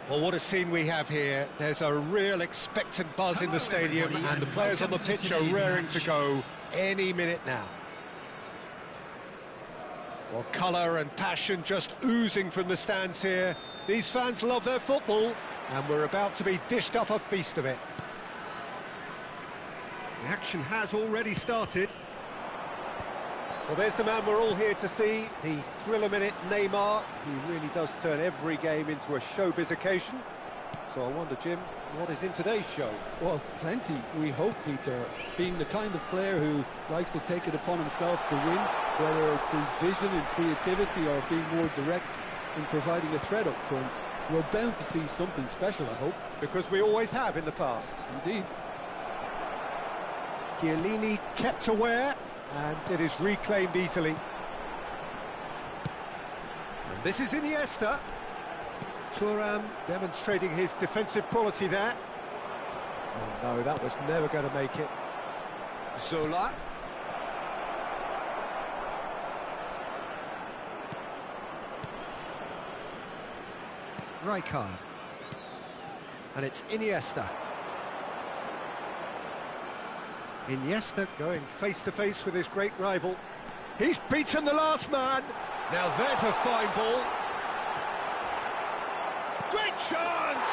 Well, what a scene we have here. There's a real expectant buzz in the stadium, and the players on the pitch are raring to go any minute now. Well, colour and passion just oozing from the stands here. These fans love their football, and we're about to be dished up a feast of it. The action has already started. Well, there's the man we're all here to see, the thriller-minute Neymar. He really does turn every game into a showbiz occasion. So I wonder, Jim, what is in today's show? Well, plenty, we hope, Peter. Being the kind of player who likes to take it upon himself to win, whether it's his vision and creativity or being more direct in providing a threat up front, we're bound to see something special, I hope. Because we always have in the past. Indeed. Chiellini kept aware, and it is reclaimed easily. And this is Iniesta. Thuram demonstrating his defensive quality there. Oh no, that was never going to make it. Zola. Rijkaard. And it's Iniesta. Iniesta going face-to-face with his great rival. He's beaten the last man. Now there's a fine ball. Great chance!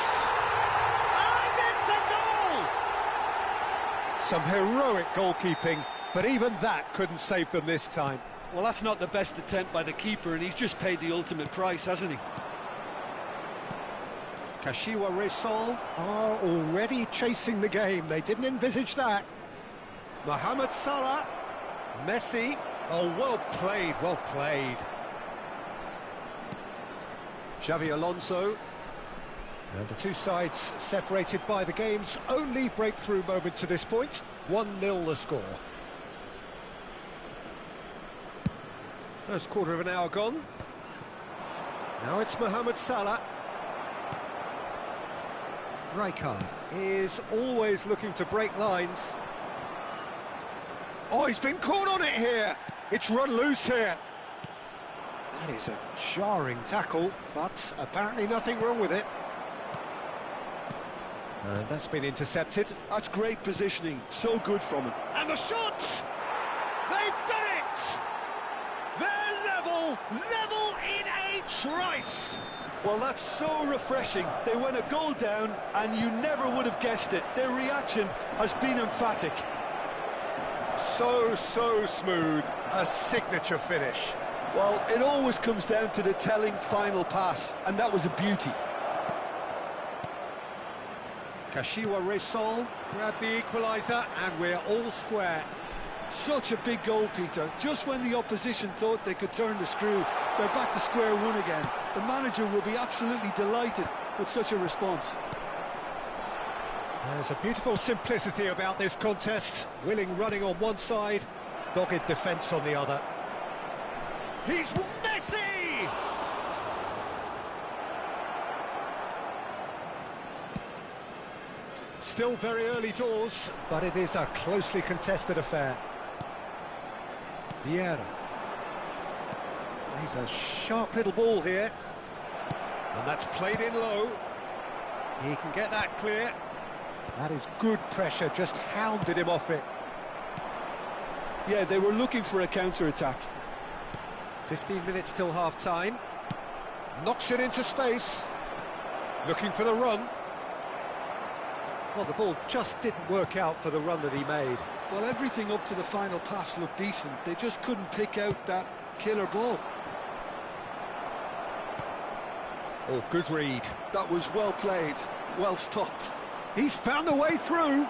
And it's a goal! Some heroic goalkeeping, but even that couldn't save them this time. Well, that's not the best attempt by the keeper, and he's just paid the ultimate price, hasn't he? Kashiwa Reysol are already chasing the game. They didn't envisage that. Mohamed Salah, Messi, oh, well played, well played. Xavi Alonso, and the two sides separated by the game's only breakthrough moment to this point, 1-0 the score. First quarter of an hour gone. Now it's Mohamed Salah. Rijkaard is always looking to break lines. Oh, he's been caught on it here. It's run loose here. That is a jarring tackle, but apparently nothing wrong with it. And that's been intercepted. That's great positioning, so good from him. And the shot! They've done it! They're level in a trice! Well, that's so refreshing. They went a goal down, and you never would have guessed it. Their reaction has been emphatic. So smooth, a signature finish. Well, it always comes down to the telling final pass, and that was a beauty. Kashiwa Reysol grabbed the equaliser, and we're all square. Such a big goal, Peter. Just when the opposition thought they could turn the screw, they're back to square one again. The manager will be absolutely delighted with such a response. There's a beautiful simplicity about this contest. Willing running on one side, dogged defence on the other. He's Messi! Still very early doors, but it is a closely contested affair. Vieira. He's a sharp little ball here. And that's played in low. He can get that clear. That is good pressure, just hounded him off it. Yeah, they were looking for a counter-attack. 15 minutes till half-time. Knocks it into space. Looking for the run. Well, the ball just didn't work out for the run that he made. Well, everything up to the final pass looked decent. They just couldn't pick out that killer ball. Oh, good read. That was well played, well stopped. He's found a way through.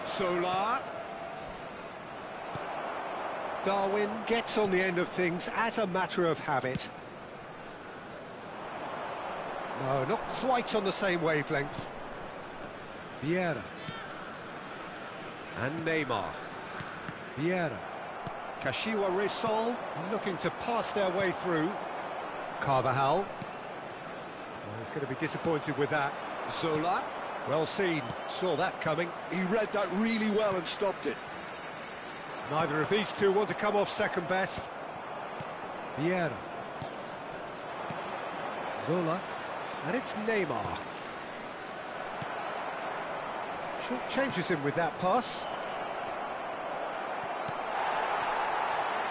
Solar. Darwin gets on the end of things as a matter of habit. No, not quite on the same wavelength. Vieira. And Neymar. Vieira. Kashiwa Reysol looking to pass their way through. Carvajal. Well, he's going to be disappointed with that. Zola. Well seen. Saw that coming. He read that really well and stopped it. Neither of these two want to come off second best. Vieira. Zola. And it's Neymar. Short changes him with that pass.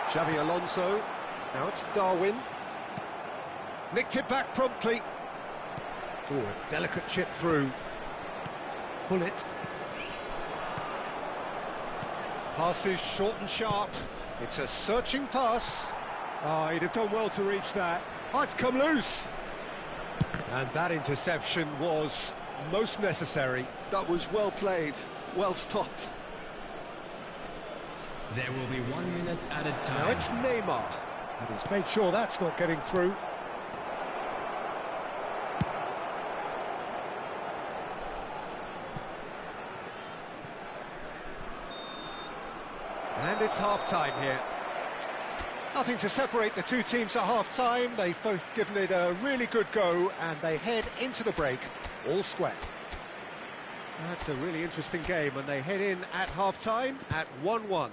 Xavi Alonso. Now it's Darwin. Nicked it back promptly. Oh, a delicate chip through. Pull it. Passes short and sharp. It's a searching pass. Oh, he'd have done well to reach that. Oh, it's come loose. And that interception was most necessary. That was well played, well stopped. There will be 1 minute added time. Now it's Neymar, and he's made sure that's not getting through. And it's half-time here. Nothing to separate the two teams at half-time. They've both given it a really good go, and they head into the break all square. That's a really interesting game, and they head in at half-time at 1-1.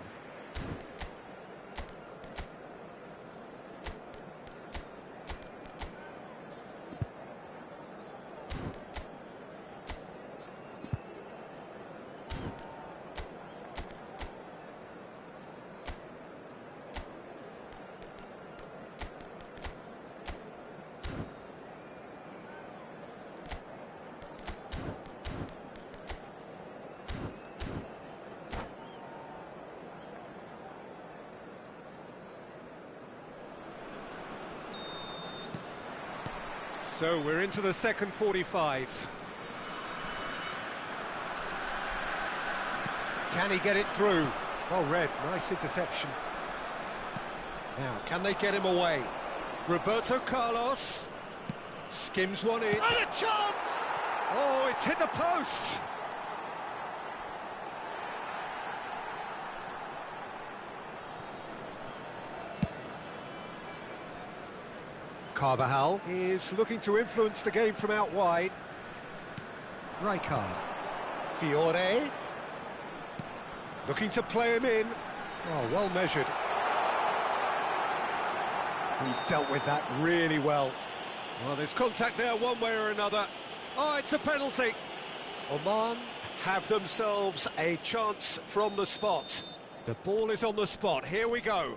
So we're into the second 45. Can he get it through? Well read, nice interception. Now, can they get him away? Roberto Carlos skims one in. And a chance! Oh, it's hit the post! Carvajal is looking to influence the game from out wide. Rijkaard. Fiore. Looking to play him in. Oh, well measured. He's dealt with that really well. Well, there's contact there one way or another. Oh, it's a penalty. Oman have themselves a chance from the spot. The ball is on the spot. Here we go.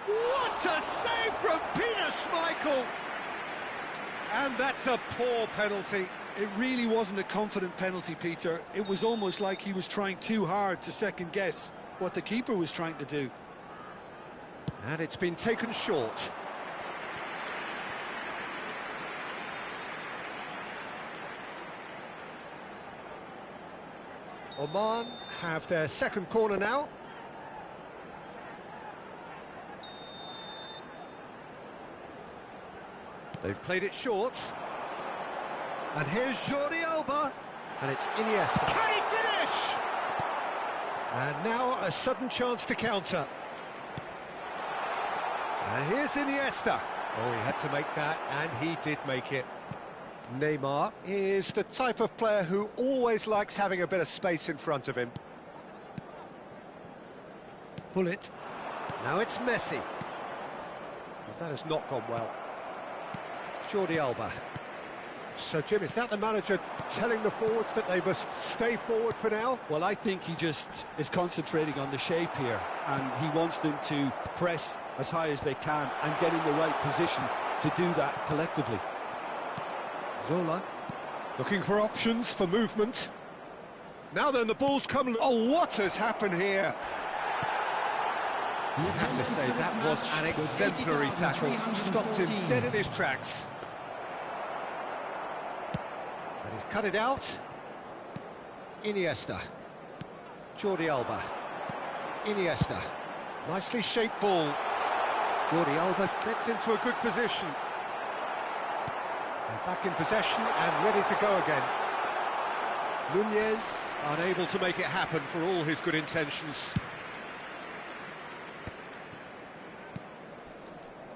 What a save from Peter Schmeichel! And that's a poor penalty. It really wasn't a confident penalty, Peter. It was almost like he was trying too hard to second-guess what the keeper was trying to do. And it's been taken short. Oman have their second corner now. They've played it short. And here's Jordi Alba. And it's Iniesta. Can he finish? And now a sudden chance to counter. And here's Iniesta. Oh, he had to make that, and he did make it. Neymar is the type of player who always likes having a bit of space in front of him. Pull it. Now it's Messi. Well, that has not gone well. Jordi Alba. So, Jim, is that the manager telling the forwards that they must stay forward for now? Well, I think he just is concentrating on the shape here, and he wants them to press as high as they can and get in the right position to do that collectively. Zola looking for options for movement. Now then, the ball's come. Oh, what has happened here? You'd have to say that was an exemplary tackle. Stopped him dead in his tracks. And he's cut it out. Iniesta. Jordi Alba. Iniesta. Nicely shaped ball. Jordi Alba gets into a good position. And back in possession and ready to go again. Nunez unable to make it happen for all his good intentions.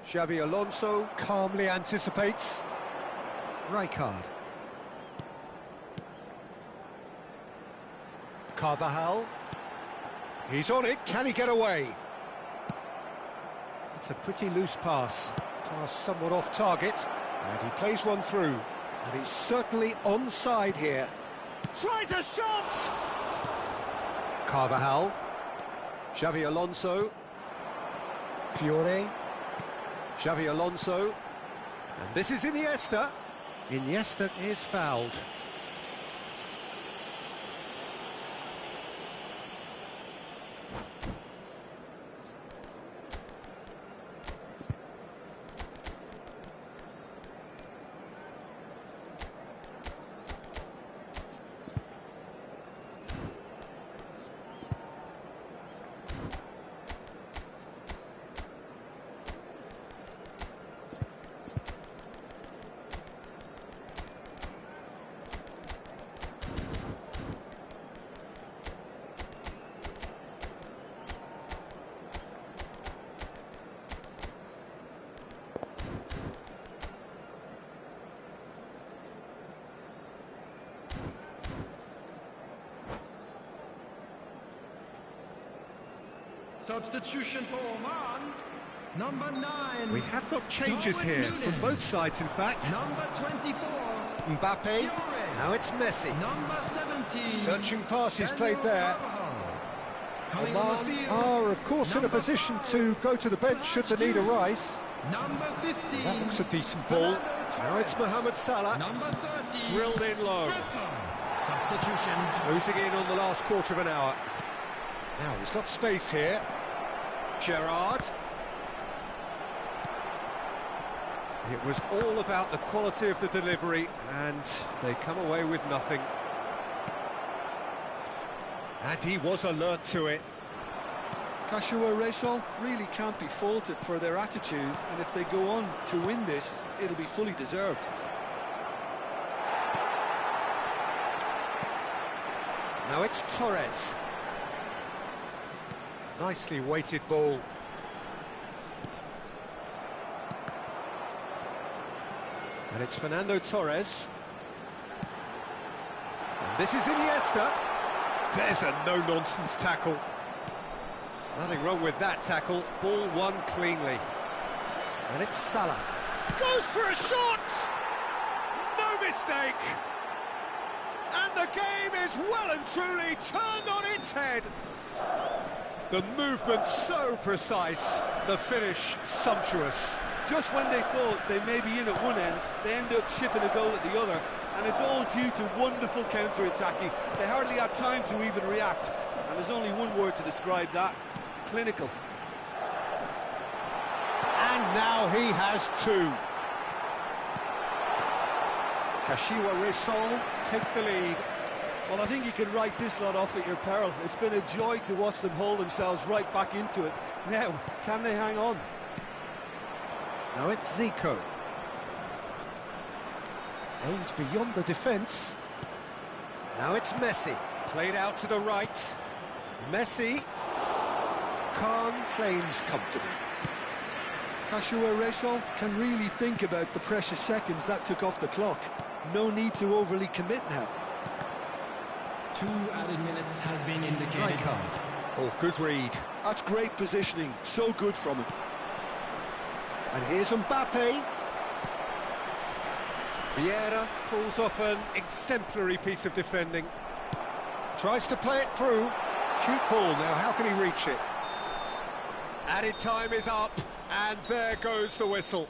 Xavi Alonso calmly anticipates. Rijkaard. Carvajal. He's on it, can he get away? It's a pretty loose pass. Pass somewhat off target, and he plays one through. And he's certainly onside here. Tries a shot! Carvajal. Xavi Alonso. Fiore. Xavi Alonso. And this is Iniesta. Iniesta is fouled. Substitution for Oman. Number 9. We have got changes here from both sides, in fact. Number 24. Mbappe. Fiore. Now it's Messi. Number 17. Searching passes played there. Coming on the Oman field. are, of course, in a position to go to the bench should the need arise. Number 15. That looks a decent ball. Now it's Mohamed Salah. Number 30. Drilled in low. Substitution. Closing in on the last quarter of an hour. Now he's got space here. Gerrard. It was all about the quality of the delivery, and they come away with nothing. And he was alert to it. Kashiwa Reysol really can't be faulted for their attitude, and if they go on to win this, it'll be fully deserved. Now it's Torres. Nicely weighted ball. And it's Fernando Torres. And this is Iniesta. There's a no-nonsense tackle. Nothing wrong with that tackle. Ball won cleanly. And it's Salah. Goes for a shot! No mistake! And the game is well and truly turned on its head. The movement so precise, the finish sumptuous. Just when they thought they may be in at one end, they end up shipping a goal at the other, and it's all due to wonderful counter-attacking. They hardly had time to even react, and there's only one word to describe that: clinical. And now he has two. Kashiwa Reysol take the lead. Well, I think you can write this lot off at your peril. It's been a joy to watch them haul themselves right back into it. Now, can they hang on? Now it's Zico. Aims beyond the defence. Now it's Messi. Played out to the right. Messi. Khan claims comfortably. Kashiwa Reysol can really think about the precious seconds that took off the clock. No need to overly commit now. 2 added minutes has been indicated. Rijkaard. Oh, good read. That's great positioning. So good from him. And here's Mbappe. Vieira pulls off an exemplary piece of defending. Tries to play it through. Cute ball now, how can he reach it? Added time is up, and there goes the whistle.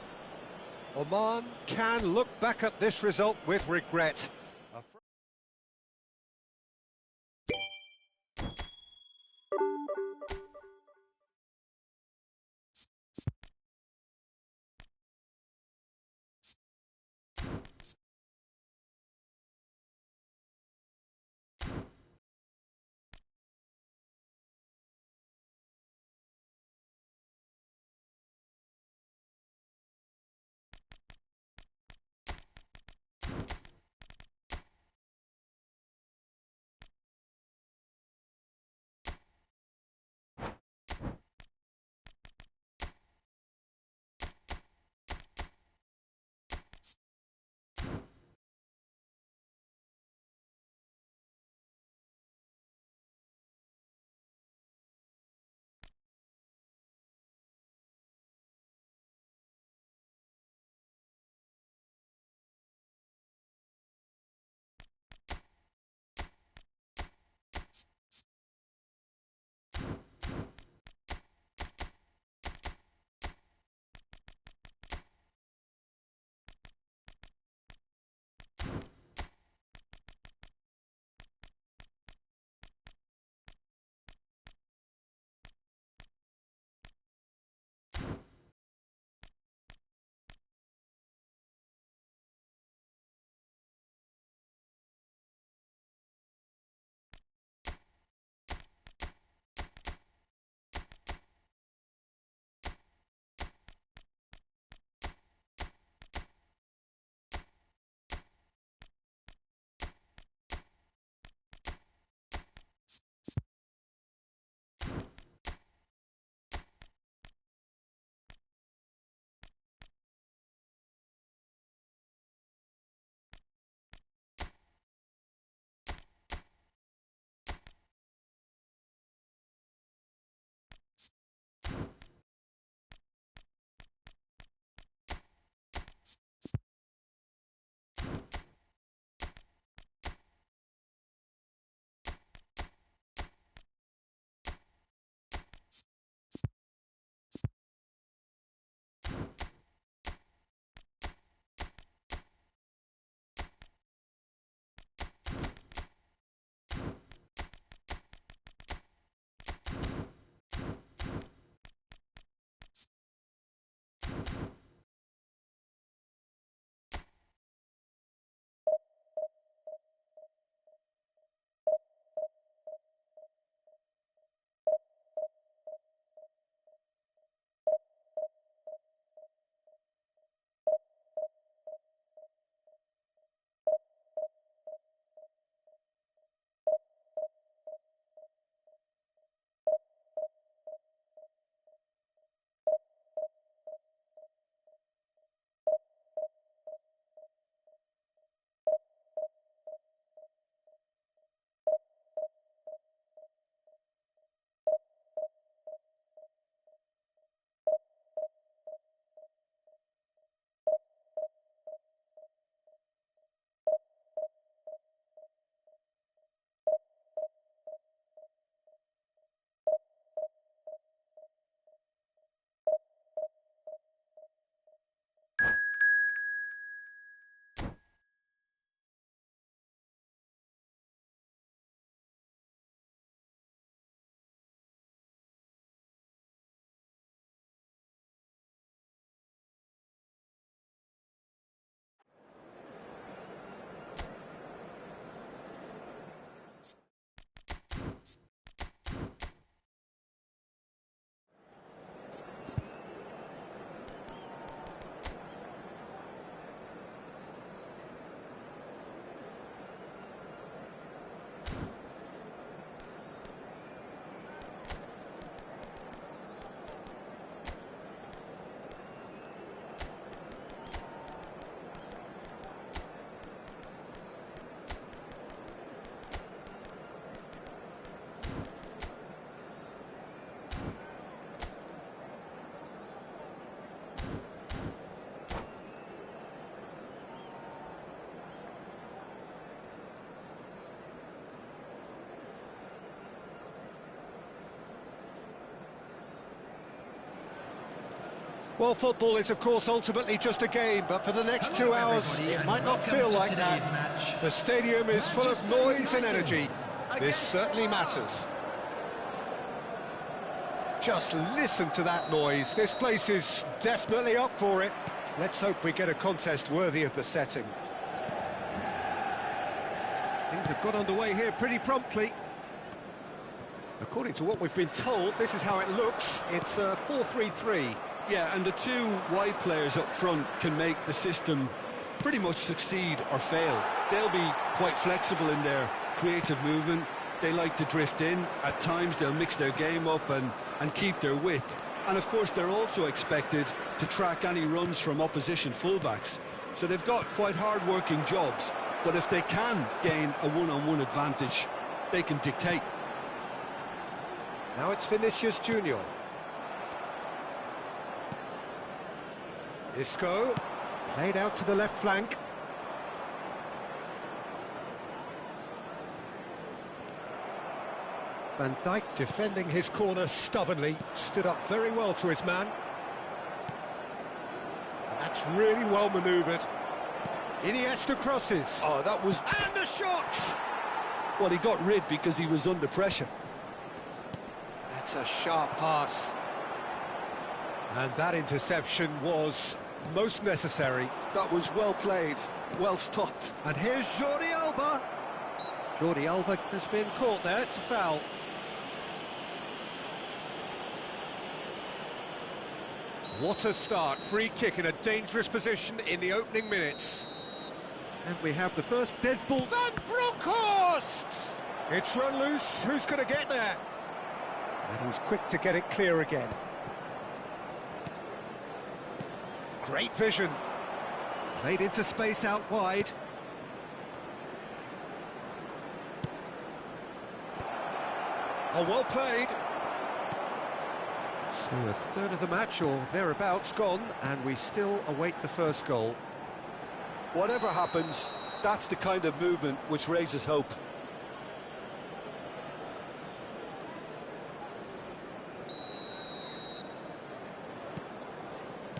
Oman can look back at this result with regret. Well, football is, of course, ultimately just a game, but for the next 2 hours, it might not feel like that. The stadium is full of noise and energy. This certainly matters. Just listen to that noise. This place is definitely up for it. Let's hope we get a contest worthy of the setting. Things have got underway here pretty promptly. According to what we've been told, this is how it looks. It's a 4-3-3. Yeah, and the two wide players up front can make the system pretty much succeed or fail. They'll be quite flexible in their creative movement. They like to drift in. At times they'll mix their game up and keep their width. And of course they're also expected to track any runs from opposition fullbacks. So they've got quite hard-working jobs. But if they can gain a one-on-one advantage, they can dictate. Now it's Vinicius Junior. Isco, played out to the left flank. Van Dijk defending his corner stubbornly, stood up very well to his man. And that's really well manoeuvred. Iniesta crosses. Oh, that was... And the shot! Well, he got rid because he was under pressure. That's a sharp pass. And that interception was most necessary. That was well played, well stopped. And here's Jordi Alba. Jordi Alba has been caught there, it's a foul. What a start, free kick in a dangerous position in the opening minutes. And we have the first dead ball. Van Bronckhorst! It's run loose, who's going to get there? And he's quick to get it clear again. Great vision. Played into space out wide. Oh, well played. So a third of the match or thereabouts gone, and we still await the first goal. Whatever happens, that's the kind of movement which raises hope.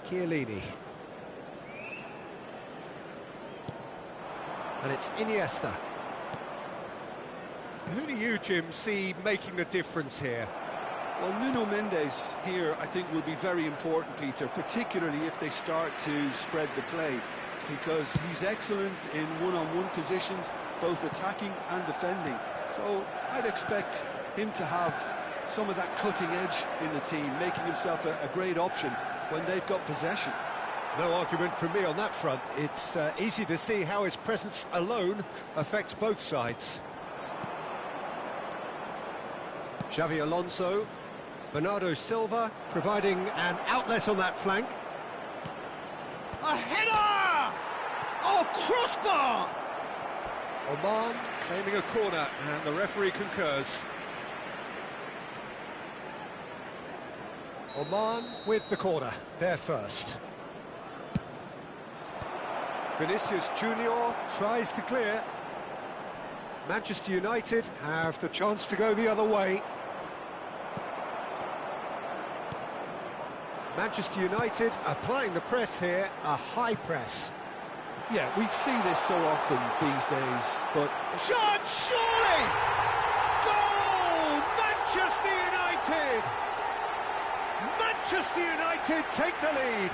Chiellini. And it's Iniesta. Who do you, Jim, see making the difference here? Well, Nuno Mendes here, I think, will be very important, Peter, particularly if they start to spread the play, because he's excellent in one-on-one positions, both attacking and defending. So I'd expect him to have some of that cutting edge in the team, making himself a great option when they've got possession. No argument from me on that front. It's easy to see how his presence alone affects both sides. Xavi Alonso, Bernardo Silva providing an outlet on that flank. A header! Oh, crossbar! Oman claiming a corner, and the referee concurs. Oman with the corner, there first. Vinicius Junior tries to clear. Manchester United have the chance to go the other way. Manchester United applying the press here, a high press. Yeah, we see this so often these days, but... Shot, surely! Goal! Manchester United! Manchester United take the lead.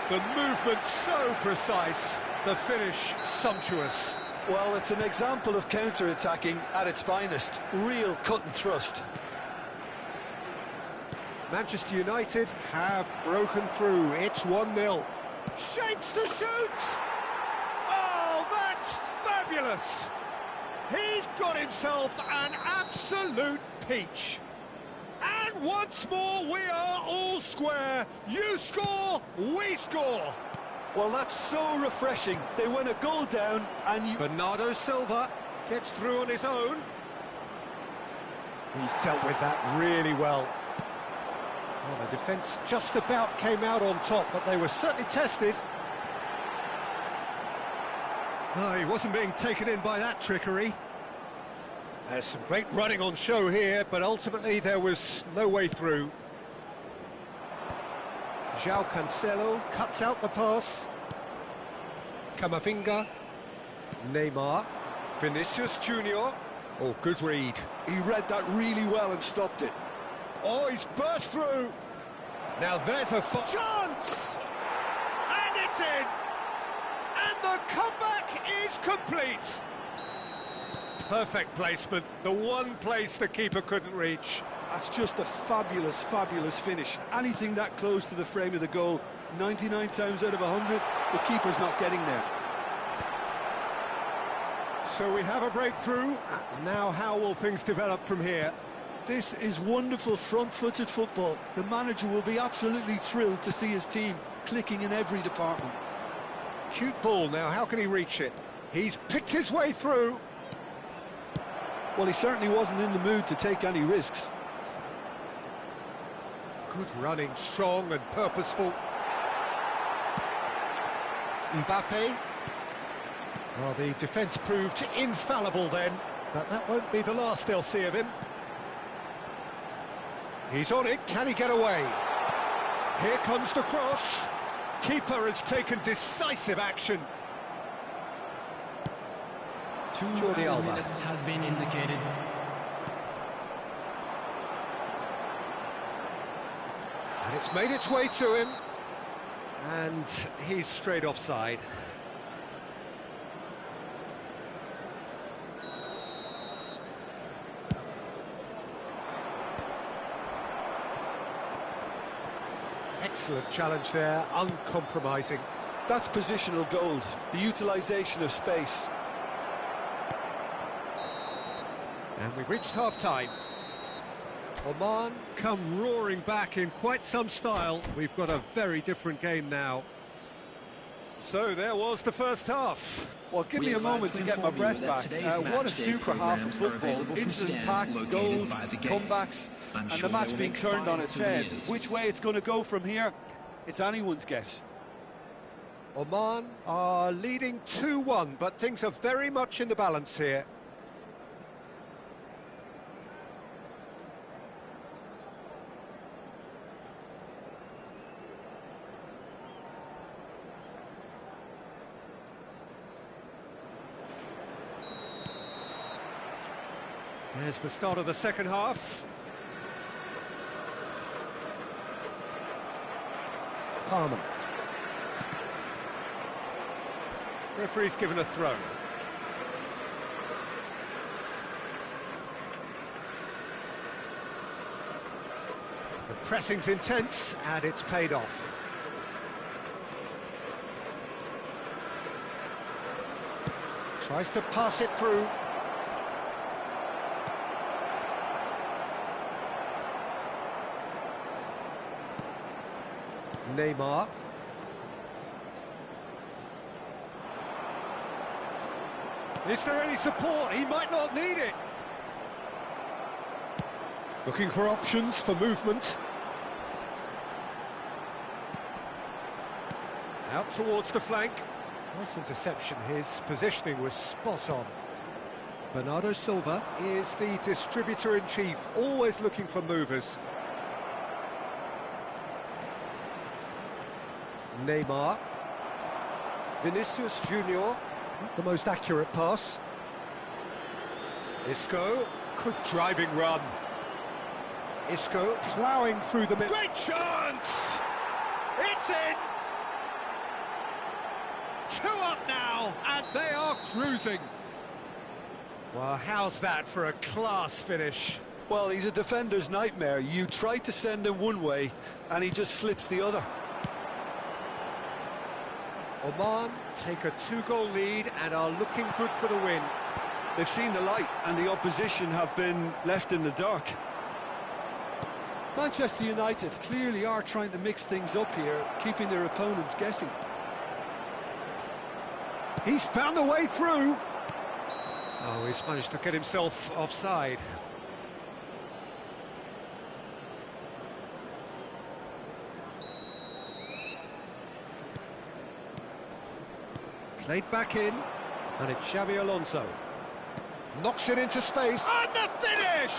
The movement so precise, the finish sumptuous. Well, it's an example of counter-attacking at its finest. Real cut and thrust. Manchester United have broken through. It's 1-0. Shapes to shoot! Oh, that's fabulous! He's got himself an absolute peach. And once more, we are all square. You score, we score. Well, that's so refreshing. They went a goal down and you... Bernardo Silva gets through on his own. He's dealt with that really well. Well, the defence just about came out on top, but they were certainly tested. No, he wasn't being taken in by that trickery. There's some great running on show here, but ultimately there was no way through. João Cancelo cuts out the pass. Camavinga. Neymar. Vinicius Junior. Oh, good read. He read that really well and stopped it. Oh, he's burst through. Now there's a chance! And it's in! And the comeback is complete! Perfect placement, the one place the keeper couldn't reach. That's just a fabulous, fabulous finish. Anything that close to the frame of the goal, 99 times out of 100, the keeper's not getting there. So we have a breakthrough. Now how will things develop from here? This is wonderful front-footed football. The manager will be absolutely thrilled to see his team clicking in every department. Cute ball now, how can he reach it? He's picked his way through. Well, he certainly wasn't in the mood to take any risks. Good running, strong and purposeful. Mbappe. Well, the defence proved infallible then, but that won't be the last they'll see of him. He's on it, can he get away? Here comes the cross. Keeper has taken decisive action. Jordi Alba minutes has been indicated. And it's made its way to him. And he's straight offside. Excellent challenge there, uncompromising. That's positional gold, the utilisation of space. And we've reached half-time. Oman come roaring back in quite some style. We've got a very different game now. So there was the first half. Well, give me a moment to get my breath back. What a super half of football. Incident-packed, goals, comebacks, and the match being turned on its head. Which way it's going to go from here, it's anyone's guess. Oman are leading 2-1, but things are very much in the balance here. There's the start of the second half. Palmer. Referee's given a throw. The pressing's intense and it's paid off. Tries to pass it through. Neymar. Is there any support? He might not need it. Looking for options for movement. Out towards the flank. Nice interception. His positioning was spot on. Bernardo Silva is the distributor-in-chief, always looking for movers. Neymar. Vinicius Junior. Not the most accurate pass. Isco. Good driving run. Isco ploughing through the middle. Great chance! It's in! 2 up now, and they are cruising. Well, how's that for a class finish? Well, he's a defender's nightmare. You try to send him one way, and he just slips the other. Oman take a 2-goal lead and are looking good for the win. They've seen the light, and the opposition have been left in the dark. Manchester United clearly are trying to mix things up here, keeping their opponents guessing. He's found a way through. Oh, he's managed to get himself offside. Played back in, and it's Xabi Alonso. Knocks it into space, and the finish!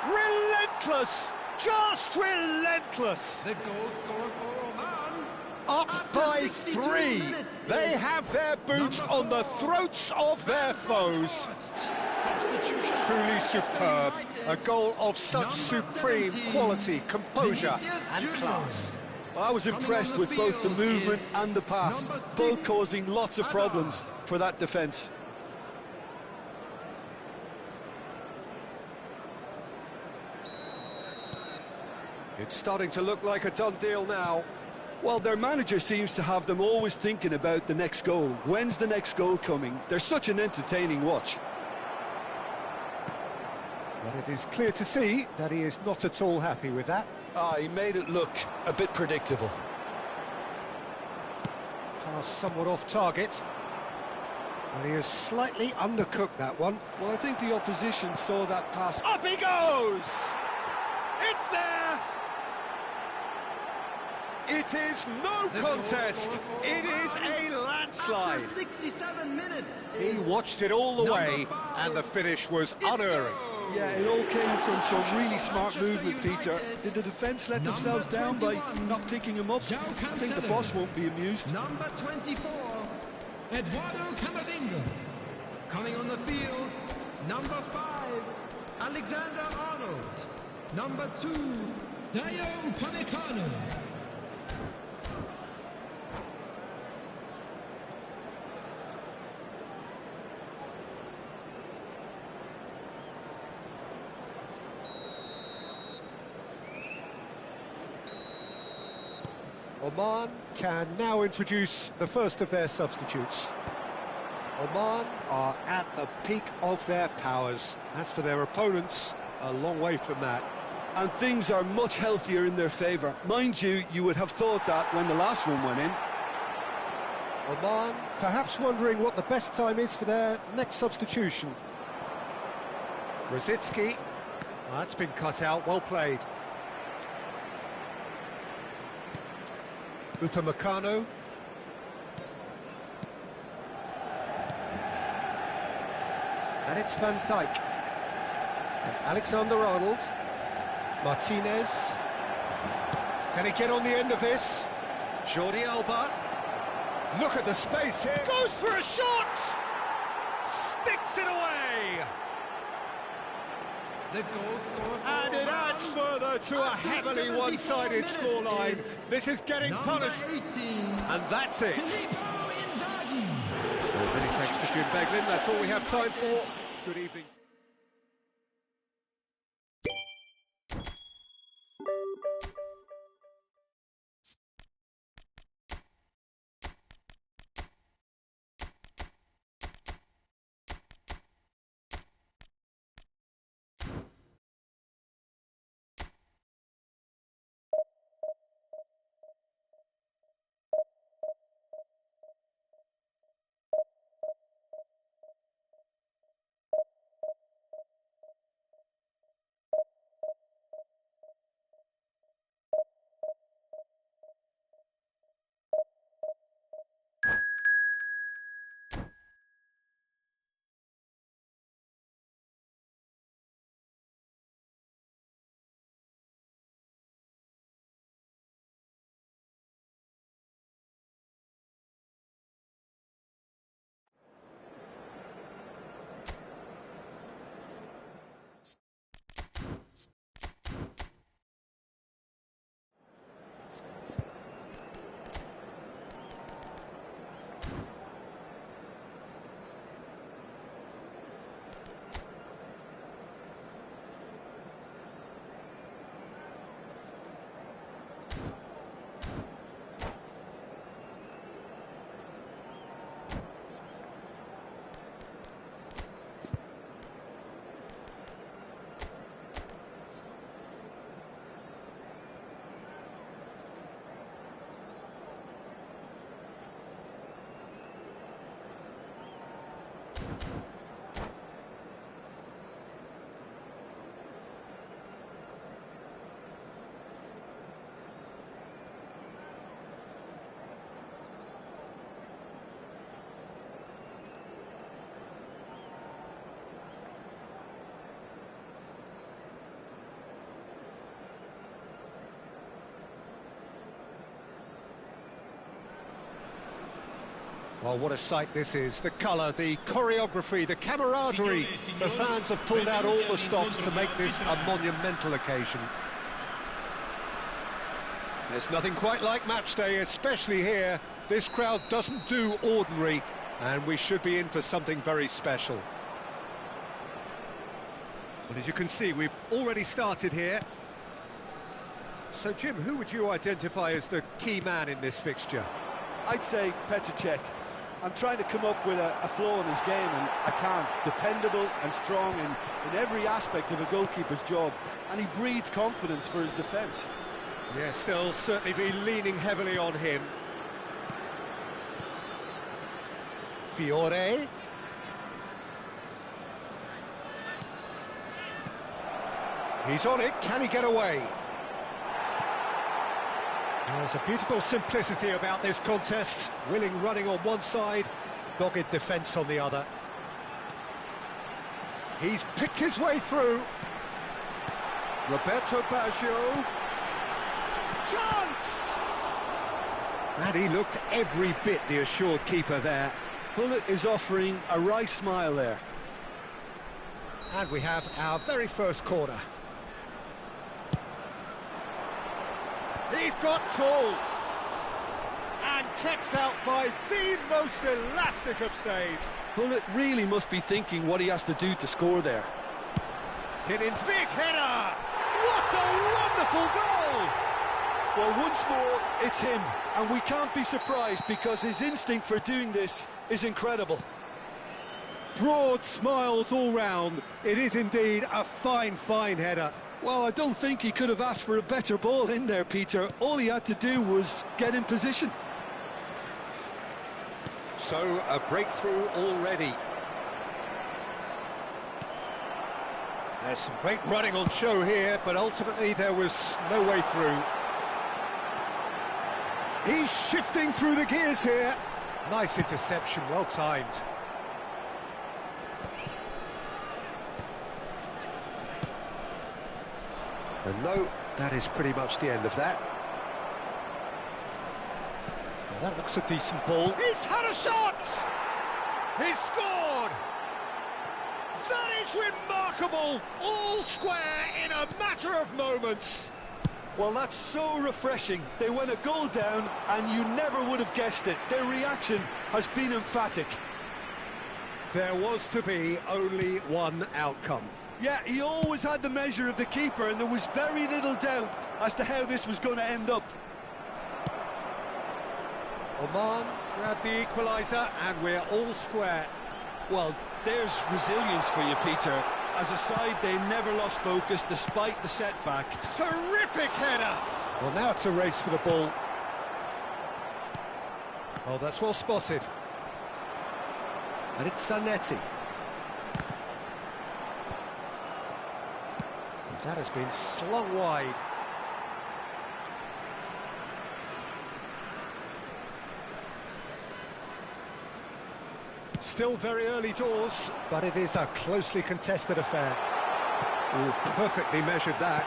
Relentless! Just relentless! The goal scorer for Oman. Up by 3! They have their boots on the throats of their foes. Truly superb. A goal of such supreme quality, composure and class. I was impressed with both the movement and the pass, both causing lots of problems for that defence. It's starting to look like a done deal now. Well, their manager seems to have them always thinking about the next goal. When's the next goal coming? They're such an entertaining watch. But it is clear to see that he is not at all happy with that. He made it look a bit predictable. Pass somewhat off target. And he has slightly undercooked that one. Well, I think the opposition saw that pass. Up he goes! It's there! It is no contest. It is a landslide. After 67 minutes. He watched it all the way, and the finish was unerring. Yeah, it all came from some really smart movement, Peter. Did the defence let themselves down by not picking him up? I think the boss won't be amused. Number 24, Eduardo Camavinga. Coming on the field, number 5, Alexander Arnold. Number 2, Dayo Upamecano. Oman can now introduce the first of their substitutes. Oman are at the peak of their powers. As for their opponents, a long way from that. And things are much healthier in their favour. Mind you, you would have thought that when the last one went in. Oman perhaps wondering what the best time is for their next substitution. Rosicki, that's been cut out, well played. Upamecano. And it's Van Dijk. And Alexander-Arnold. Martinez. Can he get on the end of this? Jordi Alba. Look at the space here. Goes for a shot! Sticks it away! The goal scorer for And it Oman. adds further to a heavily one-sided scoreline. This is getting Number punished. 18, And that's it. Filippo Inzaghi. So many thanks to Jim Beglin. That's all we have time for. Good evening. Well, what a sight this is. The colour, the choreography, the camaraderie. The fans have pulled out all the stops to make this a monumental occasion. There's nothing quite like match day, especially here. This crowd doesn't do ordinary, and we should be in for something very special. Well, as you can see, we've already started here. So, Jim, who would you identify as the key man in this fixture? I'd say Petr Cech. I'm trying to come up with a flaw in his game, and I can't. Dependable and strong in every aspect of a goalkeeper's job, and he breeds confidence for his defence. Yes, they'll certainly be leaning heavily on him. Fiore. He's on it, can he get away? There's a beautiful simplicity about this contest. Willing running on one side, dogged defence on the other. He's picked his way through. Roberto Baggio. Chance! And he looked every bit the assured keeper there. Bullet is offering a wry smile there. And we have our very first corner. He's got tall and kept out by the most elastic of saves. Bullet really must be thinking what he has to do to score there. Hiddens, big header! What a wonderful goal! Well, once more, it's him, and we can't be surprised because his instinct for doing this is incredible. Broad smiles all round. It is indeed a fine, fine header. Well, I don't think he could have asked for a better ball in there, Peter. All he had to do was get in position. So, a breakthrough already. There's some great running on show here, but ultimately there was no way through. He's shifting through the gears here. Nice interception, well timed. And no, that is pretty much the end of that. Well, that looks a decent ball. He's had a shot! He's scored! That is remarkable! All square in a matter of moments. Well, that's so refreshing. They went a goal down, and you never would have guessed it. Their reaction has been emphatic. There was to be only one outcome. Yeah, he always had the measure of the keeper, and there was very little doubt as to how this was going to end up. Oman grabbed the equaliser, and we're all square. Well, there's resilience for you, Peter. As a side, they never lost focus despite the setback. Terrific header! Well, now it's a race for the ball. Oh, that's well spotted. And it's Zanetti. That has been slung wide. Still very early doors, but it is a closely contested affair. Oh, perfectly measured that.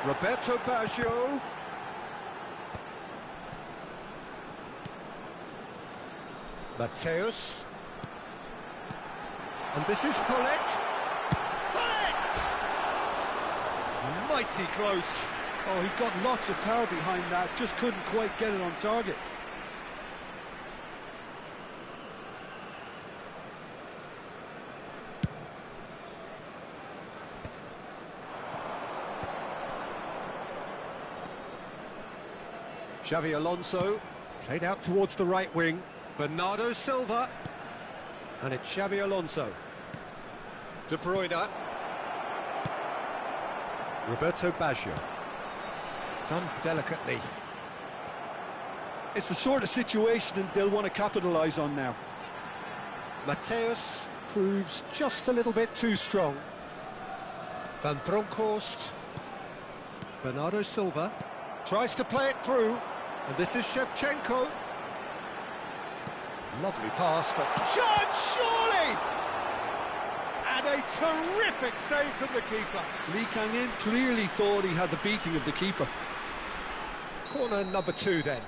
Roberto Baggio. Mateus. And this is Hullet. Mighty close. Oh, he got lots of power behind that, just couldn't quite get it on target. Xavi Alonso played out towards the right wing. Bernardo Silva. And it's Xavi Alonso. De Bruyne. Roberto Baggio. Done delicately. It's the sort of situation that they'll want to capitalise on now. Mateus proves just a little bit too strong. Van Bronckhorst. Bernardo Silva tries to play it through, and this is Shevchenko. Lovely pass, but chance surely! And a terrific save from the keeper. Lee Kang-in clearly thought he had the beating of the keeper. Corner number 2 then.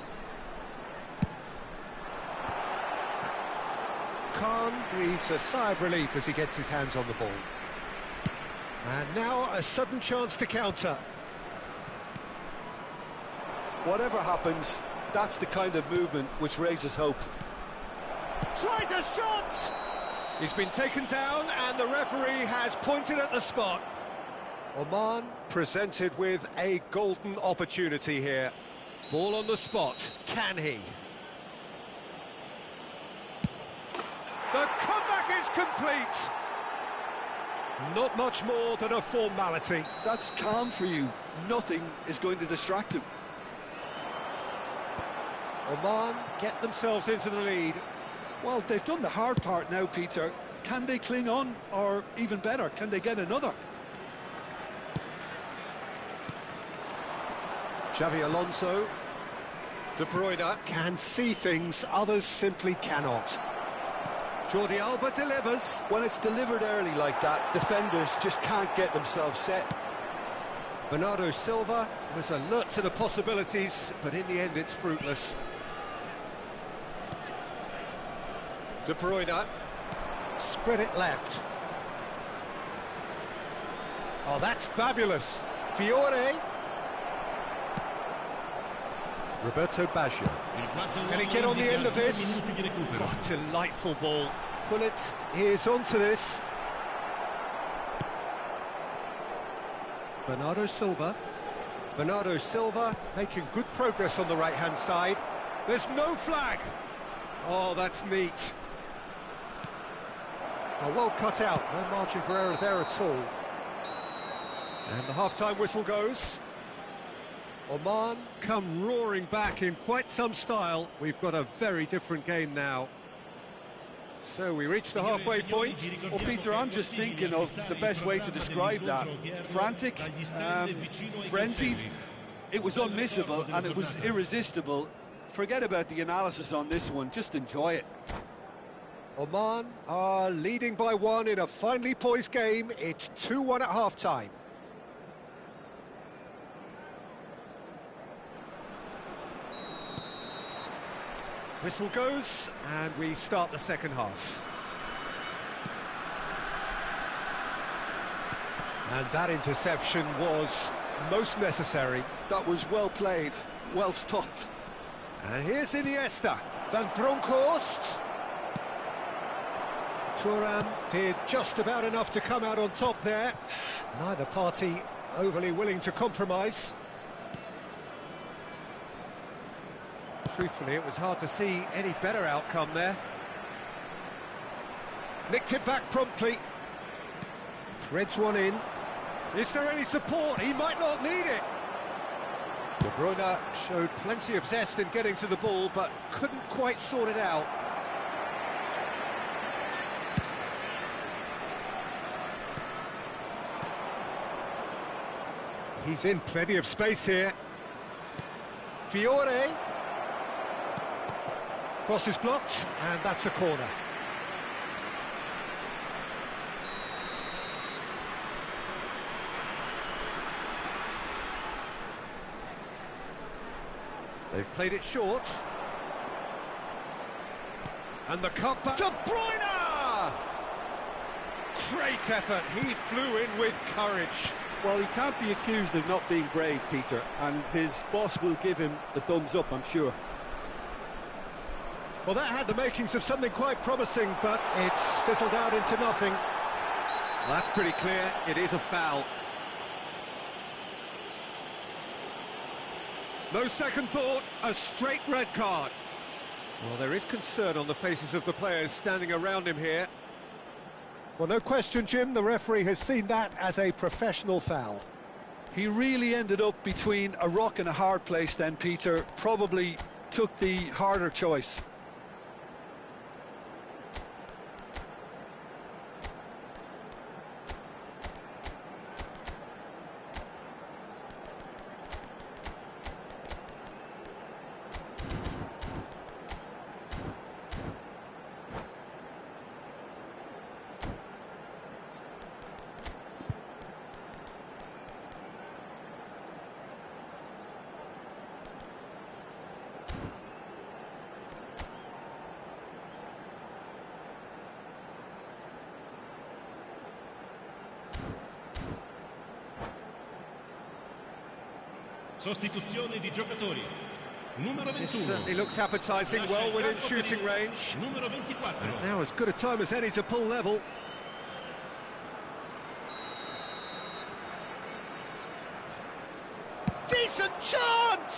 Khan breathes a sigh of relief as he gets his hands on the ball. And now a sudden chance to counter. Whatever happens, that's the kind of movement which raises hope. Tries a shot! He's been taken down and the referee has pointed at the spot. Oman presented with a golden opportunity here. Ball on the spot, can he? The comeback is complete! Not much more than a formality. That's calm for you. Nothing is going to distract him. Oman get themselves into the lead. Well, they've done the hard part now, Peter. Can they cling on, or even better, can they get another? Xavi Alonso. De Bruyne can see things others simply cannot. Jordi Alba delivers. When it's delivered early like that, defenders just can't get themselves set. Bernardo Silva was alert to the possibilities, but in the end it's fruitless. De Bruyne. Spread it left. Oh, that's fabulous. Fiore. Roberto Baggio. Can he get on the end of this? Oh, delightful ball. Pullet is onto this. Bernardo Silva. Bernardo Silva making good progress on the right-hand side. There's no flag. Oh, that's neat. Oh, well cut out. No margin for error there at all. And the half-time whistle goes. Oman come roaring back in quite some style. We've got a very different game now. So we reach the halfway point. Well, Peter, I'm just thinking of the best way to describe that. Frantic, frenzied. It was unmissable and it was irresistible. Forget about the analysis on this one, just enjoy it. Oman are leading by one in a finely poised game. It's 2-1 at half-time. Whistle goes, and we start the second half. And that interception was most necessary. That was well played, well stopped. And here's Iniesta. Van Bronckhorst. Thuram did just about enough to come out on top there. Neither party overly willing to compromise. Truthfully, it was hard to see any better outcome there. Nicked it back promptly. Threads one in. Is there any support? He might not need it. De Bruyne showed plenty of zest in getting to the ball, but couldn't quite sort it out. He's in plenty of space here. Fiore. Cross is blocked, and that's a corner. They've played it short. And the cut back. De Bruyne! Great effort. He flew in with courage. Well, he can't be accused of not being brave, Peter, and his boss will give him the thumbs up, I'm sure. Well, that had the makings of something quite promising, but it's fizzled out into nothing. Well, that's pretty clear. It is a foul. No second thought, a straight red card. Well, there is concern on the faces of the players standing around him here. Well, no question, Jim, the referee has seen that as a professional foul. He really ended up between a rock and a hard place then, Peter. Probably took the harder choice. Sostituzione di giocatori. Numero 21. This certainly looks appetising, well within shooting range. Numero 24. And now as good a time as any to pull level. Decent chance!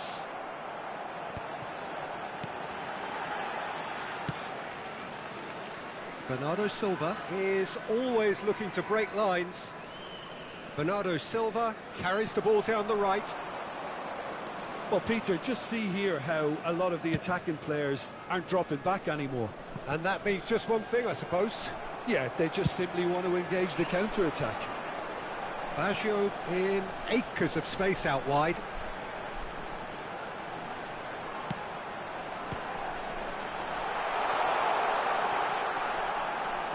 Bernardo Silva is always looking to break lines. Bernardo Silva carries the ball down the right. Well, Peter, just see here how a lot of the attacking players aren't dropping back anymore. And that means just one thing, I suppose. Yeah, they just simply want to engage the counter-attack. Baggio in acres of space out wide.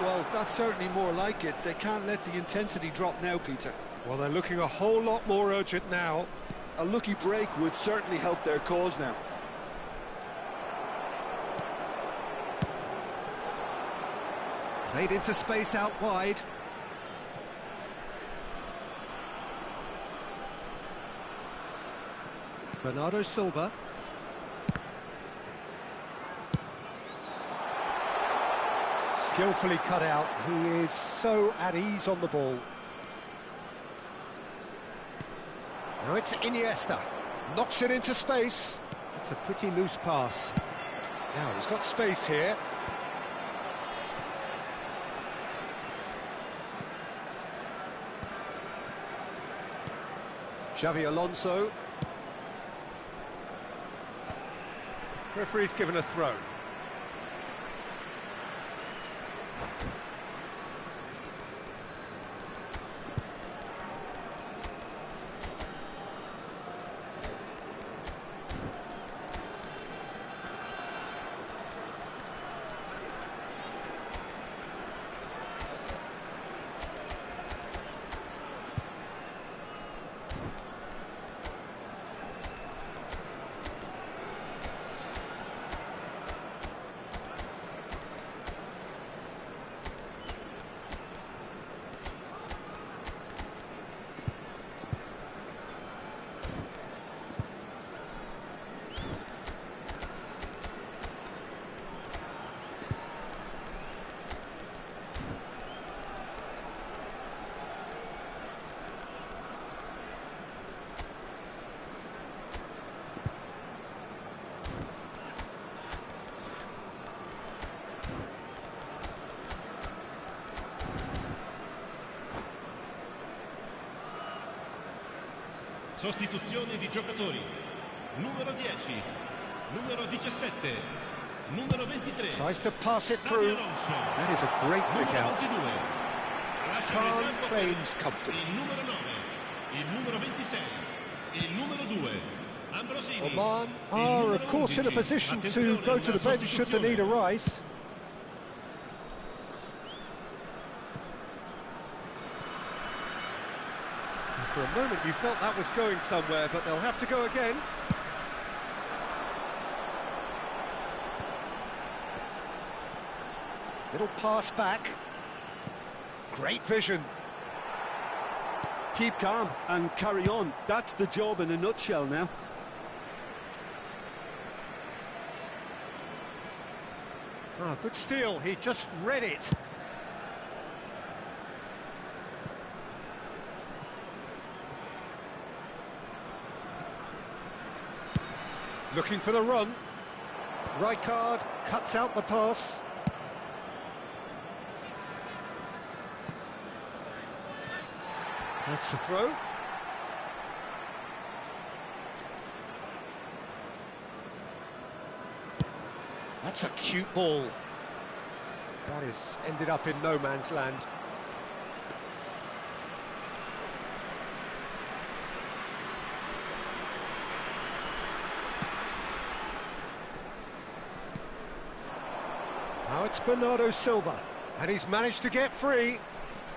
Well, that's certainly more like it. They can't let the intensity drop now, Peter. Well, they're looking a whole lot more urgent now. A lucky break would certainly help their cause now. Played into space out wide. Bernardo Silva. Skillfully cut out. He is so at ease on the ball. Now it's Iniesta. Knocks it into space. It's a pretty loose pass. Now he's got space here. Xavi Alonso. Referee's given a throw. Sostituzione di giocatori. Numero 10, numero 17, numero 23. Tries to pass it through. That is a great pick out. Khan claims comfort. Il numero 9, il numero 26, il numero 2. Ambrosini. Oman are of course in a position to go to the bench should the need arise. For a moment you felt that was going somewhere, but they'll have to go again. Little pass back. Great vision. Keep calm and carry on. That's the job in a nutshell now. Ah, good steal, he just read it. Looking for the run. Rijkaard cuts out the pass. That's the throw. That's a cute ball. That is ended up in no man's land. Now it's Bernardo Silva, and he's managed to get free.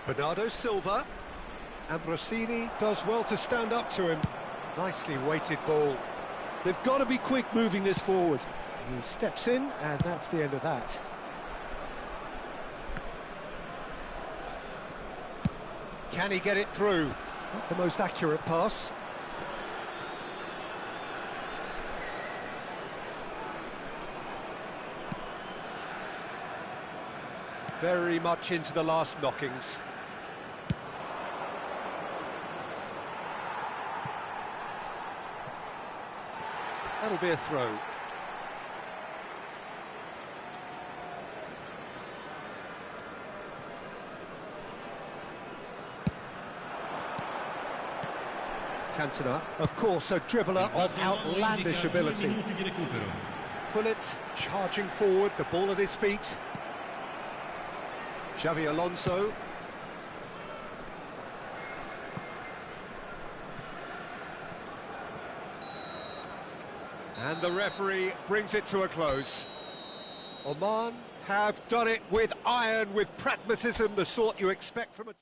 Bernardo Silva. Ambrosini does well to stand up to him. Nicely weighted ball. They've got to be quick moving this forward. He steps in, and that's the end of that. Can he get it through? Not the most accurate pass. Very much into the last knockings. That'll be a throw. Cantona, of course, a dribbler of outlandish ability. Pullet charging forward, the ball at his feet. Xavi Alonso. And the referee brings it to a close. Oman have done it with iron, with pragmatism, the sort you expect from a...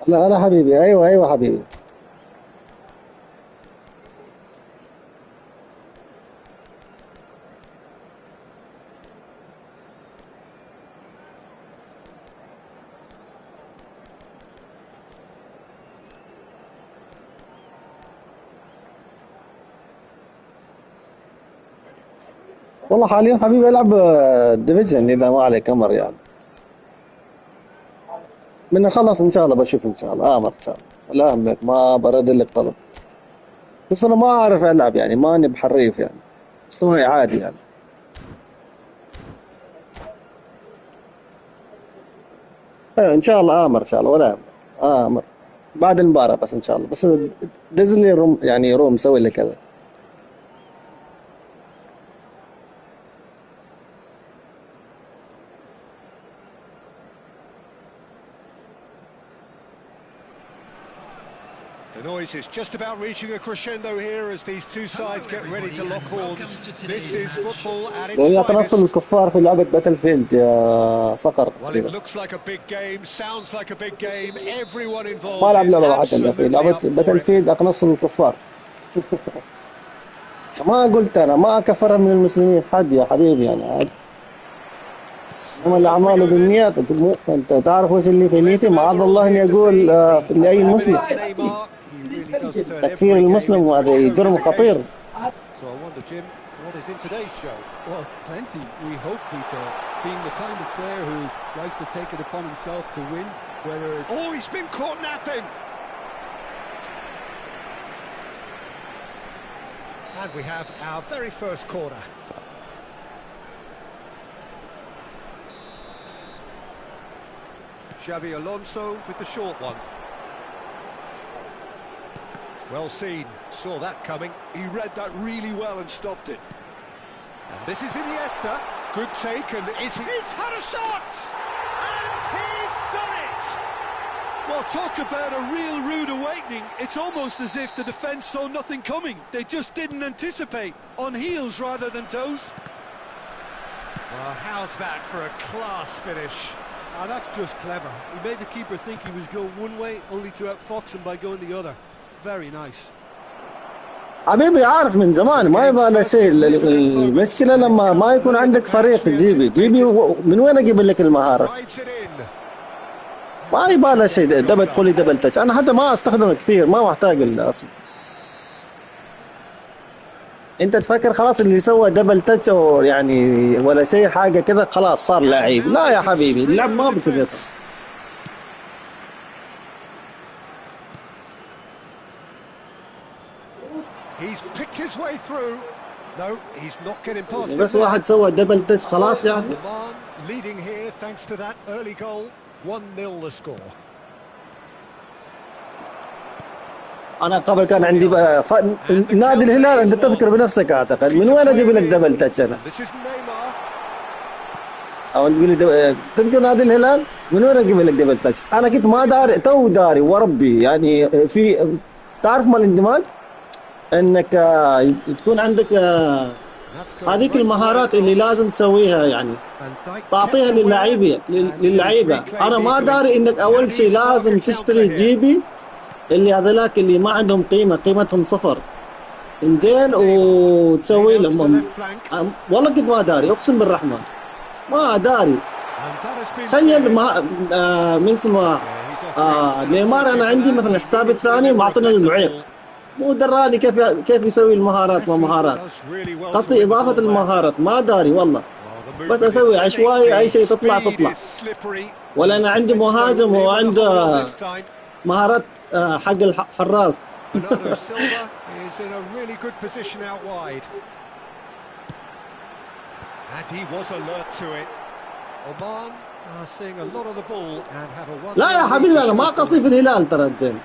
لا حبيبي، ايوه حبيبي. والله حاليا حبيبي العب ديفيجن اذا ما عليك امر يعني. من اخلص ان شاء الله بشوف ان شاء الله، امر ان شاء الله، لا همك ما برد لك طلب. بس انا ما اعرف العب يعني، ماني بحريف يعني، مستواي عادي يعني. ايوه ان شاء الله امر ان شاء الله، ولا همك امر بعد المباراة بس ان شاء الله. بس دز لي روم يعني، روم سوي لي كذا. The noise is just about reaching a crescendo here as these two sides get ready to lock horns. This is football at its وياك نصل finest. الكفار في لعبة باتل فيلد يا صقر. Well, it looks like a big game, sounds like a big game. Everyone ما involved لعب is لعبة واحدة يا اخي، absolutely لعبة up for باتل it. فيلد اقنص الكفار. ما قلت انا ما اكفر من المسلمين حد يا حبيبي يعني عاد. انما الاعمال بالنيات، انت تعرف وش اللي في نيتي؟ معاذ الله اني اقول لاي مسلم تكفير المسلم، وهذا جرم خطير. So I wonder, Jim, what is in today's show? Well, plenty. We hope, Peter, being the kind of player who likes to take it upon himself to win, whether it's... Oh, he's been caught napping! And we have our very first corner. Xabi Alonso with the short one. Well seen, saw that coming. He read that really well and stopped it. And this is Iniesta. Good take, and he's had a shot! And he's done it! Well, talk about a real rude awakening. It's almost as if the defence saw nothing coming. They just didn't anticipate. On heels rather than toes. Well, how's that for a class finish? that's just clever. He made the keeper think he was going one way, only to outfox him by going the other. Very nice. حبيبي عارف من زمان ما يبغى له شيء. المشكلة لما ما يكون عندك فريق جيبي من وين اجيب لك المهارة؟ ما يبغى له شيء دبل تقولي دبل تاتش، انا حتى ما استخدمه كثير، ما محتاج اصلا. انت تفكر خلاص اللي سوى دبل تاتش يعني ولا شيء حاجة كذا خلاص صار لعيب؟ لا يا حبيبي، اللعب ما بكذا. He's picked his way through. No, he's not getting past بس واحد سوى دبل تاتش خلاص يعني. Leading here thanks to that early goal. 1-0 the score. انا قبل كان عندي نادي الهلال، انت تذكر بنفسك اعتقد، من وين اجيب لك دبل تاتش انا؟ او تقول لي تذكر نادي الهلال؟ من وين اجيب لك دبل تاتش؟ انا كنت ما داري، تو داري وربي يعني. في تعرف ما الاندماج؟ انك تكون عندك هذيك المهارات اللي لازم تسويها يعني، تعطيها للعيبه. انا ما داري انك اول شيء لازم تشتري جيبي اللي هذلاك اللي ما عندهم قيمتهم صفر، انزين، وتسوي لهم. والله كنت ما داري، اقسم بالرحمن ما داري. تخيل من اسمه نيمار، انا عندي مثلا حسابي الثاني معطينا المعيق، مو دراني كيف يسوي المهارات ومهارات، قصدي اضافه المهارات ما داري والله، بس اسوي عشوائي اي شيء تطلع. ولا انا عندي مهاجم وعنده مهارات حق الحراس. لا يا حبيبي انا ما قصي في الهلال ترى، زين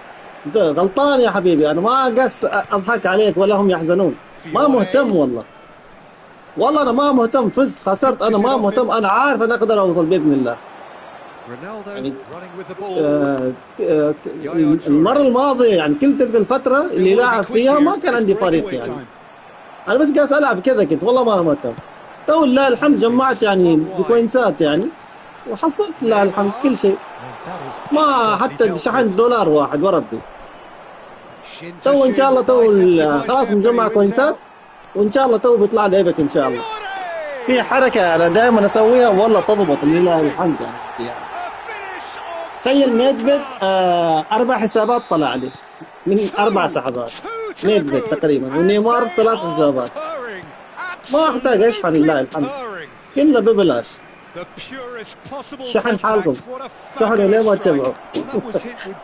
انت غلطان يا حبيبي، انا ما قص اضحك عليك ولا هم يحزنون، ما مهتم والله. والله انا ما مهتم، فزت خسرت انا ما مهتم، انا عارف انا اقدر اوصل باذن الله. يعني المرة الماضية يعني كل تلك الفترة اللي لاعب فيها ما كان عندي فريق يعني، انا بس قاعد العب كذا كنت والله ما مهتم. تو لله الحمد جمعت يعني بكوينسات يعني، وحصلت لله الحمد كل شيء، ما حتى شحنت دولار واحد وربي. تو ان شاء الله تو خلاص مجمع كوينسات، وان شاء الله تو بيطلع لي ايبك ان شاء الله. في حركه انا دائما اسويها والله تضبط لله الحمد يعني. تخيل نيدفيد 4 حسابات طلع لي من 4 سحبات، نيدفيد تقريبا، ونيمار 3 حسابات، ما احتاج اشحن لله الحمد، كله ببلاش. شحن حالكم، شحنوا ليه ما تشبعوا.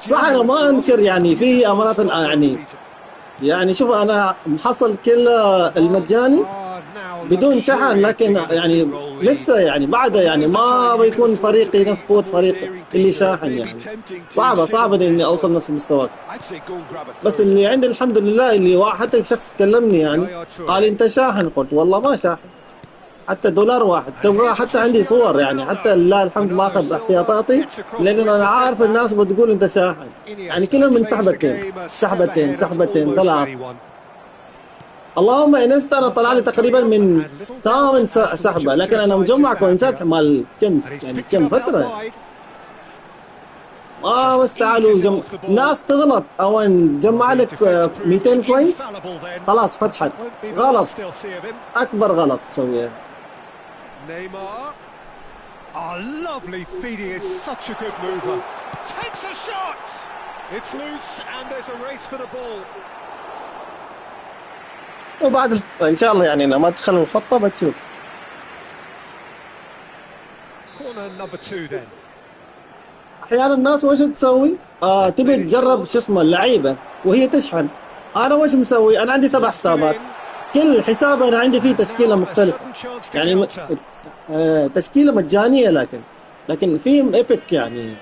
صح انا ما انكر يعني في امارات يعني شوف انا محصل كل المجاني بدون شحن، لكن يعني لسه يعني بعد يعني ما بيكون فريقي نفس قوة فريق اللي شاحن يعني. صعبة اني اوصل نفس المستوى. بس اللي عندي الحمد لله اللي حتى شخص كلمني يعني قال انت شاحن، قلت والله ما شاحن حتى دولار واحد، تبغى حتى عندي صور يعني، حتى لله الحمد ما اخذ احتياطاتي لان انا عارف الناس بتقول انت شاحن يعني، كلهم من سحبتين 3. اللهم انستا انا طلع لي تقريبا من 8 سحبه، لكن انا مجمع كوينسات مال كم فتره يعني. ما واستعالوا ناس تغلط او جمع لك 200 كوينس خلاص فتحت، غلط، اكبر غلط تسويها. Neymar. Oh, lovely feeding is such a good mover. Takes a shot. It's loose and there's a race for the ball. وبعد ان شاء الله يعني لما تدخل الخطه بتشوف. Corner number 2 then. احيانا الناس وش تسوي؟ تبي تجرب شو اسمه اللعيبه وهي تشحن. انا وش مسوي؟ انا عندي 7 حسابات، كل حساب انا عندي فيه تشكيله مختلفه يعني تشكيله مجانيه، لكن فيهم ايبك يعني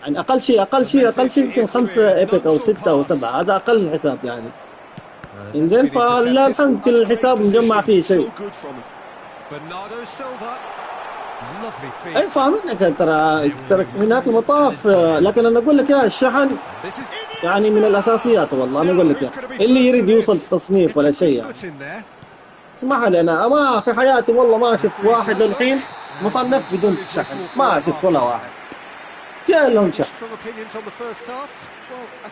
اقل شيء يمكن 5 ايبك او 6 او 7، هذا اقل حساب يعني. انزين فلله الحمد كل الحساب مجمع فيه شيء. اي فاهم انك ترى في نهايه المطاف، لكن انا اقول لك يا الشحن يعني من الاساسيات والله. انا اقول لك يا اللي يريد يوصل تصنيف ولا شيء يعني. اسمح لي انا ما في حياتي والله ما شفت واحد الحين مصنف بدون شحن، ما شفت ولا واحد، كلهم شحن.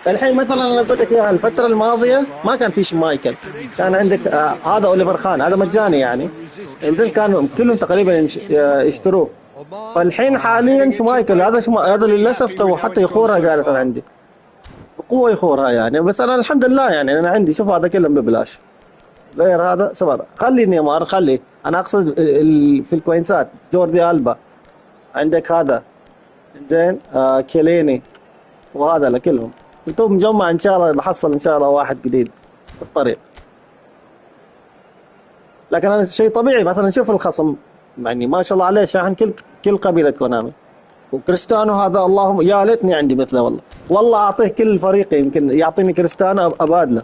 الحين مثلا انا اقول لك يا الفتره الماضيه ما كان في شمايكل، كان عندك هذا اوليفر خان، هذا مجاني يعني، انزين كانوا كلهم تقريبا يشتروه. فالحين حاليا شمايكل هذا للاسف تو حتى يخورها قالت انا عندي بقوه يخورها يعني، بس انا الحمد لله يعني انا عندي شوف هذا كله ببلاش. غير هذا صبر خلي نيمار، خلي انا اقصد في الكوينسات جوردي ألبا عندك هذا زين، كيليني وهذا لكلهم انتم مجمع ان شاء الله بحصل ان شاء الله واحد جديد في الطريق. لكن انا شيء طبيعي مثلا شوف الخصم يعني ما شاء الله عليه شاحن كل قبيله كونامي، وكريستيانو هذا اللهم يا ليتني عندي مثله والله اعطيه كل فريقي، يمكن يعطيني كريستيانو ابادله.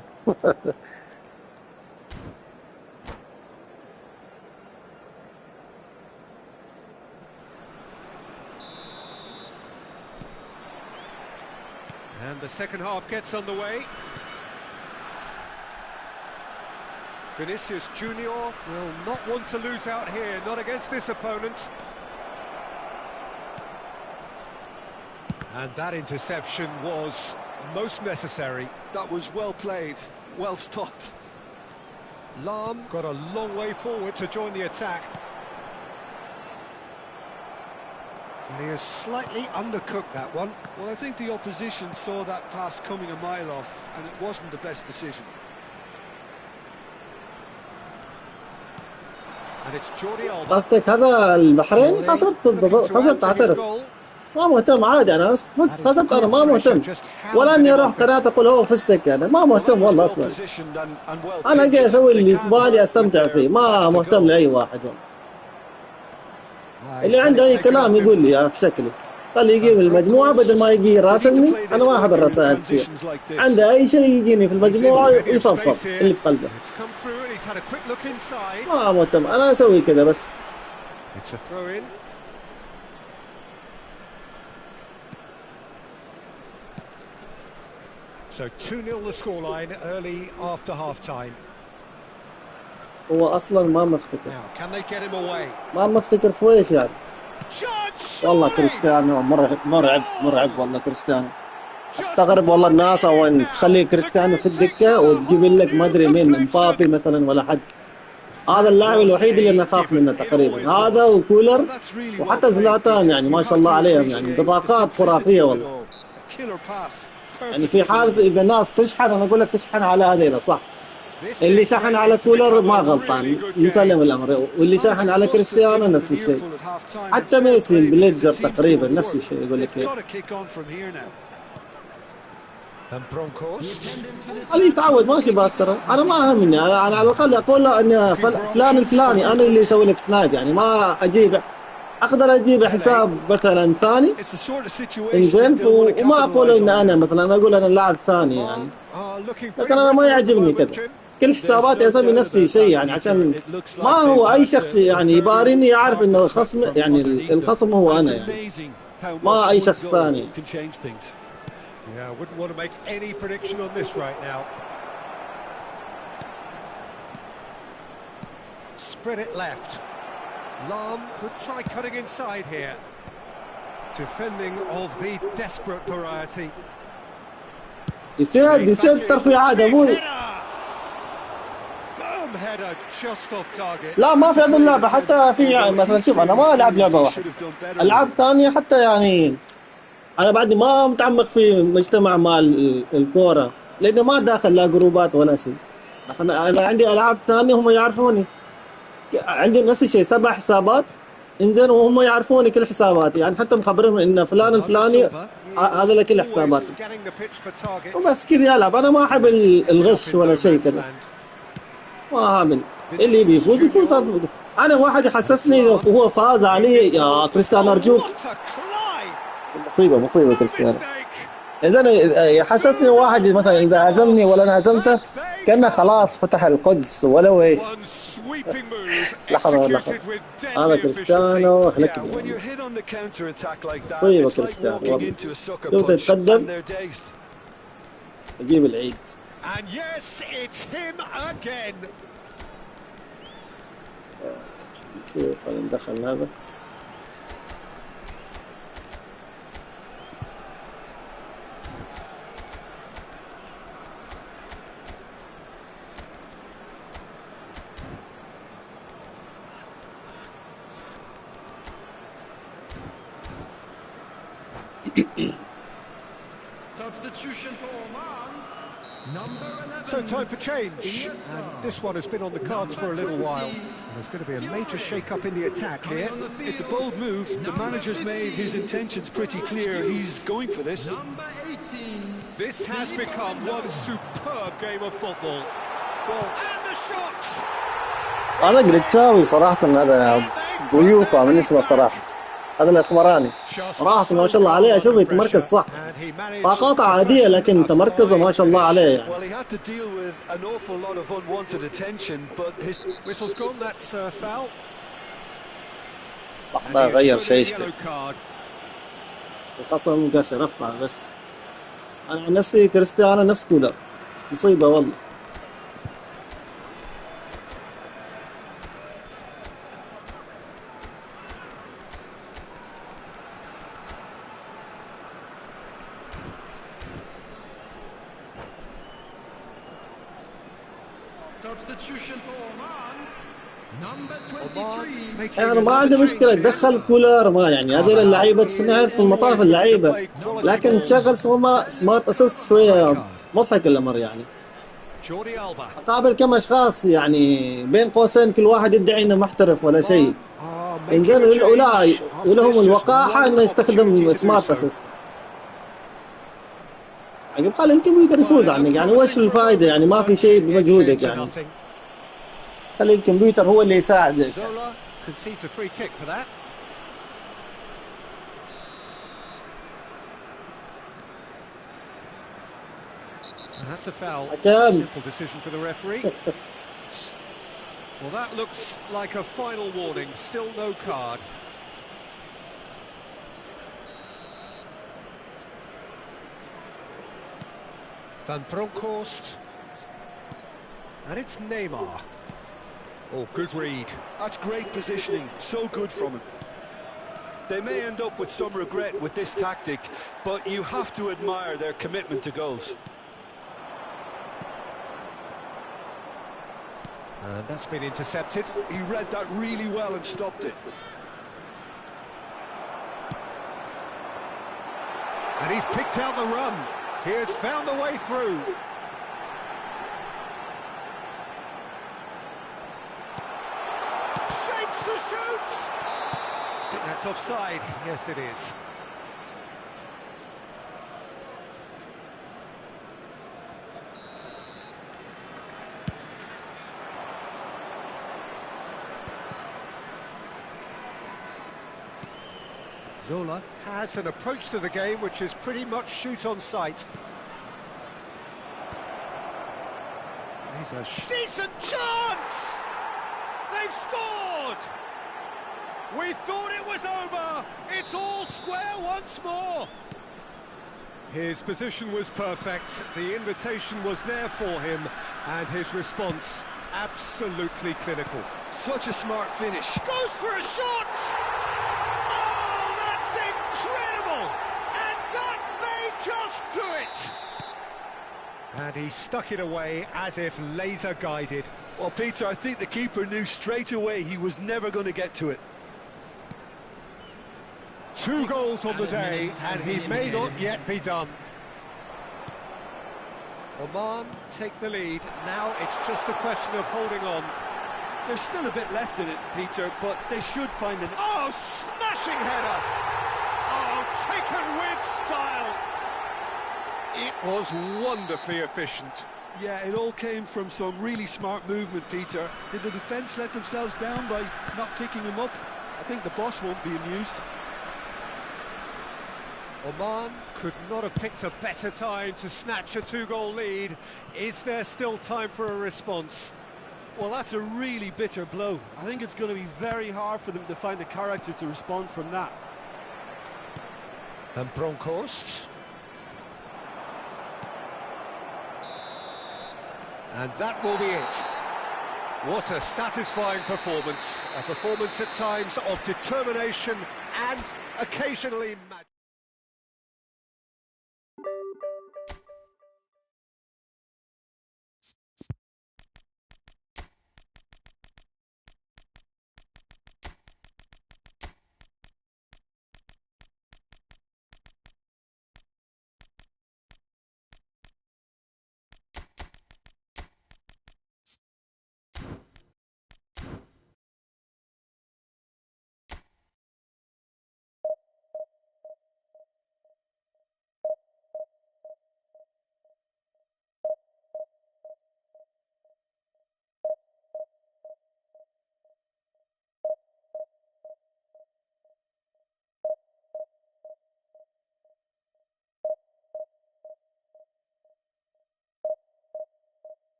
And the second half gets underway. Vinicius Junior will not want to lose out here, not against this opponent. And that interception was most necessary. That was well played, well stopped. Lam got a long way forward to join the attack. And he has slightly undercooked that one. Well, I think the opposition saw that pass coming a mile off, and it wasn't the best decision. And it's Jordi Alba. قصدك هذا البحريني خسرت اعترف، ما مهتم عادي، انا خسرت انا ما مهتم، ولا اني اروح قناه اقول هو فزتك، انا ما مهتم والله اصلا. انا جاي اسوي اللي في بالي استمتع فيه، ما مهتم لاي واحد والله. اللي عنده اي كلام يقول لي في شكلي، خلي يجي من المجموعه بدل ما يجي يراسلني، انا ما احب الرسائل كثير. عنده اي شيء يجيني في المجموعه يفضفض اللي في قلبه، ما مهتم، انا اسوي كذا بس. So 2-0 the scoreline early after half-time. هو اصلا ما مفتكر، Now, can they get him away? ما مفتكر في ويش يعني. Shot, والله surely! كريستيانو مرعب مرعب مرعب والله كريستيانو. Just استغرب والله الناس winding وين it تخلي now. The كريستيانو في game takes الدكة on a وتجيب whole لك ما new ادري مين complexion. مبابي مثلا ولا حد. هذا That اللاعب was الوحيد اللي a نخاف منه given. It تقريبا، always هذا was. وكولر Well, that's really well وحتى played, زلاتان، Peter. يعني You ما have شاء الله to عليهم، يعني appreciate the بطاقات simplicity خرافية of it والله. all. A killer pass, يعني perfectly في حالة delivered. إذا الناس تشحن أنا أقول لك تشحن على هذيلا صح. This اللي is شحن على threatening to كولر become ما a really غلطان، good game. نسلم الأمر، واللي شحن Manager على must have كريستيانو given them نفس an الشيء. earful at half-time, and حتى fair ميسي play because it بليتزر seems to تقريبا have نفس worked. الشيء يقول لك They've got to kick on from here now. Van Bronckhorst. خليه يتعود ماشي باستر. انا ما همني، انا على الاقل اقول له ان فلان الفلاني انا اللي يسوي لك سنايب، يعني ما اجيب، اقدر اجيب حساب مثلا ثاني It's the sort of situation انزين، that they'll want to وما اقول capitalize ان on انا now. مثلا اقول انا لاعب ثاني يعني. لكن انا ما يعجبني كذا، كل There's حساباتي no اسوي doubt نفسي about شيء that, يعني، Peter. عشان It looks ما like هو they've اي had شخص the يعني very يباريني يعرف انه carpets الخصم، from يعني underneath them. الخصم هو And it's انا يعني، amazing how ما much اي one شخص goal ثاني. can change things. Yeah, I wouldn't want to make any prediction on this right now. Spread it left. Lam could try cutting inside here. Defending of the desperate variety. يصير ترفيعات ابوي. Firm header just off target. لا ما في هذه اللعبة، حتى في يعني مثلا شوف انا ما العب لعبة واحدة، العاب ثانية حتى يعني. انا بعدني ما متعمق في مجتمع مال الكورة، لانه ما داخل لا جروبات ولا شيء. انا عندي العاب ثانية هم يعرفوني، عندي نفس الشيء 7 حسابات انزين، وهم يعرفوني كل حساباتي، يعني حتى مخبرهم ان فلان الفلاني هذا لك كل حساباتي، وبس كذا يلعب. انا ما احب الغش ولا شيء كذا، ما أؤمن. اللي يبي يفوز يفوز. انا واحد يحسسني وهو فاز علي يا كريستيانو ارجوك. مصيبة كريستيانو. إذا يحسسني واحد مثلا إذا هزمني ولا أنا هزمته كأنه خلاص فتح القدس ولو إيش. لحظة هذا كريستيانو هلك. مصيبة كريستيانو والله. شوف يتقدم يجيب العيد. شوف خلينا ندخل هذا. Substitution for Oman. Number 11. So time for change, and this one has been on the cards for a little while. There's going to be a major shake-up in the attack here. It's a bold move. The manager's made his intentions pretty clear. He's going for this. Number 18. This has become one superb game of football. And the shots. أنا قلتشاوي صراحة هذا ضيوفه من اسمه صراحة، هذا الأسمراني صراحة ما شاء الله عليه. أشوفه يتمركز صح، طاقات عادية لكن تمركزه ما شاء الله عليه يعني. Well, he had to deal with an awful lot of unwanted attention, but his Whistle's gone, that's foul. لحظة غير شيء الخصم قاس يرفع بس. أنا عن نفسي كريستيانو نفس كولر، مصيبة والله. Substitution for Oman. Number 23. يعني ما عندي مشكلة تدخل كولر، ما يعني هذول اللعيبة في نهاية المطاف اللعيبة، لكن تشغل سمارت اسيست شوية مضحك الأمر يعني. أقابل كم أشخاص يعني بين قوسين كل واحد يدعي إنه محترف ولا شيء، إنزين ولهم الوقاحة إنه يستخدم سمارت اسيست. عقب خلي الكمبيوتر يفوز عنك، يعني وش الفائدة يعني؟ ما في شيء بمجهودك يعني، خلي الكمبيوتر هو اللي يساعدك. That's a foul. Simple decision for the referee. Well, that looks like a final warning. Still no card. Van Bronckhorst. And it's Neymar. Oh, good read. That's great positioning, so good from him. They may end up with some regret with this tactic, but you have to admire their commitment to goals. And that's been intercepted. He read that really well and stopped it. And he's picked out the run. He has found the way through. Shapes to shoot! I think that's offside. Yes, it is. Zola has an approach to the game which is pretty much shoot on sight. Here's a decent chance! They've scored! We thought it was over! It's all square once more! His position was perfect, the invitation was there for him, and his response absolutely clinical. Such a smart finish. Goes for a shot! Just do it! And he stuck it away as if laser guided. Well, Peter, I think the keeper knew straight away he was never going to get to it. 2 goals on the day, and he may not yet be done. Oman take the lead. Now it's just a question of holding on. There's still a bit left in it, Peter, but they should find an... Oh, smashing header! Oh, taken with style! It was wonderfully efficient. Yeah, it all came from some really smart movement, Peter. Did the defence let themselves down by not picking him up? I think the boss won't be amused. Oman could not have picked a better time to snatch a 2-goal lead. Is there still time for a response? Well, that's a really bitter blow. I think it's going to be very hard for them to find the character to respond from that. And Bronkhorst. And that will be it. What a satisfying performance. A performance at times of determination and occasionally magic.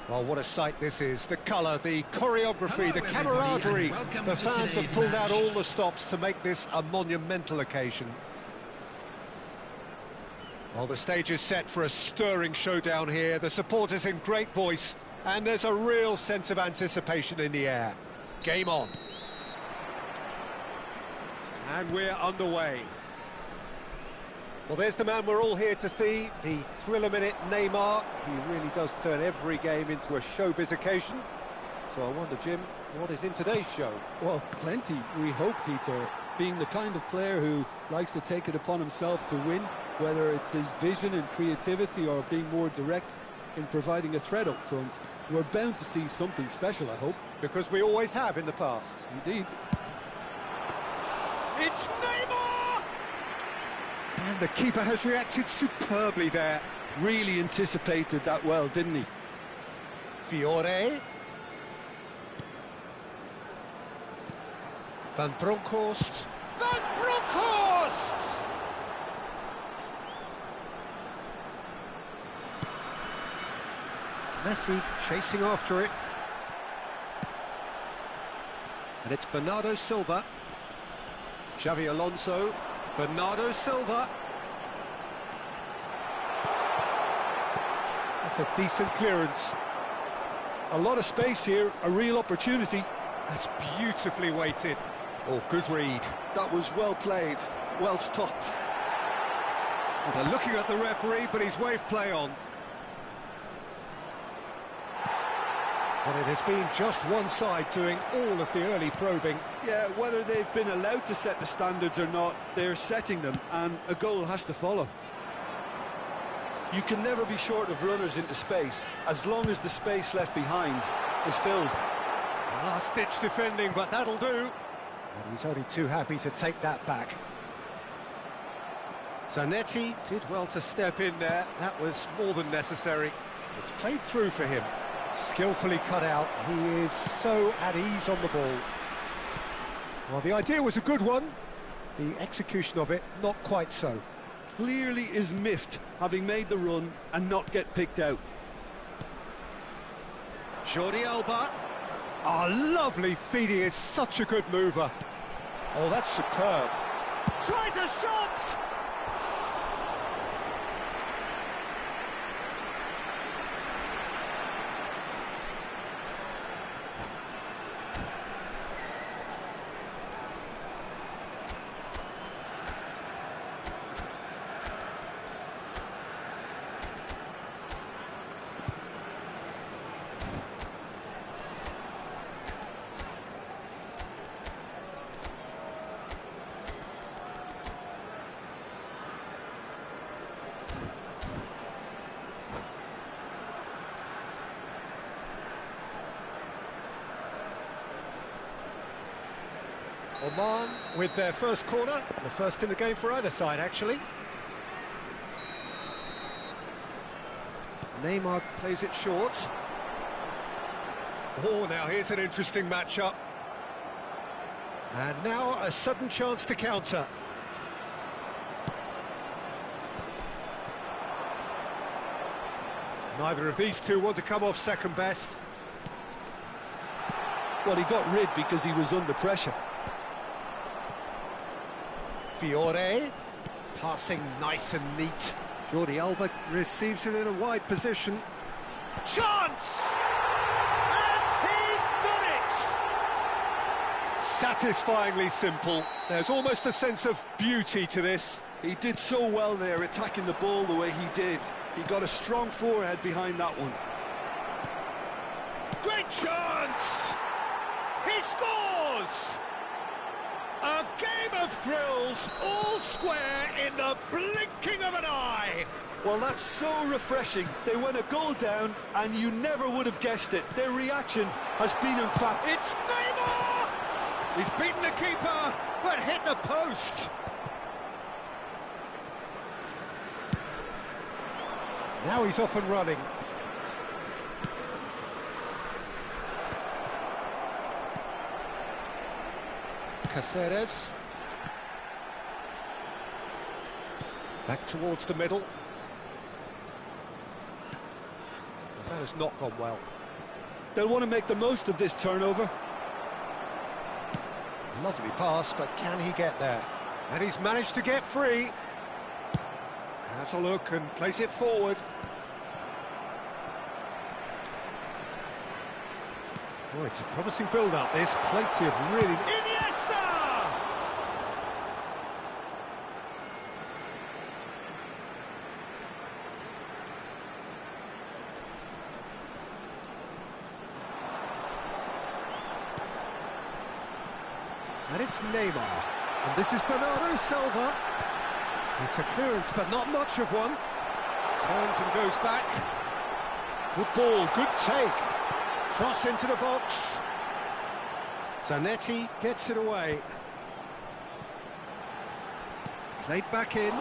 Well, what a sight this is. The colour, the choreography, the camaraderie. The fans have pulled out all the stops to make this a monumental occasion. Well, the stage is set for a stirring showdown here. The supporters in great voice, and there's a real sense of anticipation in the air. Game on. And we're underway. Well, there's the man we're all here to see, the thriller-minute Neymar. He really does turn every game into a showbiz occasion. So I wonder, Jim, what is in today's show? Well, plenty, we hope, Peter. Being the kind of player who likes to take it upon himself to win, whether it's his vision and creativity or being more direct in providing a threat up front, we're bound to see something special, I hope. Because we always have in the past. Indeed. It's Neymar! And the keeper has reacted superbly there. Really anticipated that well, didn't he? Fiore. Van Bronckhorst. Van Bronckhorst! Messi chasing after it. And it's Bernardo Silva. Xavi Alonso. Bernardo Silva. That's a decent clearance. A lot of space here, a real opportunity. That's beautifully weighted. Oh, good read. That was well played, well stopped. Well, they're looking at the referee, but he's waved play on. But it has been just one side doing all of the early probing. Yeah, whether they've been allowed to set the standards or not, they're setting them, and a goal has to follow. You can never be short of runners into space, as long as the space left behind is filled. Last-ditch defending, but that'll do. And he's only too happy to take that back. Zanetti did well to step in there. That was more than necessary. It's played through for him. Skillfully cut out. He is so at ease on the ball. Well, the idea was a good one. The execution of it, not quite so. Clearly is miffed, having made the run and not get picked out. Jordi Alba. Oh, lovely feed. He is such a good mover. Oh, that's superb. Tries a shot! Oman with their first corner, the first in the game for either side, actually. Neymar plays it short. Oh, now here's an interesting matchup. And now a sudden chance to counter. Neither of these two want to come off second best. Well, he got rid because he was under pressure. Fiore, passing nice and neat. Jordi Alba receives it in a wide position. Chance! And he's done it! Satisfyingly simple. There's almost a sense of beauty to this. He did so well there, attacking the ball the way he did. He got a strong forehead behind that one. Great chance! He scores! A game of thrills, all square in the blinking of an eye. Well, that's so refreshing. They went a goal down, and you never would have guessed it. Their reaction has been emphatic. It's Neymar! He's beaten the keeper, but hit the post. Now he's off and running. Caceres. Back towards the middle. That has not gone well. They'll want to make the most of this turnover. Lovely pass, but can he get there? And he's managed to get free. Has a look and plays it forward. Oh, it's a promising build-up, this. Plenty of really... Iniesta! And it's Neymar. And this is Bernardo Silva. It's a clearance, but not much of one. Turns and goes back. Good ball, good take. Cross into the box. Zanetti gets it away. Played back in.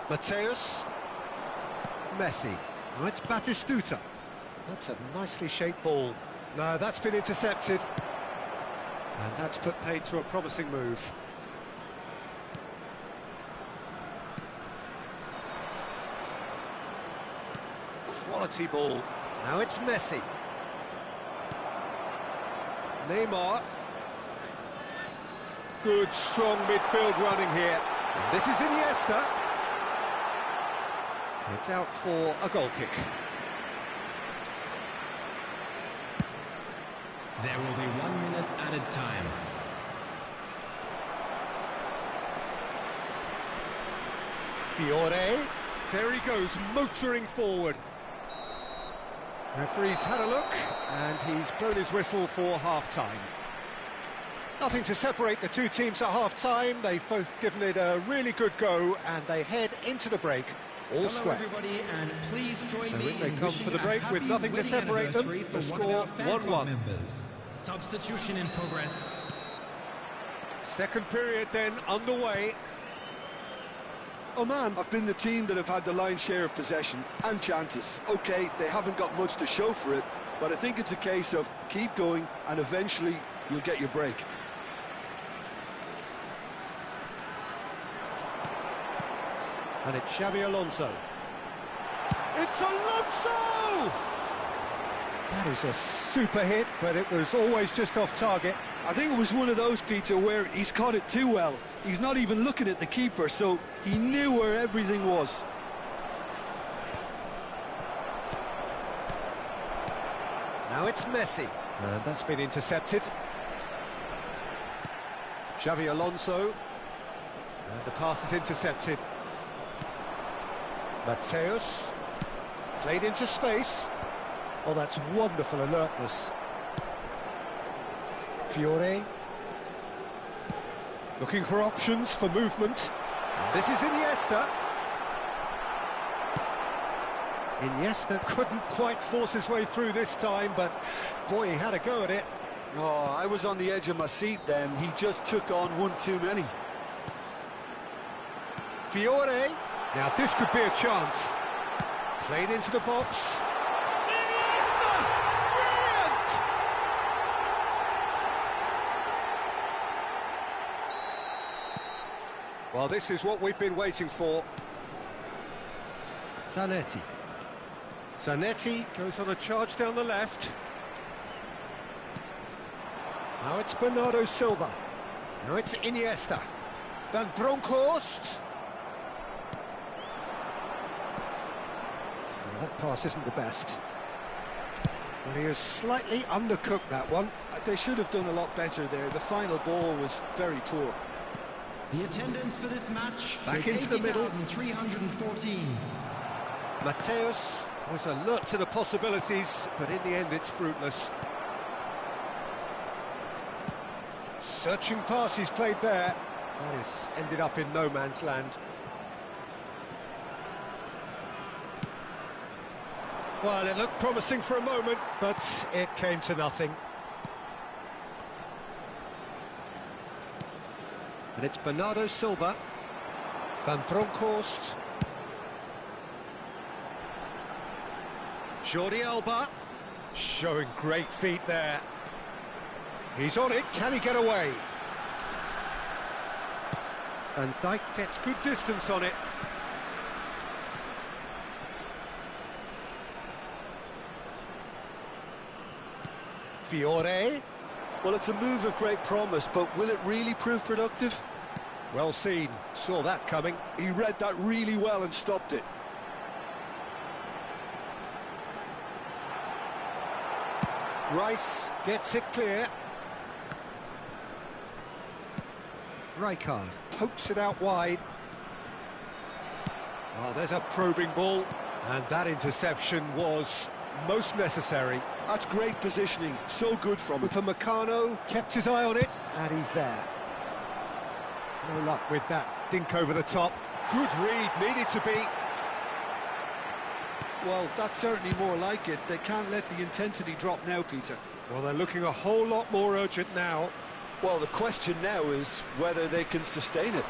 Mateus. Messi. Now it's Batistuta. That's a nicely shaped ball. No, that's been intercepted. And that's put paid to a promising move. Quality ball. Now it's Messi. Neymar. Good, strong midfield running here. And this is Iniesta. It's out for a goal kick. There will be 1 minute added time. Fiore. There he goes, motoring forward. Referee's had a look, and he's blown his whistle for half-time. Nothing to separate the two teams at half-time. They've both given it a really good go, and they head into the break all Hello square. Everybody, and please join So me in they in come wishing for the a break with happy nothing to wedding separate them. anniversary The for score one of our fan club 1-1. members. Substitution in progress. Second period then underway. Oman have been the team that have had the lion's share of possession and chances. OK, they haven't got much to show for it, but I think it's a case of keep going and eventually you'll get your break. And it's Xabi Alonso. It's Alonso! That is a super hit, but it was always just off target. I think it was one of those, Peter, where he's caught it too well. He's not even looking at the keeper, so he knew where everything was. Now it's Messi. And that's been intercepted. Xabi Alonso. And the pass is intercepted. Mateus. Played into space. Oh, that's wonderful alertness. Fiore. Looking for options for movement. And this is Iniesta. Iniesta couldn't quite force his way through this time, but boy, he had a go at it. Oh, I was on the edge of my seat then. He just took on one too many. Fiore. Now this could be a chance. Played into the box. Iniesta! Brilliant! Well, this is what we've been waiting for. Zanetti. Zanetti goes on a charge down the left. Now it's Bernardo Silva. Now it's Iniesta. Van Bronckhorst. Well, that pass isn't the best. Well, he has slightly undercooked that one. They should have done a lot better there. The final ball was very poor. The attendance for this match Back is into the middle. 80,314. Mateus was alert to the possibilities, but in the end it's fruitless. Searching pass he's played there. That is ended up in no man's land. Well, it looked promising for a moment, but it came to nothing. And it's Bernardo Silva. Van Bronckhorst. Jordi Alba. Showing great feet there. He's on it, can he get away? And Dijk gets good distance on it. Fiore. Well, it's a move of great promise, but will it really prove productive? Well seen, saw that coming. He read that really well and stopped it. Rice gets it clear. Rijkaard pokes it out wide. Oh, there's a probing ball, and that interception was most necessary. That's great positioning, so good from him. Upamecano kept his eye on it, and he's there. No luck with that dink over the top. Good read, needed to be. Well, that's certainly more like it. They can't let the intensity drop now, Peter. Well, they're looking a whole lot more urgent now. Well, the question now is whether they can sustain it.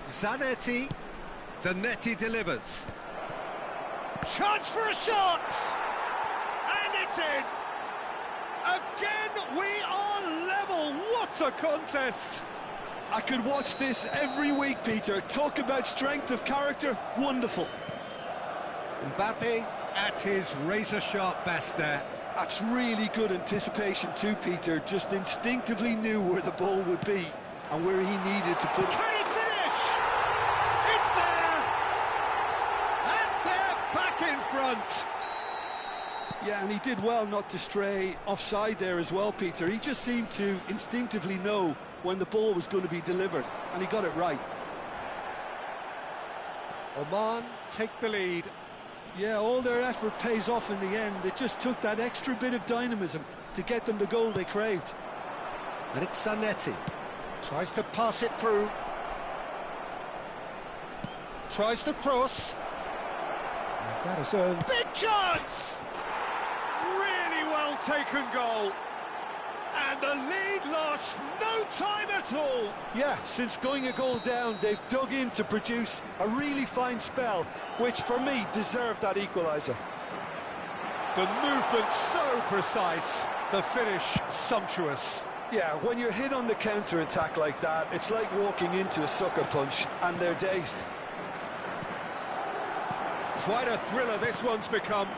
Zanetti. Zanetti delivers. Chance for a shot! And it's in! Again, we are level! What a contest! I could watch this every week, Peter. Talk about strength of character, wonderful. Mbappe at his razor-sharp best there. That's really good anticipation too, Peter. Just instinctively knew where the ball would be and where he needed to put it. Can he finish? It's there! And they're back in front! Yeah, and he did well not to stray offside there as well, Peter. He just seemed to instinctively know when the ball was going to be delivered, and he got it right. Oman take the lead. Yeah, all their effort pays off in the end. It just took that extra bit of dynamism to get them the goal they craved. And it's Zanetti. Tries to pass it through. Tries to cross. And that has earned... Big chance! Really well taken goal. And the lead lost no time at all. Yeah, since going a goal down, they've dug in to produce a really fine spell, which for me deserved that equaliser. The movement so precise, the finish sumptuous. Yeah, when you're hit on the counter-attack like that, it's like walking into a sucker punch, and they're dazed. Quite a thriller this one's become.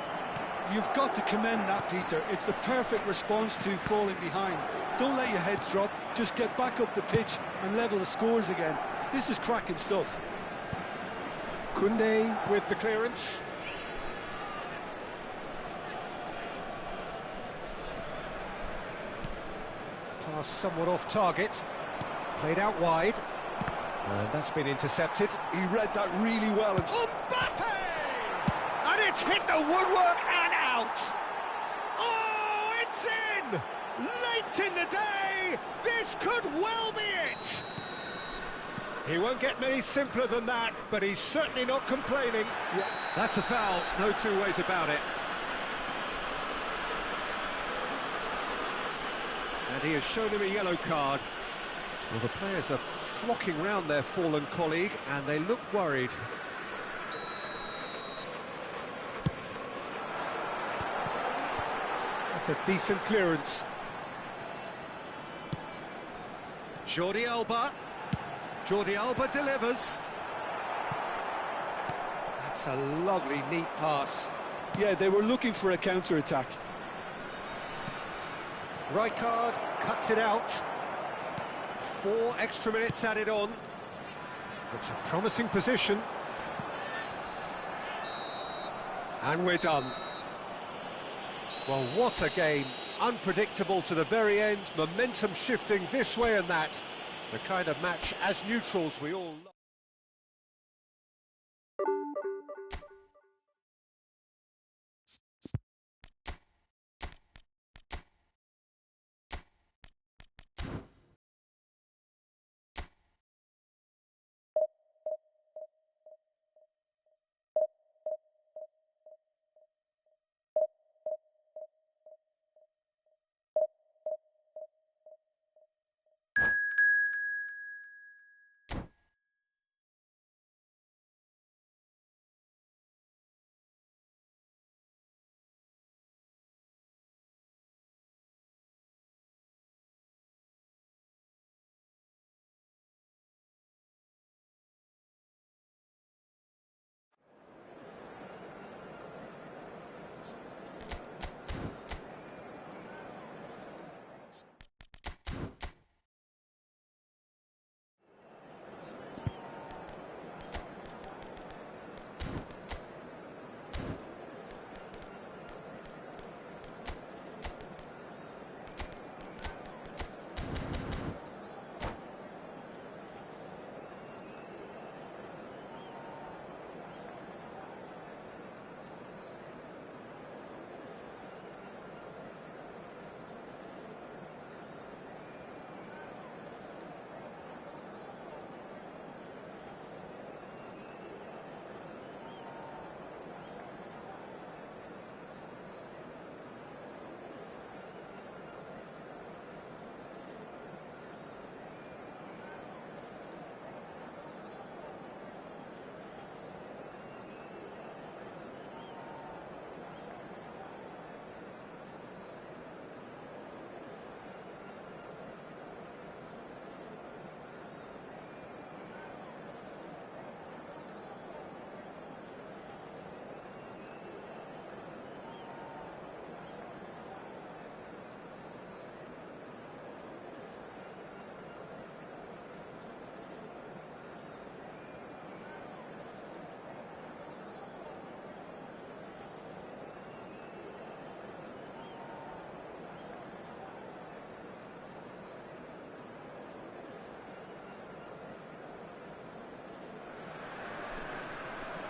You've got to commend that, Peter. It's the perfect response to falling behind. Don't let your heads drop, just get back up the pitch and level the scores again. This is cracking stuff. Koundé with the clearance. Pass somewhat off target. Played out wide. And that's been intercepted. He read that really well. Mbappe! And it's hit the woodwork and out! Oh, it's in! Late in the day, this could well be it! He won't get many simpler than that, but he's certainly not complaining. Yeah. That's a foul, no two ways about it. And he has shown him a yellow card. Well, the players are flocking round their fallen colleague, and they look worried. That's a decent clearance. Jordi Alba. Jordi Alba delivers. That's a lovely, neat pass. Yeah, they were looking for a counter-attack. Rijkaard cuts it out. 4 extra minutes added on. It's a promising position. And we're done. Well, what a game. Unpredictable to the very end, momentum shifting this way and that. The kind of match, as neutrals, we all love.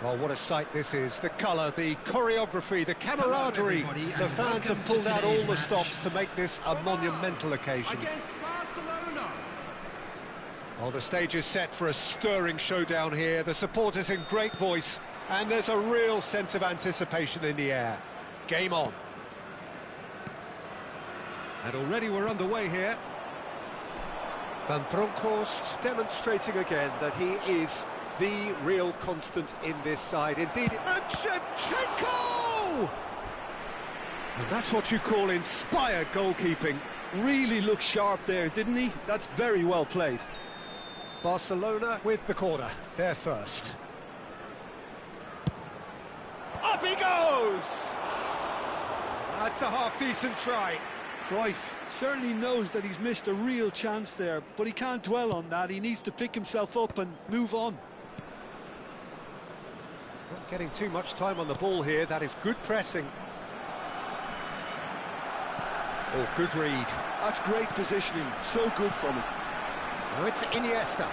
Well, what a sight this is. The colour, the choreography, the camaraderie. The fans have pulled out all the stops to make this a monumental occasion. Against Barcelona. Well, the stage is set for a stirring showdown here. The supporters in great voice, and there's a real sense of anticipation in the air. Game on. And already we're underway here. Van Bronckhorst demonstrating again that he is the real constant in this side. Indeed, and Shevchenko! And that's what you call inspired goalkeeping. Really looked sharp there, didn't he? That's very well played. Barcelona with the corner, they're first. Up he goes! That's a half-decent try. Cruyff certainly knows that he's missed a real chance there, but he can't dwell on that. He needs to pick himself up and move on. Not getting too much time on the ball here. That is good pressing. Oh, good read. That's great positioning. So good from him. Now it's Iniesta.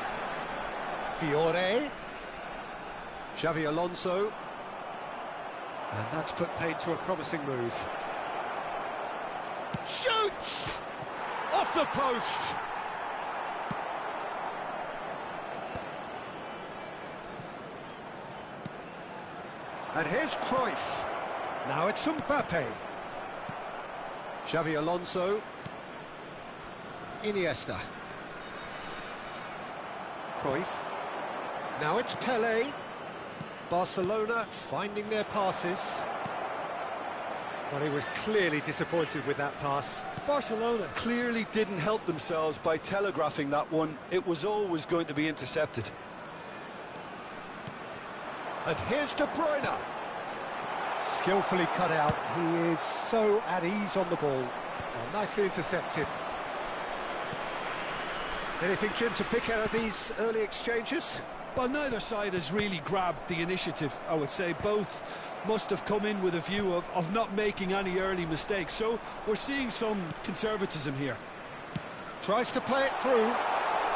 Fiore. Xavi Alonso. And that's put paid to a promising move. Shoots! Off the post! And here's Cruyff. Now it's Mbappe. Xavi Alonso. Iniesta. Cruyff. Now it's Pelé. Barcelona finding their passes. Well, he was clearly disappointed with that pass. Barcelona clearly didn't help themselves by telegraphing that one. It was always going to be intercepted. And here's De Bruyne. Skillfully cut out. He is so at ease on the ball. Well, nicely intercepted. Anything, Jim, to pick out of these early exchanges? Well, neither side has really grabbed the initiative, I would say. Both must have come in with a view of not making any early mistakes. So we're seeing some conservatism here. Tries to play it through.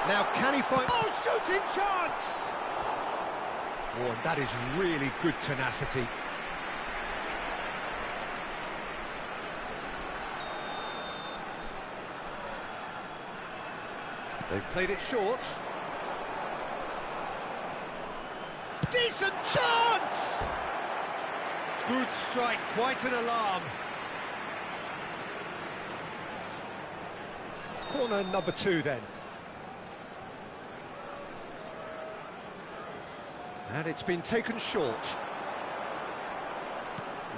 Now can he find... Oh, shooting chance! Oh, and that is really good tenacity. They've played it short. Decent chance! Good strike, quite an alarm. Corner number 2 then. And it's been taken short.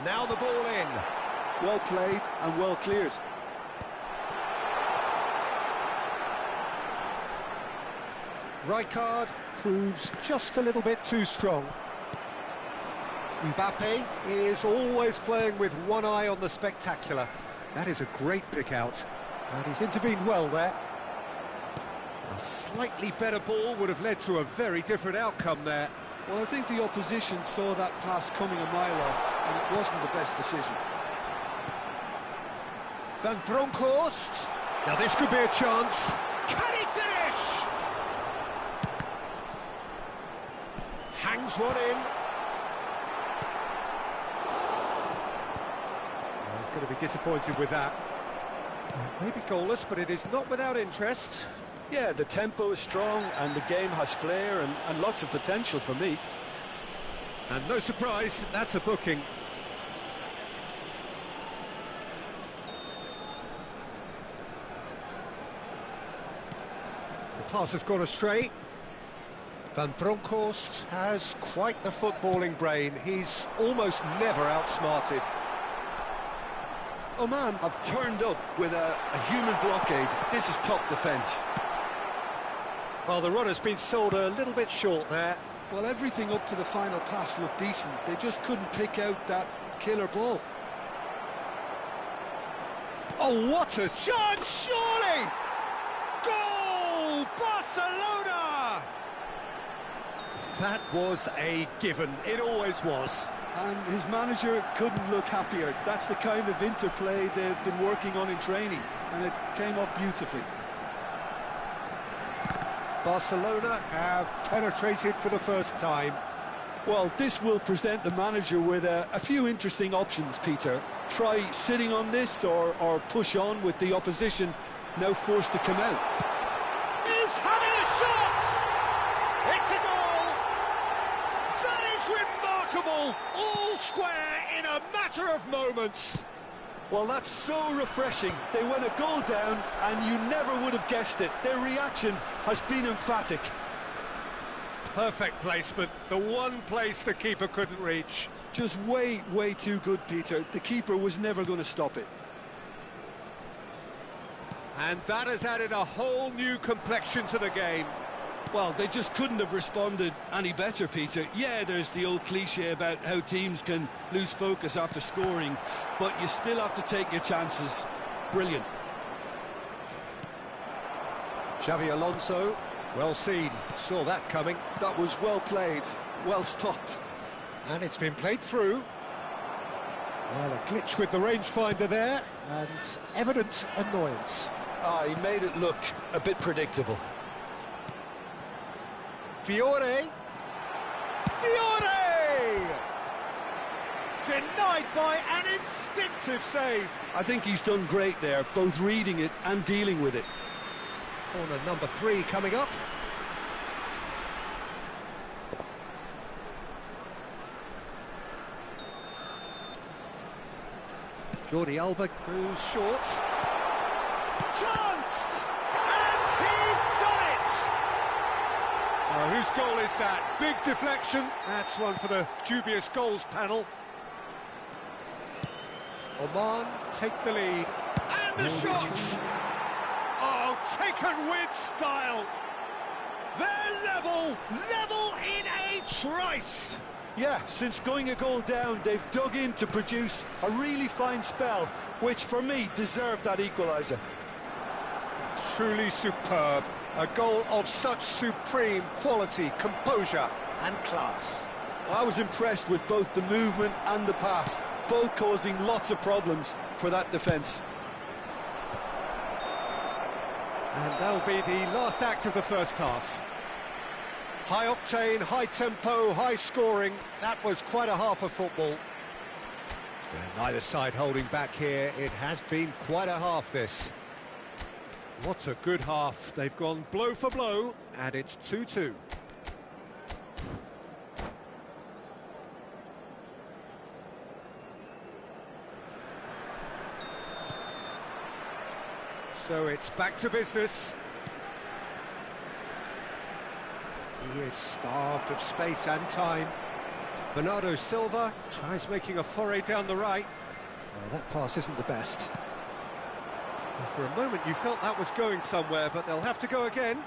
Now the ball in. Well played and well cleared. Rijkaard proves just a little bit too strong. Mbappe is always playing with one eye on the spectacular. That is a great pick out, and he's intervened well there. Well, slightly better ball would have led to a very different outcome there. Well, I think the opposition saw that pass coming a mile off, and it wasn't the best decision. Van Bronckhorst. Now this could be a chance. Can he finish? Hangs one in. Well, he's going to be disappointed with that. Maybe goalless, but it is not without interest. Yeah, the tempo is strong and the game has flair and lots of potential for me. And no surprise, that's a booking. The pass has gone astray. Van Bronckhorst has quite the footballing brain. He's almost never outsmarted. Oman have turned up with a human blockade. This is top defence. Well, the runner's been sold a little bit short there. Well, everything up to the final pass looked decent. They just couldn't pick out that killer ball. Oh, what a chance, surely! Goal! Barcelona! That was a given. It always was. And his manager couldn't look happier. That's the kind of interplay they've been working on in training, and it came off beautifully. Barcelona have penetrated for the first time. Well, this will present the manager with a few interesting options, Peter. Try sitting on this or push on with the opposition now forced to come out. He's having a shot! It's a goal! That is remarkable! All square in a matter of moments. Well, that's so refreshing. They went a goal down and you never would have guessed it. Their reaction has been emphatic. Perfect placement, the one place the keeper couldn't reach. Just way too good, Peter. The keeper was never going to stop it. And that has added a whole new complexion to the game. Well, they just couldn't have responded any better, Peter. Yeah, there's the old cliche about how teams can lose focus after scoring, but you still have to take your chances. Brilliant. Xavi Alonso, well seen, saw that coming. That was well played, well stopped. And it's been played through. Well, a glitch with the rangefinder there, and evident annoyance. He made it look a bit predictable. Fiore! Denied by an instinctive save. I think he's done great there, both reading it and dealing with it. Corner number 3 coming up. Jordi Alba goes short. Chance! And he's done it! Oh, whose goal is that? Big deflection. That's one for the dubious goals panel. Oman take the lead. And the shot! Oh, taken with style. They're level in a trice. Yeah, since going a goal down, they've dug in to produce a really fine spell, which for me deserved that equaliser. Truly superb. A goal of such supreme quality, composure and class. I was impressed with both the movement and the pass, both causing lots of problems for that defence. And that'll be the last act of the first half. High octane, high tempo, high scoring. That was quite a half of football. And neither side holding back here. It has been quite a half, this. What a good half. They've gone blow for blow, and it's 2-2. So it's back to business. He is starved of space and time. Bernardo Silva tries making a foray down the right. Well, that pass isn't the best. Well, for a moment you felt that was going somewhere, but they'll have to go again.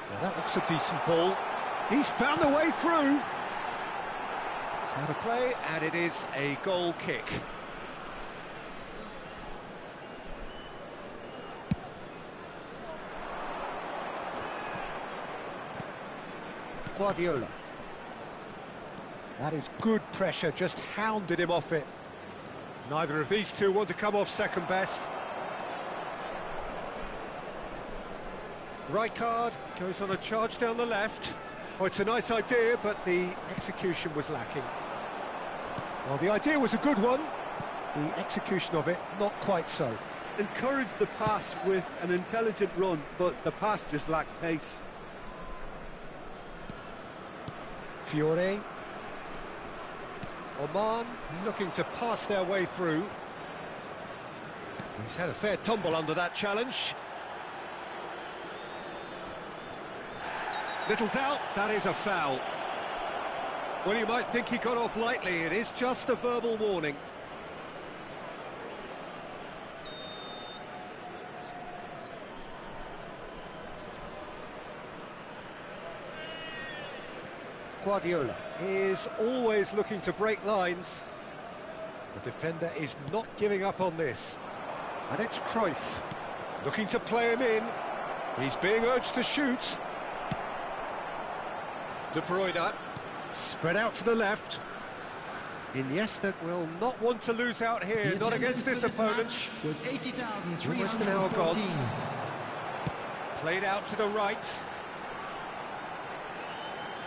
Well, that looks a decent ball. He's found the way through. It's out of play, and it is a goal kick. Guardiola. That is good pressure, just hounded him off it. Neither of these two want to come off second best. Rijkaard goes on a charge down the left. Oh, it's a nice idea, but the execution was lacking. Well, the idea was a good one. The execution of it, not quite so. Encouraged the pass with an intelligent run, but the pass just lacked pace. Fiore. Oman looking to pass their way through. He's had a fair tumble under that challenge. Little doubt, that is a foul. Well, you might think he got off lightly. It is just a verbal warning. Guardiola is always looking to break lines. The defender is not giving up on this. And it's Cruyff looking to play him in. He's being urged to shoot. De Bruyne, spread out to the left. Iniesta will not want to lose out here, not against this opponent. Was 80,314. Almost an hour gone. Played out to the right.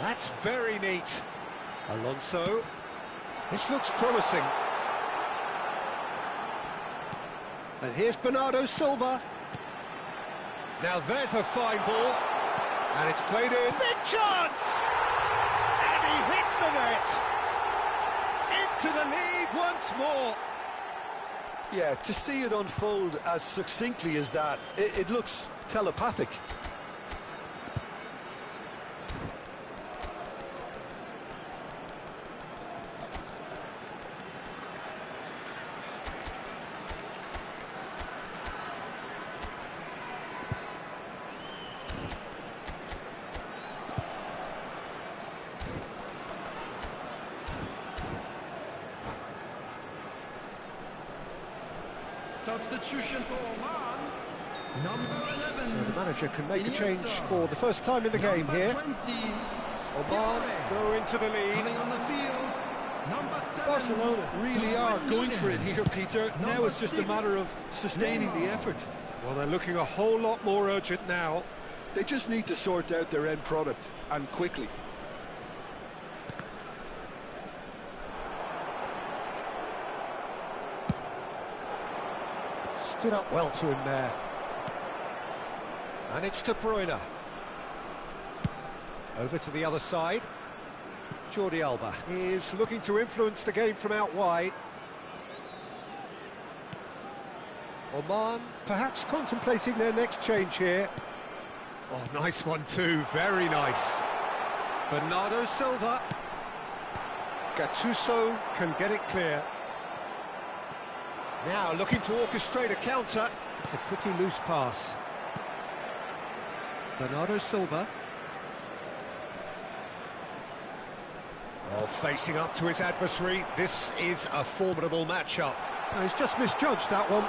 That's very neat. Alonso. This looks promising. And here's Bernardo Silva. Now there's a fine ball. And it's played in. Big chance! And he hits the net. Into the lead once more. Yeah, to see it unfold as succinctly as that, it looks telepathic. Substitution for Oman. Number 11. So the manager can make a change for the first time in the game here. 20. Oman go into the Coming lead. on the field. Number 7. Barcelona really are going for it here, Peter. Now it's just a matter of sustaining the effort. Well, they're looking a whole lot more urgent now. They just need to sort out their end product, and quickly. Stood up well to him there. And it's De Bruyne. Over to the other side. Jordi Alba is looking to influence the game from out wide. Oman perhaps contemplating their next change here. Oh, nice one too, very nice. Bernardo Silva. Gattuso can get it clear. Now looking to orchestrate a counter. It's a pretty loose pass. Bernardo Silva. Oh, facing up to his adversary. This is a formidable matchup. Oh, he's just misjudged that one.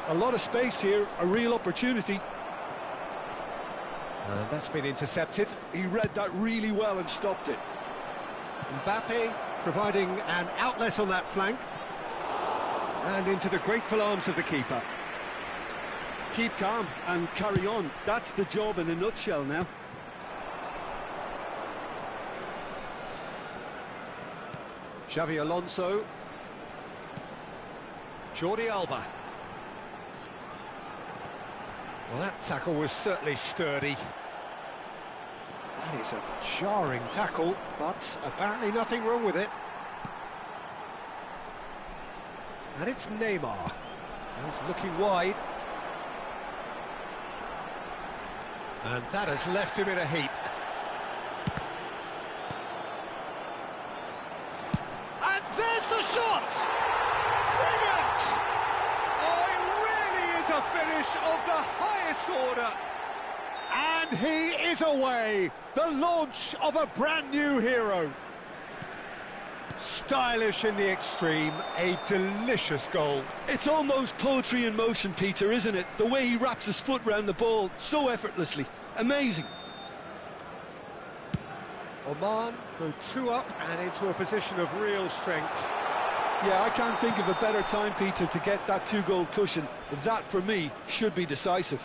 A lot of space here, a real opportunity. And that's been intercepted. He read that really well and stopped it. Mbappe providing an outlet on that flank. And into the grateful arms of the keeper. Keep calm and carry on. That's the job in a nutshell now. Xavi Alonso. Jordi Alba. Well, that tackle was certainly sturdy. That is a jarring tackle, but apparently nothing wrong with it. And it's Neymar. He's looking wide. And that has left him in a heap. And there's the shot! Brilliant! Oh, it really is a finish of the highest order. And he is away. The launch of a brand new hero. Stylish in the extreme, a delicious goal. It's almost poetry in motion, Peter, isn't it? The way he wraps his foot round the ball so effortlessly. Amazing. Oman go 2 up and into a position of real strength. Yeah, I can't think of a better time, Peter, to get that 2-goal cushion. That, for me, should be decisive.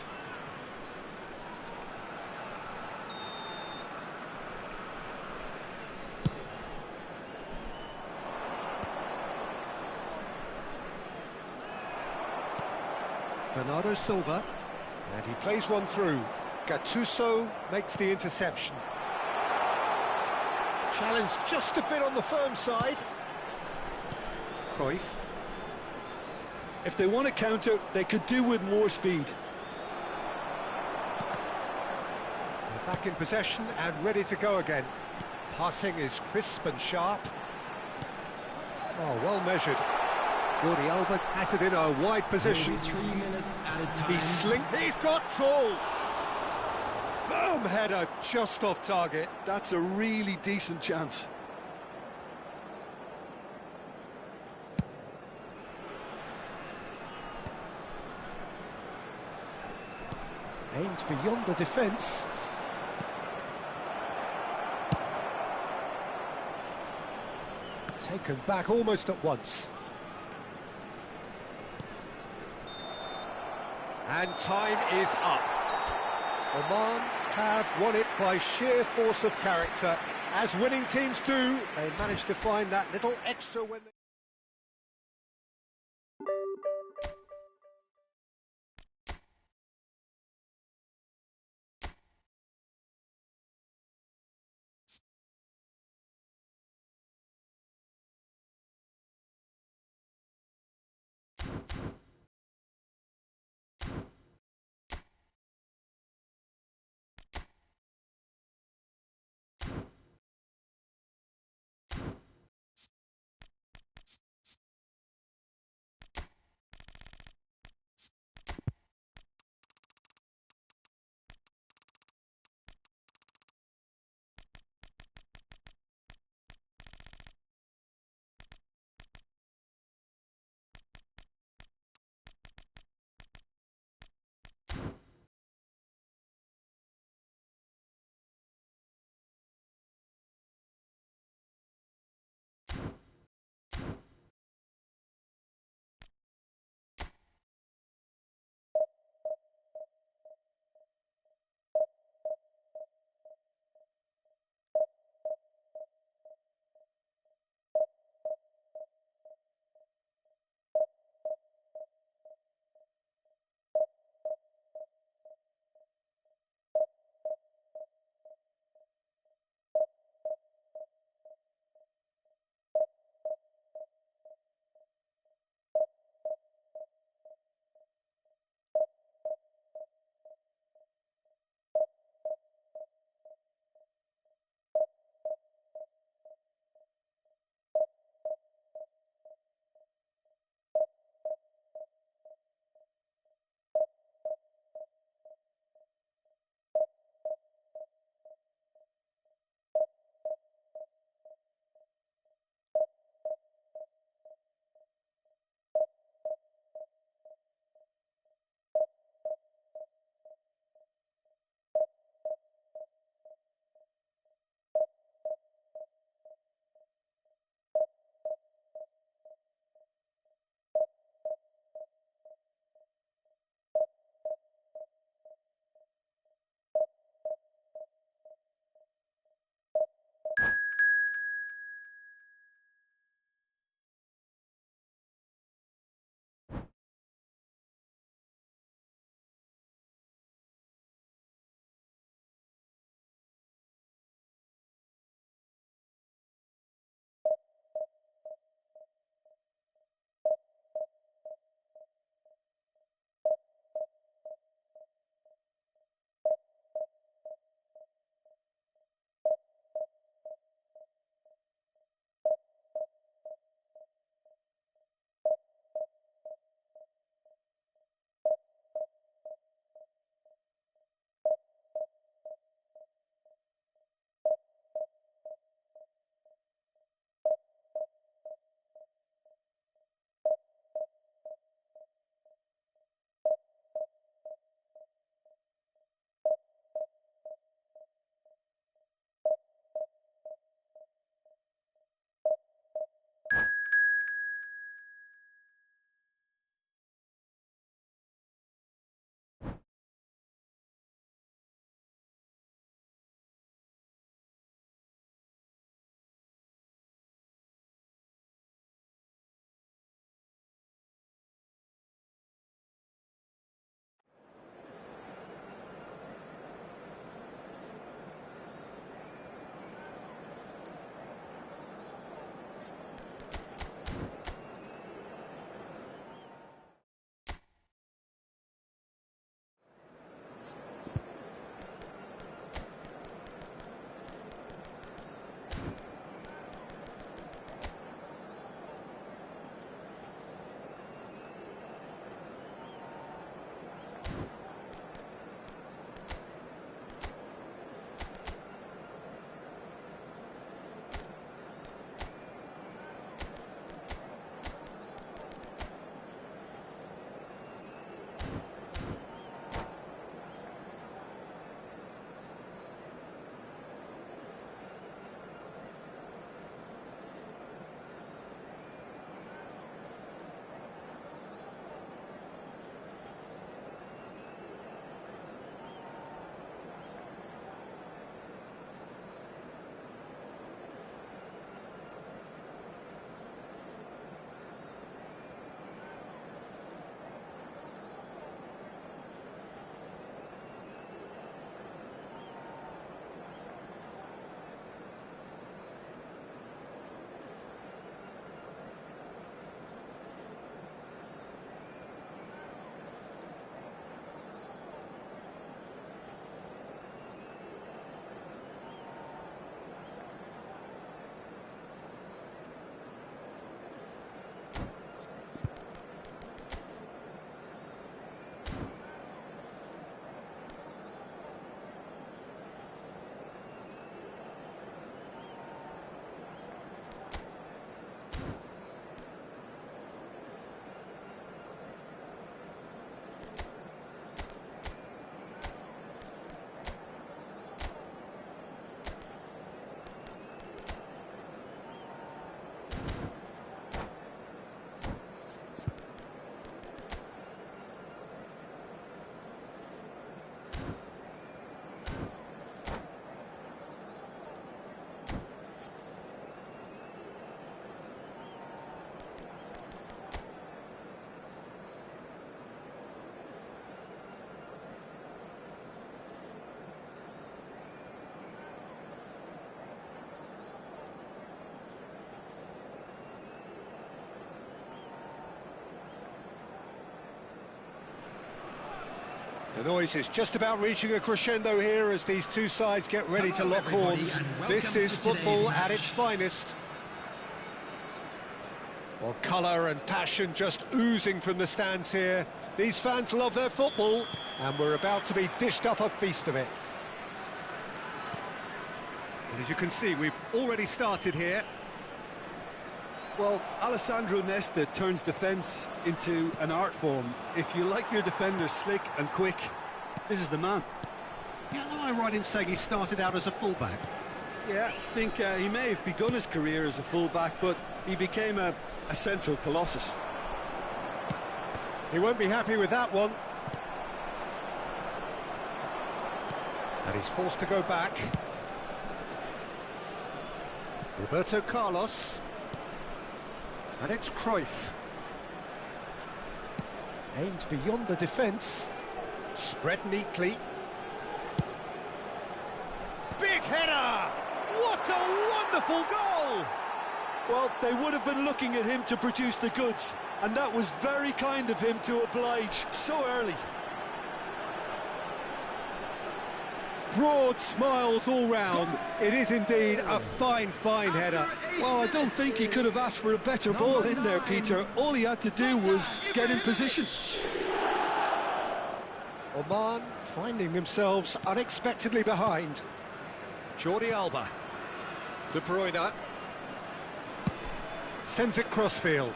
Bernardo Silva, and he plays one through. Gattuso makes the interception. Challenge just a bit on the firm side. Cruyff. If they want to counter, they could do with more speed. They're back in possession and ready to go again. Passing is crisp and sharp. Oh, well measured. Jordi Alba has it in a wide position. 3 minutes added time. He's got tall. Firm header just off target. That's a really decent chance. Aimed beyond the defence. Taken back almost at once. And time is up. Oman have won it by sheer force of character. As winning teams do, they managed to find that little extra when they... The noise is just about reaching a crescendo here as these two sides get ready to lock horns. This is football at its finest. Well, colour and passion just oozing from the stands here. These fans love their football, and we're about to be dished up a feast of it. And as you can see, we've already started here. Well, Alessandro Nesta turns defence into an art form. If you like your defenders slick and quick, this is the man. Yeah, am I right in saying he started out as a fullback? Yeah, I think he may have begun his career as a fullback, but he became a central colossus. He won't be happy with that one. And he's forced to go back. Roberto Carlos. And it's Cruyff. Aimed beyond the defence. Spread neatly. Big header! What a wonderful goal! Well, they would have been looking at him to produce the goods, and that was very kind of him to oblige so early. Broad smiles all round. It is indeed a fine, fine header. Well, I don't think he could have asked for a better ball in there, Peter. All he had to do was get in position. Oman finding themselves unexpectedly behind. Jordi Alba. De Bruyne. Sends it crossfield.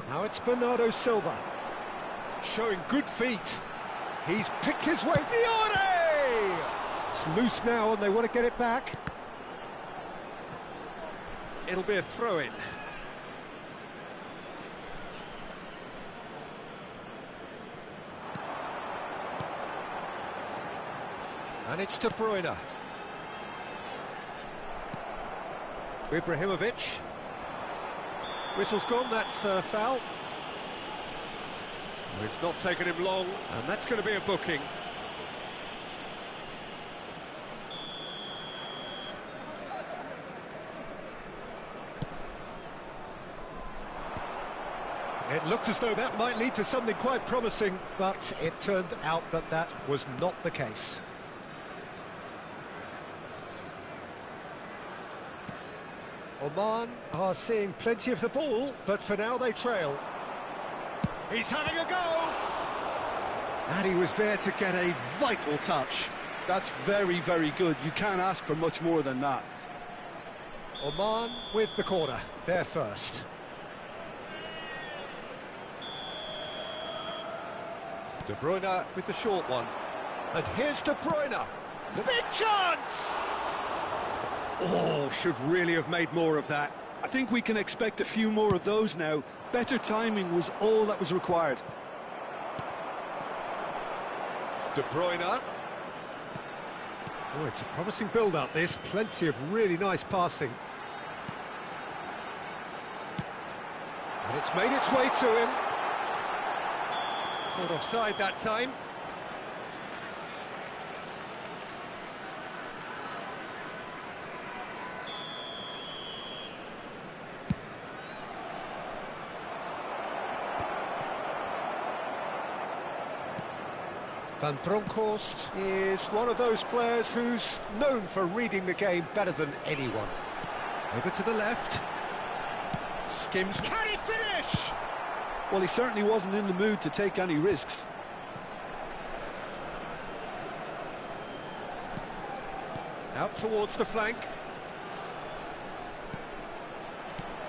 Now it's Bernardo Silva. Showing good feet. He's picked his way. Fiore! It's loose now and they want to get it back. It'll be a throw-in. And it's De Bruyne. Ibrahimovic. Whistle's gone, that's foul. It's not taken him long, and that's going to be a booking. It looked as though that might lead to something quite promising, but it turned out that that was not the case. Oman are seeing plenty of the ball, but for now they trail. He's having a go! And he was there to get a vital touch. That's very, very good. You can't ask for much more than that. Oman with the corner, they're first. De Bruyne with the short one. And here's De Bruyne. The big chance! Oh, should really have made more of that. I think we can expect a few more of those now. Better timing was all that was required. De Bruyne. Oh, it's a promising build-up, this. Plenty of really nice passing. And it's made its way to him. Caught offside that time. Van Bronckhorst is one of those players who's known for reading the game better than anyone. Over to the left. Skims. Can he finish? Well, he certainly wasn't in the mood to take any risks. Out towards the flank.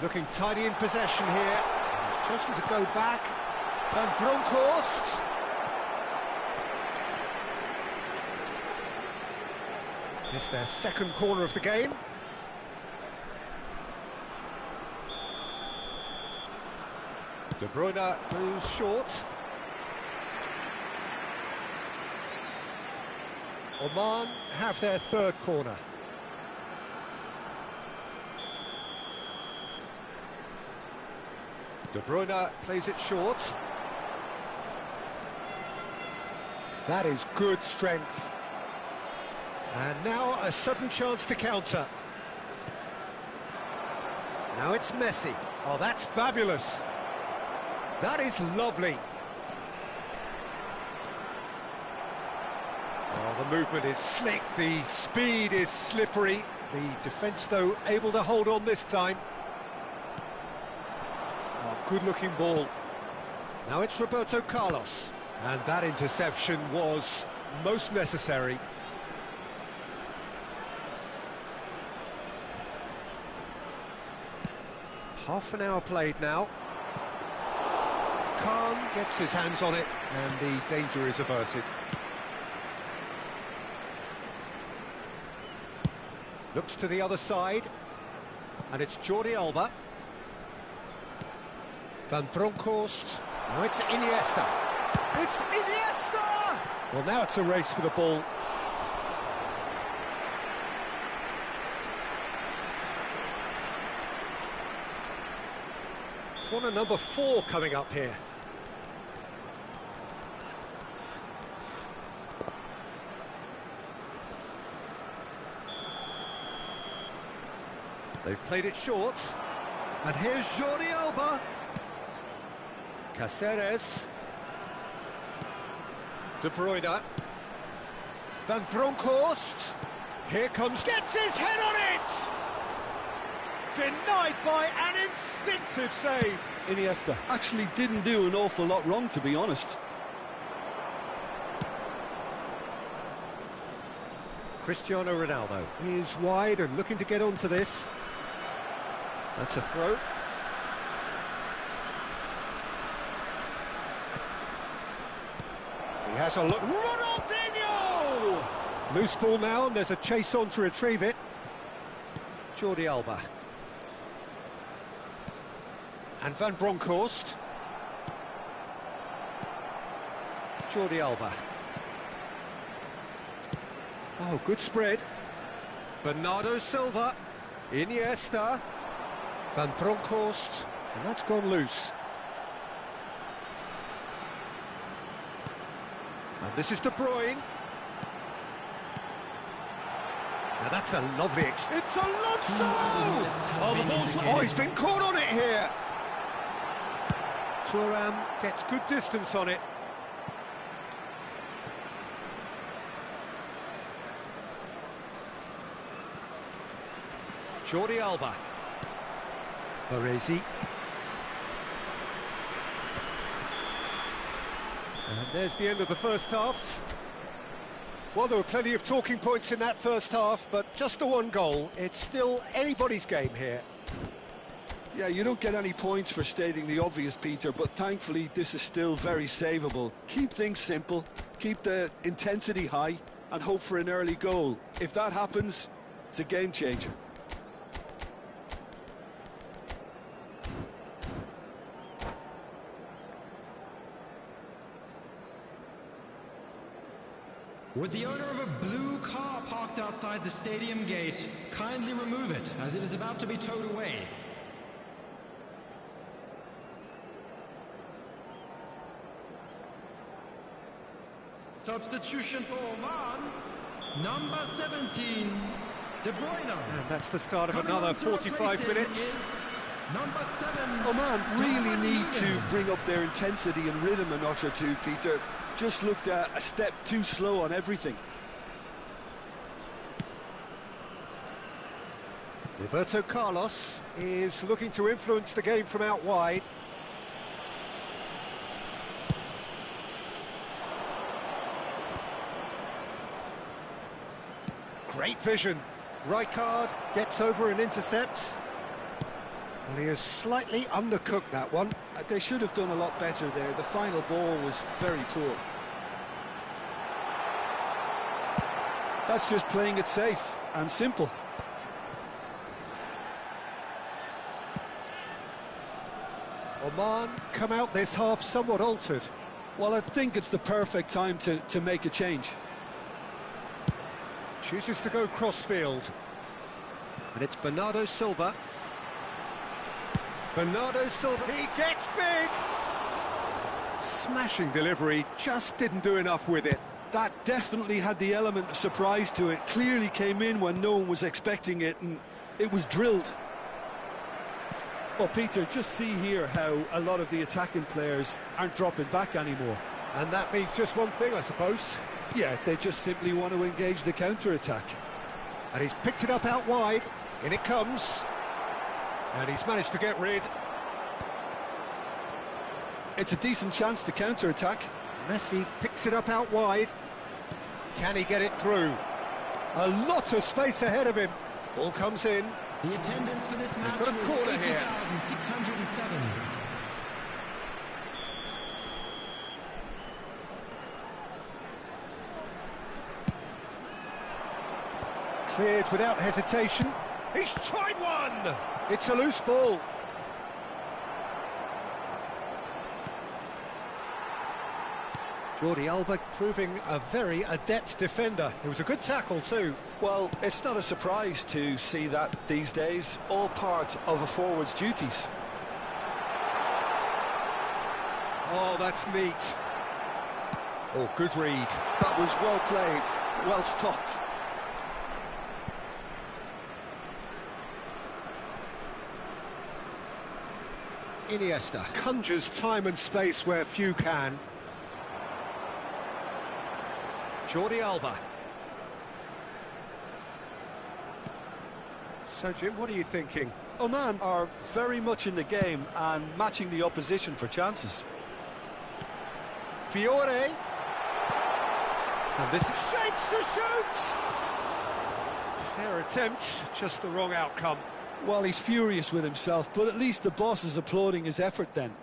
Looking tidy in possession here. He's chosen to go back. Van Bronckhorst. It's their second corner of the game. De Bruyne goes short. Oman have their third corner. De Bruyne plays it short. That is good strength. And now a sudden chance to counter. Now it's Messi. Oh, that's fabulous. That is lovely. Oh, the movement is slick, the speed is slippery. The defence, though, able to hold on this time. Oh, good-looking ball. Now it's Roberto Carlos. And that interception was most necessary. Half an hour played now. Khan gets his hands on it, and the danger is averted. Looks to the other side, and it's Jordi Alba. Van Bronckhorst. Now it's Iniesta. It's Iniesta! Well, now it's a race for the ball. Corner number 4 coming up here. They've played it short. And here's Jordi Alba. Cáceres. De Bruyne. Van Bronckhorst. Here comes... Gets his head on it! Denied by an instinctive save. Iniesta actually didn't do an awful lot wrong, to be honest. Cristiano Ronaldo is wide and looking to get onto this. That's a throw. He has a look. Ronaldinho! Loose ball now, and there's a chase on to retrieve it. Jordi Alba. And Van Bronckhorst. Jordi Alba. Oh, good spread. Bernardo Silva. Iniesta. Van Bronckhorst. And that's gone loose. And this is De Bruyne. Now that's a lovely... It's Alonso! Oh, the ball's... Oh, he's been caught on it here. Thuram gets good distance on it. Jordi Alba. Baresi. And there's the end of the first half. Well, there were plenty of talking points in that first half, but just the one goal. It's still anybody's game here. Yeah, you don't get any points for stating the obvious, Peter, but thankfully this is still very savable. Keep things simple, keep the intensity high, and hope for an early goal. If that happens, it's a game changer. Would the owner of a blue car parked outside the stadium gate kindly remove it, as it is about to be towed away? Substitution for Oman, number 17, De Bruyne. And that's the start of another 45 minutes. Number 7. Oman really need to bring up their intensity and rhythm a notch or two, Peter. Just looked a step too slow on everything. Roberto Carlos is looking to influence the game from out wide. Great vision. Rijkaard gets over and intercepts. Well, he has slightly undercooked that one. They should have done a lot better there. The final ball was very poor. That's just playing it safe and simple. Oman come out this half somewhat altered. Well, I think it's the perfect time to make a change. Chooses to go crossfield. And it's Bernardo Silva. Bernardo Silva, he gets big! Smashing delivery, just didn't do enough with it. That definitely had the element of surprise to it. Clearly came in when no one was expecting it, and it was drilled. Well, Peter, just see here how a lot of the attacking players aren't dropping back anymore. And that means just one thing, I suppose. Yeah, they just simply want to engage the counter-attack. And he's picked it up out wide. In it comes. And he's managed to get rid. It's a decent chance to counter-attack. Messi picks it up out wide. Can he get it through? A lot of space ahead of him. Ball comes in. The attendance for this match got a was corner here. 80,607. Cleared without hesitation. He's tried one! It's a loose ball. Jordi Alba proving a very adept defender. It was a good tackle too. Well, it's not a surprise to see that these days, all part of a forward's duties. Oh, that's neat. Oh, good read. That was well played, well stopped. Iniesta conjures time and space where few can. Jordi Alba. So, Jim, what are you thinking? Oman are very much in the game and matching the opposition for chances. Fiore. And this shapes to shoot! Fair attempt, just the wrong outcome. Well, he's furious with himself, but at least the boss is applauding his effort then.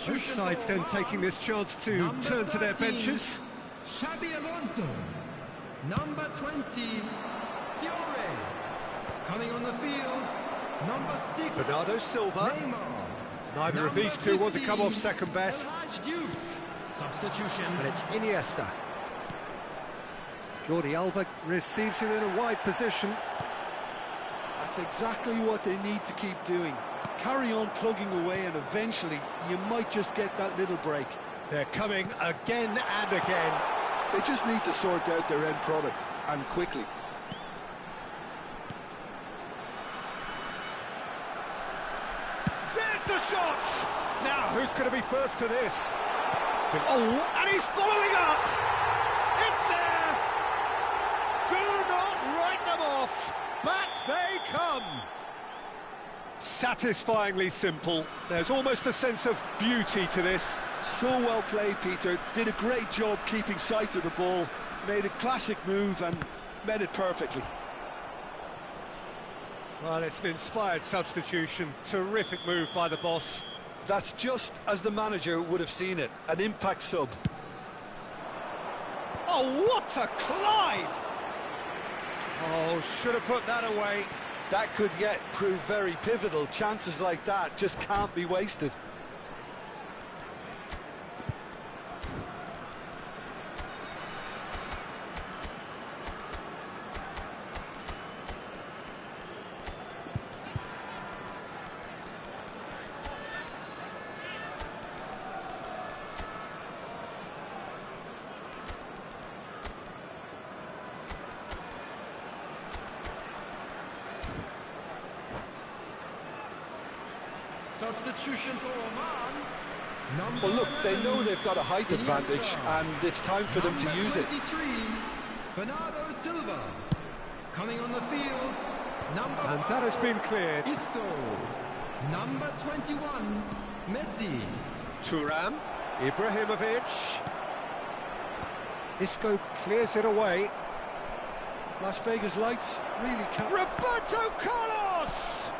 Both sides then taking this chance to turn to their benches. Xabi Alonso. Number 20, Fiore. Coming on the field, number 6, Bernardo Silva. Neymar. Neither of these two want to come off second best. Substitution. And it's Iniesta. Jordi Alba receives it in a wide position. That's exactly what they need to keep doing. Carry on plugging away and eventually you might just get that little break. They're coming again and again. They just need to sort out their end product, and quickly. There's the shot! Now, who's going to be first to this? Oh, and he's following up! It's there! Do not write them off! Back they come! Satisfyingly simple. There's almost a sense of beauty to this. So well played, Peter. Did a great job keeping sight of the ball. Made a classic move and met it perfectly. Well, it's an inspired substitution. Terrific move by the boss. That's just as the manager would have seen it. An impact sub. Oh, what a climb! Oh, should have put that away. That could yet prove very pivotal. Chances like that just can't be wasted. Substitution for Oman. Well, look, they know they've got a height advantage, and it's time for them to use it. 23, Bernardo Silva. Coming on the field, number And that has been cleared. Isco. Number 21, Messi. Thuram, Ibrahimovic. Isco clears it away. Las Vegas lights really can't... Roberto Carlos!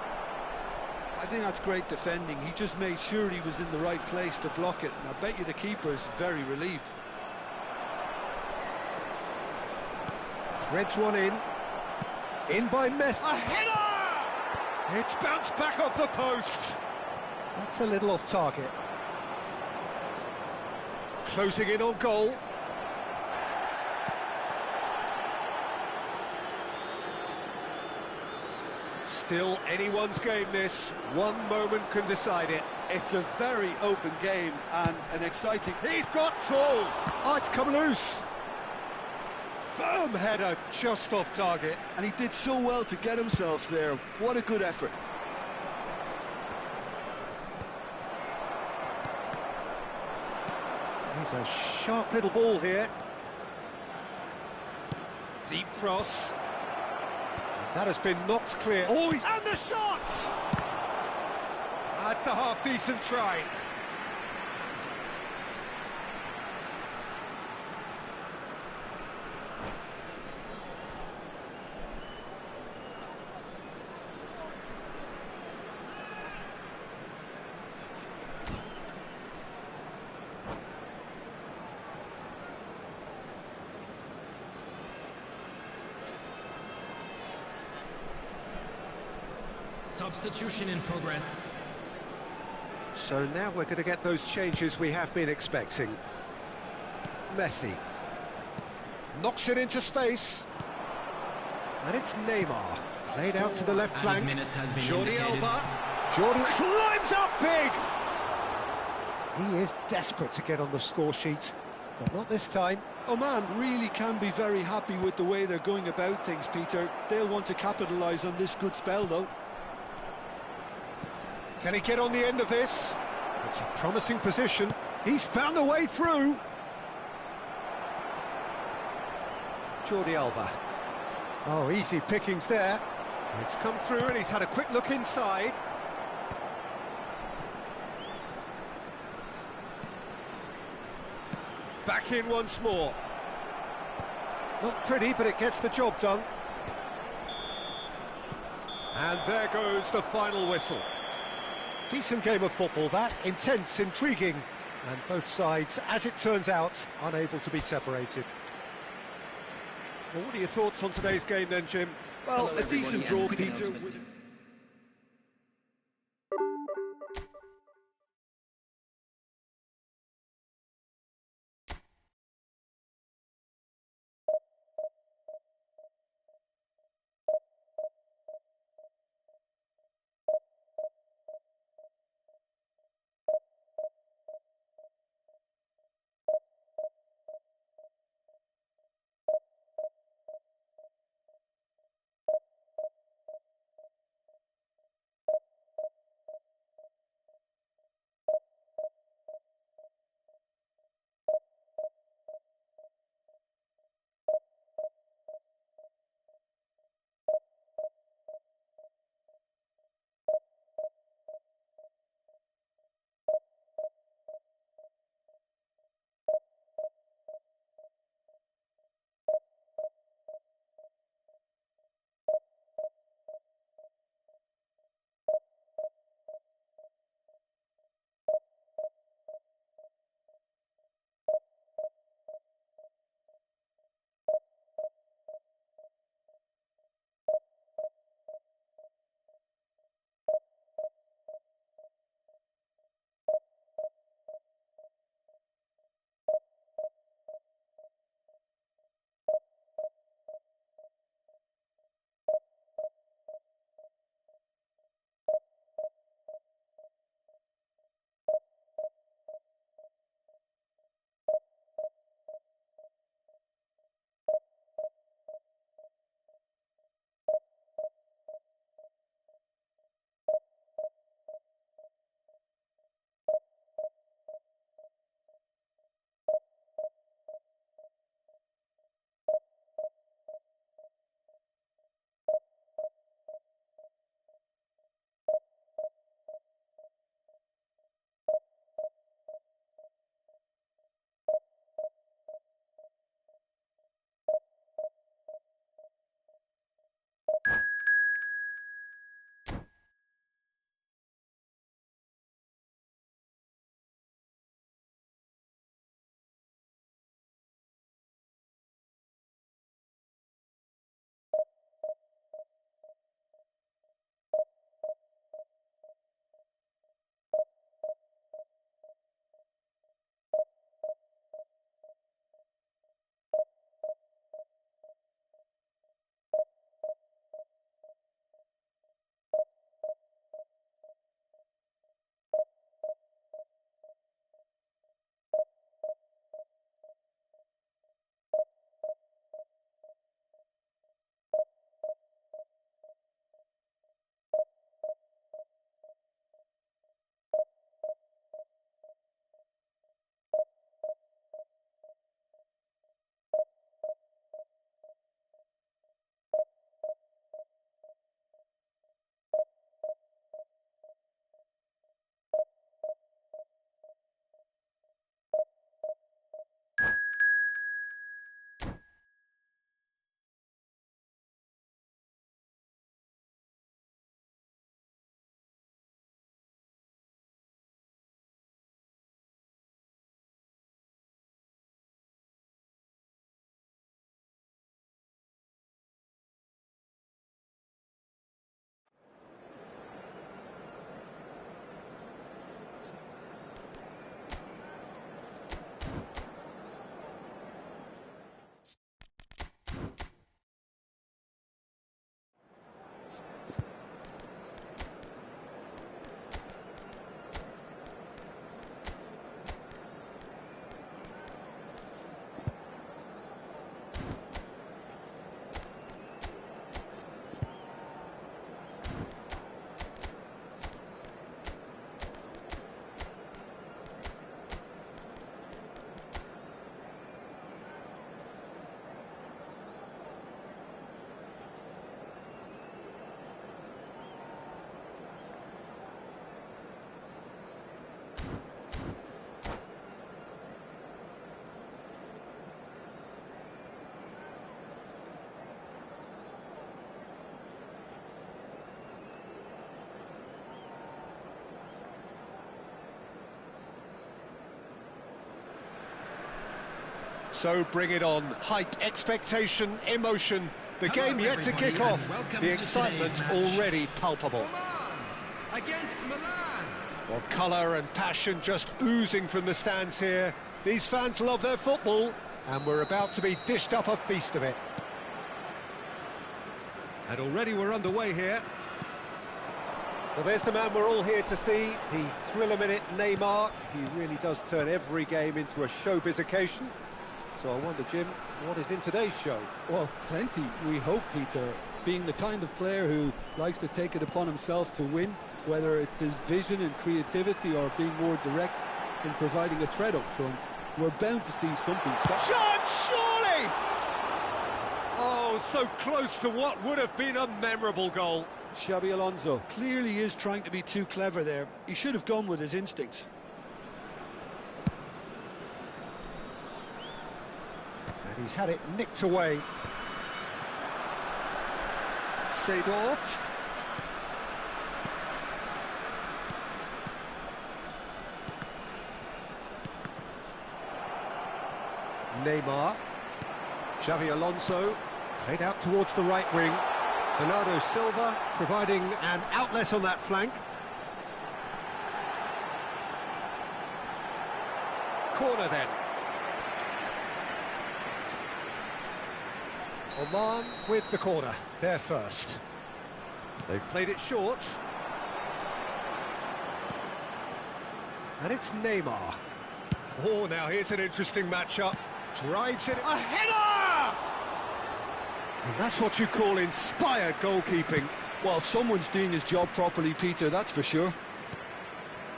I think that's great defending. He just made sure he was in the right place to block it, and I bet you the keeper is very relieved. Threads one in. In by Messi. A header! It's bounced back off the post. That's a little off target. Closing in on goal. Still anyone's game this. One moment can decide it. It's a very open game and an exciting... He's got full! Oh, it's come loose. Firm header, just off target. And he did so well to get himself there. What a good effort. He's a sharp little ball here. Deep cross. That has been knocked clear. Oh, and the shot! That's a half-decent try. Substitution in progress. So now we're going to get those changes we have been expecting. Messi. Knocks it into space. And it's Neymar. Played out to the left flank. Jordi Alba. Jordan climbs up big! He is desperate to get on the score sheet, but not this time. Oman really can be very happy with the way they're going about things, Peter. They'll want to capitalise on this good spell, though. Can he get on the end of this? It's a promising position. He's found a way through. Jordi Alba. Oh, easy pickings there. It's come through and he's had a quick look inside. Back in once more. Not pretty, but it gets the job done. And there goes the final whistle. Decent game of football, that. Intense, intriguing. And both sides, as it turns out, unable to be separated. Well, what are your thoughts on today's game then, Jim? Well, a decent draw, Peter. So bring it on. Height, expectation, emotion. The game yet to kick off. The excitement already palpable. Oman against Milan. Well, colour and passion just oozing from the stands here. These fans love their football, and we're about to be dished up a feast of it. And already we're underway here. Well, there's the man we're all here to see, the thriller-minute Neymar. He really does turn every game into a showbiz occasion. So I wonder, Jim, what is in today's show? Well, plenty, we hope, Peter. Being the kind of player who likes to take it upon himself to win, whether it's his vision and creativity or being more direct in providing a threat up front, we're bound to see something special. Chance, surely! Oh, so close to what would have been a memorable goal. Xabi Alonso clearly is trying to be too clever there. He should have gone with his instincts. And he's had it nicked away. Seedorf. Neymar. Xabi Alonso played out towards the right wing. Bernardo Silva providing an outlet on that flank. Corner then. Oman with the corner, there first. They've played it short. And it's Neymar. Oh, now here's an interesting matchup. Drives it. A header! And that's what you call inspired goalkeeping. Well, someone's doing his job properly, Peter, that's for sure.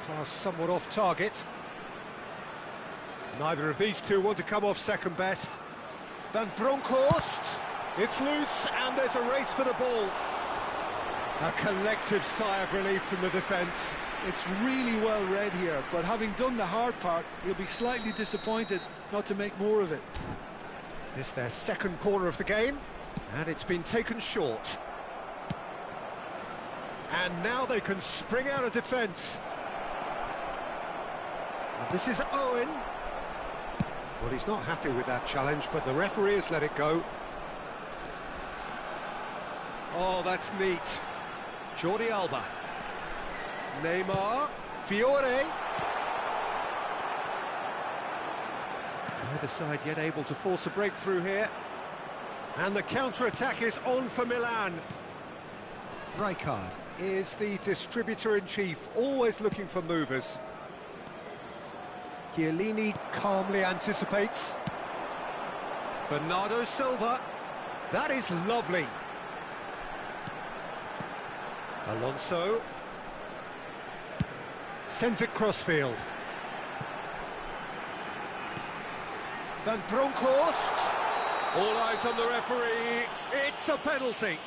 Pass somewhat off target. Neither of these two want to come off second best. Van Bronckhorst. It's loose, and there's a race for the ball. A collective sigh of relief from the defence. It's really well read here, but having done the hard part, he'll be slightly disappointed not to make more of it. It's their second corner of the game, and it's been taken short. And now they can spring out of defence. And this is Owen. Well, he's not happy with that challenge, but the referee has let it go. Oh, that's neat. Jordi Alba. Neymar. Fiore. Neither side yet able to force a breakthrough here. And the counter-attack is on for Milan. Rijkaard is the distributor-in-chief, always looking for movers. Chiellini calmly anticipates. Bernardo Silva. That is lovely. Alonso. Sends it crossfield. Van Bronckhorst. All eyes on the referee. It's a penalty.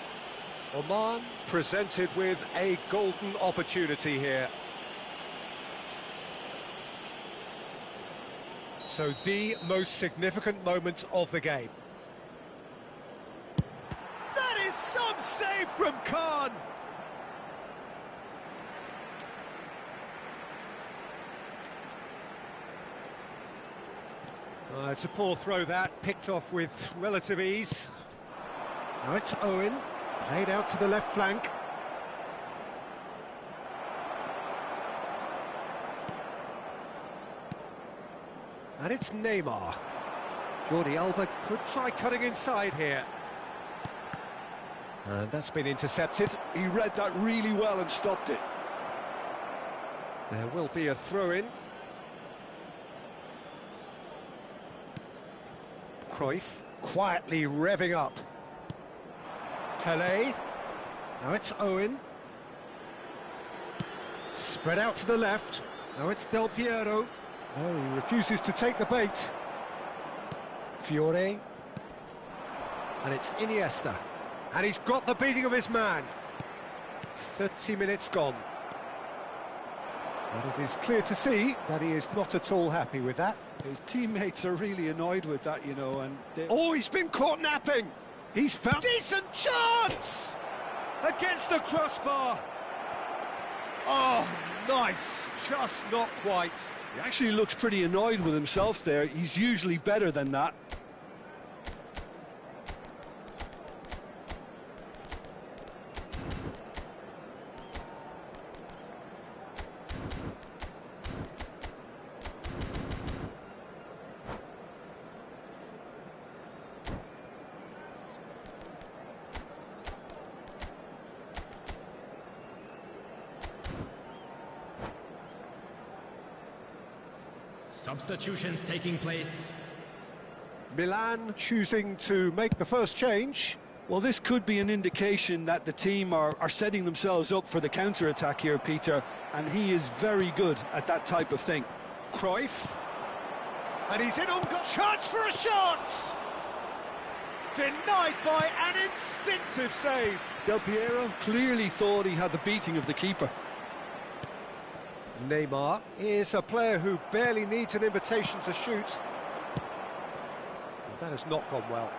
Oman presented with a golden opportunity here. So the most significant moment of the game. That is some save from Khan. It's a poor throw that, picked off with relative ease. Now it's Owen, played out to the left flank. And it's Neymar. Jordi Alba could try cutting inside here. And that's been intercepted. He read that really well and stopped it. There will be a throw-in. Cruyff quietly revving up. Pelé. Now it's Owen. Spread out to the left. Now it's Del Piero. Oh, he refuses to take the bait. Fiore. And it's Iniesta. And he's got the beating of his man. 30 minutes gone. And it is clear to see that he is not at all happy with that. His teammates are really annoyed with that, you know, and... Oh, he's been caught napping! He's found... Decent chance! Against the crossbar! Oh, nice! Just not quite. He actually looks pretty annoyed with himself there. He's usually better than that. Substitutions taking place. Milan choosing to make the first change. Well, this could be an indication that the team are setting themselves up for the counter-attack here, Peter, and he is very good at that type of thing. Cruyff. And he's in on goal. Chance for a shot! Denied by an instinctive save. Del Piero clearly thought he had the beating of the keeper. Neymar is a player who barely needs an invitation to shoot. That has not gone well.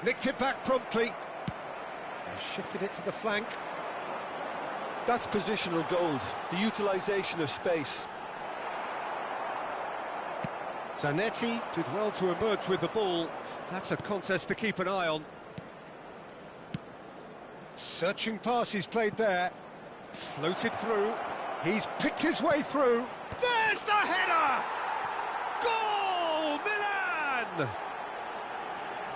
Nicked it back promptly. And shifted it to the flank. That's positional gold, the utilisation of space. Zanetti did well to emerge with the ball. That's a contest to keep an eye on. Searching pass he's played there. Floated through. He's picked his way through. There's the header! Goal, Milan!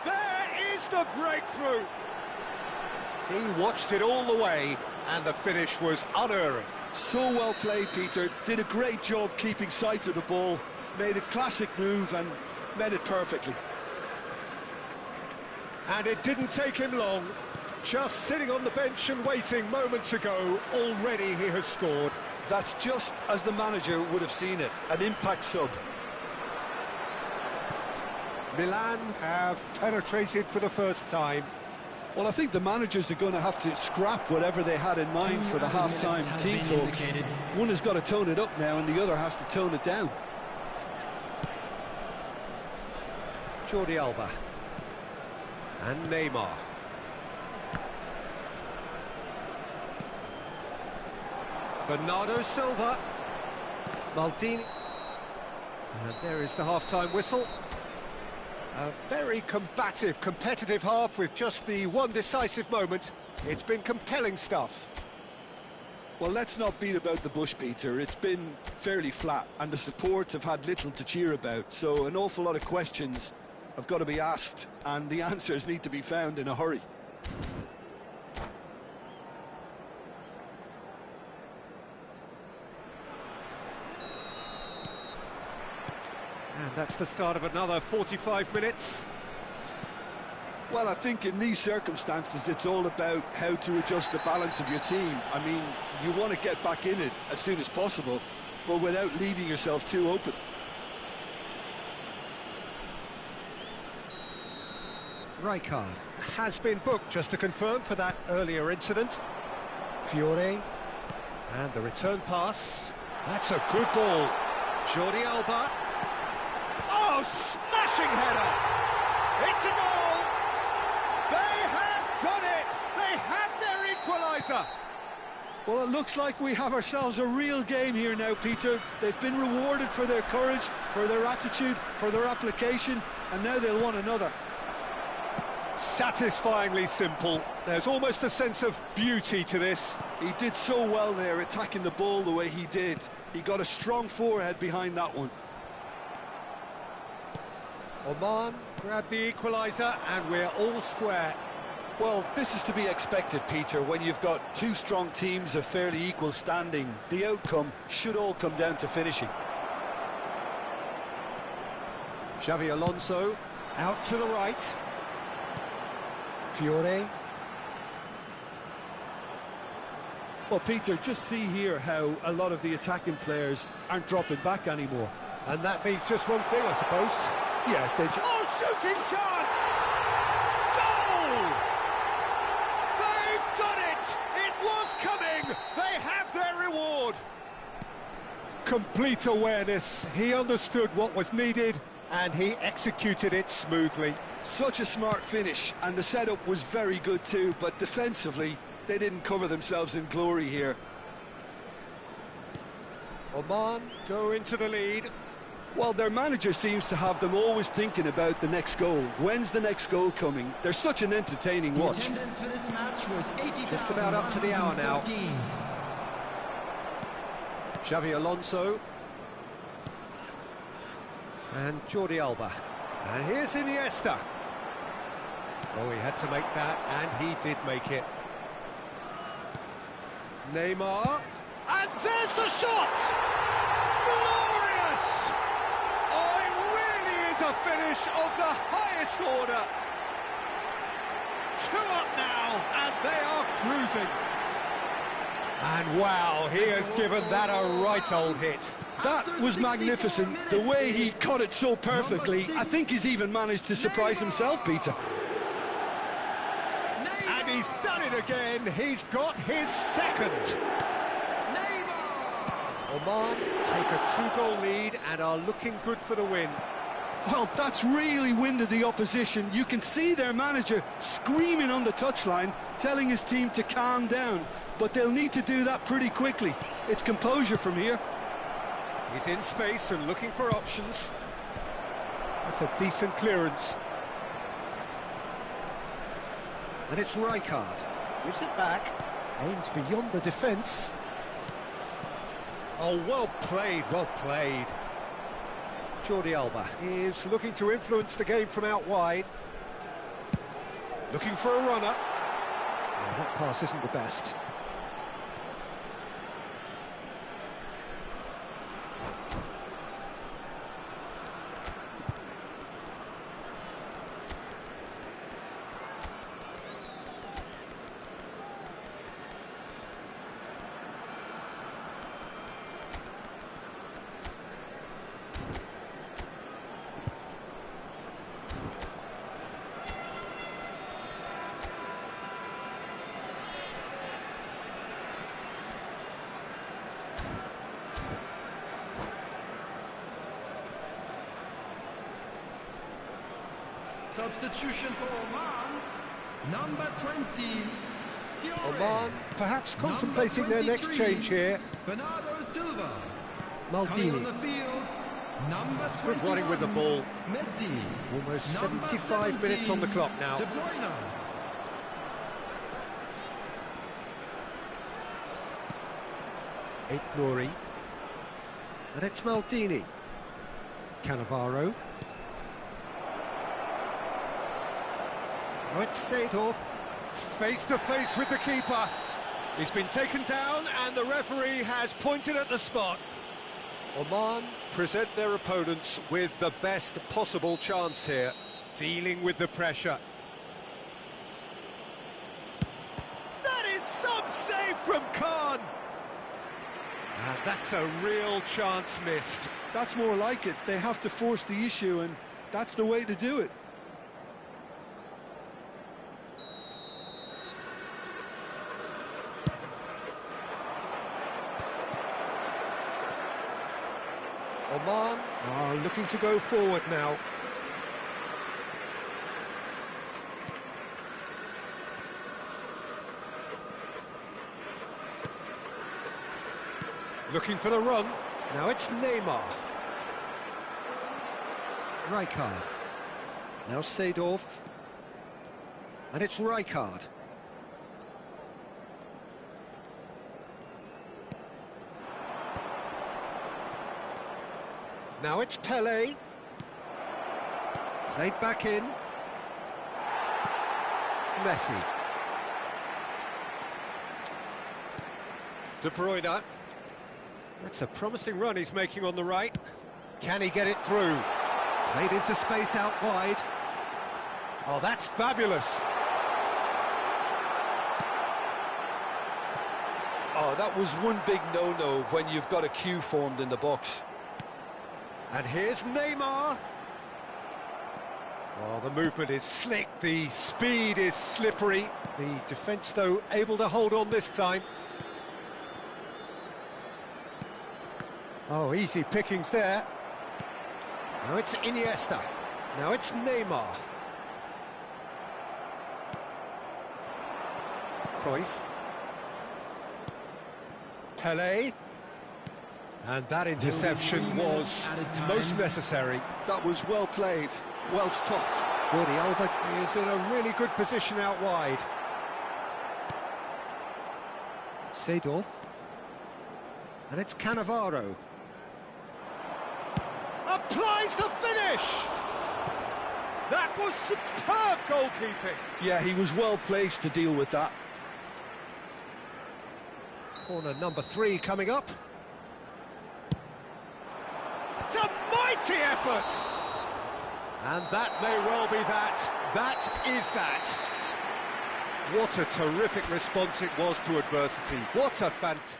There is the breakthrough. He watched it all the way, and the finish was unerring. So well played, Peter. Did a great job keeping sight of the ball. Made a classic move and met it perfectly. And it didn't take him long. Just sitting on the bench and waiting moments ago, already he has scored. That's just as the manager would have seen it, an impact sub. Milan have penetrated for the first time. Well, I think the managers are going to have to scrap whatever they had in mind for the half-time team talks. One has got to tone it up now and the other has to tone it down. Jordi Alba. And Neymar. Bernardo Silva. Maldini. And there is the half-time whistle. A very combative, competitive half with just the one decisive moment. It's been compelling stuff. Well, let's not beat about the bush, Peter. It's been fairly flat, and the support have had little to cheer about. So an awful lot of questions have got to be asked, and the answers need to be found in a hurry. And that's the start of another 45 minutes. Well, I think in these circumstances, it's all about how to adjust the balance of your team. I mean, you want to get back in it as soon as possible, but without leaving yourself too open. Rijkaard has been booked, just to confirm, for that earlier incident. Fiore. And the return pass. That's a good ball. Jordi Alba. Oh, smashing header! It's a goal! They have done it! They have their equaliser! Well, it looks like we have ourselves a real game here now, Peter. They've been rewarded for their courage, for their attitude, for their application, and now they'll want another. Satisfyingly simple. There's almost a sense of beauty to this. He did so well there, attacking the ball the way he did. He got a strong forehead behind that one. Oman grabbed the equaliser, and we're all square. Well, this is to be expected, Peter, when you've got two strong teams of fairly equal standing. The outcome should all come down to finishing. Xavi Alonso out to the right. Fiore. Well, Peter, just see here how a lot of the attacking players aren't dropping back anymore. And that means just one thing, I suppose. Yeah, they oh, shooting chance! Goal! They've done it! It was coming! They have their reward! Complete awareness. He understood what was needed, and he executed it smoothly. Such a smart finish, and the setup was very good too, but defensively, they didn't cover themselves in glory here. Oman go into the lead. Well, their manager seems to have them always thinking about the next goal. When's the next goal coming? They're such an entertaining The watch. attendance for this match was 80,000. Just about up to the hour now. Xavi Alonso. And Jordi Alba. And here's Iniesta. Oh, he had to make that, and he did make it. Neymar. And there's the shot! Glorious! Oh, it really is a finish of the highest order. 2 up now, and they are cruising. And wow, he has given that a right old hit. That was magnificent. The way he caught it so perfectly. I think he's even managed to surprise himself, Peter. And he's done it again. He's got his second. Oman take a 2-goal lead and are looking good for the win. Well, that's really winded the opposition. You can see their manager screaming on the touchline, telling his team to calm down. But they'll need to do that pretty quickly. It's composure from here. He's in space and looking for options. That's a decent clearance. And it's Rijkaard. Gives it back. Aims beyond the defence. Oh, well played, well played. Jordi Alba is looking to influence the game from out wide. Looking for a runner. Oh, that pass isn't the best. Substitution for Oman, number 20. Oman perhaps contemplating their next change here. Bernardo Silva. Maldini. Coming on the field, number Good running with the 21, ball. Messi. Almost Number 75 minutes on the 17, clock now. De Bruyne. Nouri. And it's Maldini. Cannavaro. Oh, it's Seedorf. Face to face with the keeper. He's been taken down and the referee has pointed at the spot. Oman present their opponents with the best possible chance here, dealing with the pressure. That is some save from Khan. And that's a real chance missed. That's more like it. They have to force the issue, and that's the way to do it. Oman are looking to go forward now. Looking for the run. Now it's Neymar. Rijkaard. Now Seedorf. And it's Rijkaard. Now it's Pelé. Played back in. Messi. De Bruyne. That's a promising run he's making on the right. Can he get it through? Played into space out wide. Oh, that's fabulous. Oh, that was one big no-no when you've got a queue formed in the box. And here's Neymar. Oh, the movement is slick, the speed is slippery. The defence, though, able to hold on this time. Oh, easy pickings there. Now it's Iniesta. Now it's Neymar. Cruyff. Pelé. And that interception was most necessary. That was well played, well stopped. Jordi Alba is in a really good position out wide. Seedorf. And it's Cannavaro. Applies the finish! That was superb goalkeeping. Yeah, he was well placed to deal with that. Corner number 3 coming up. It's a mighty effort! And that may well be that. That is that. What a terrific response it was to adversity. What a fantastic...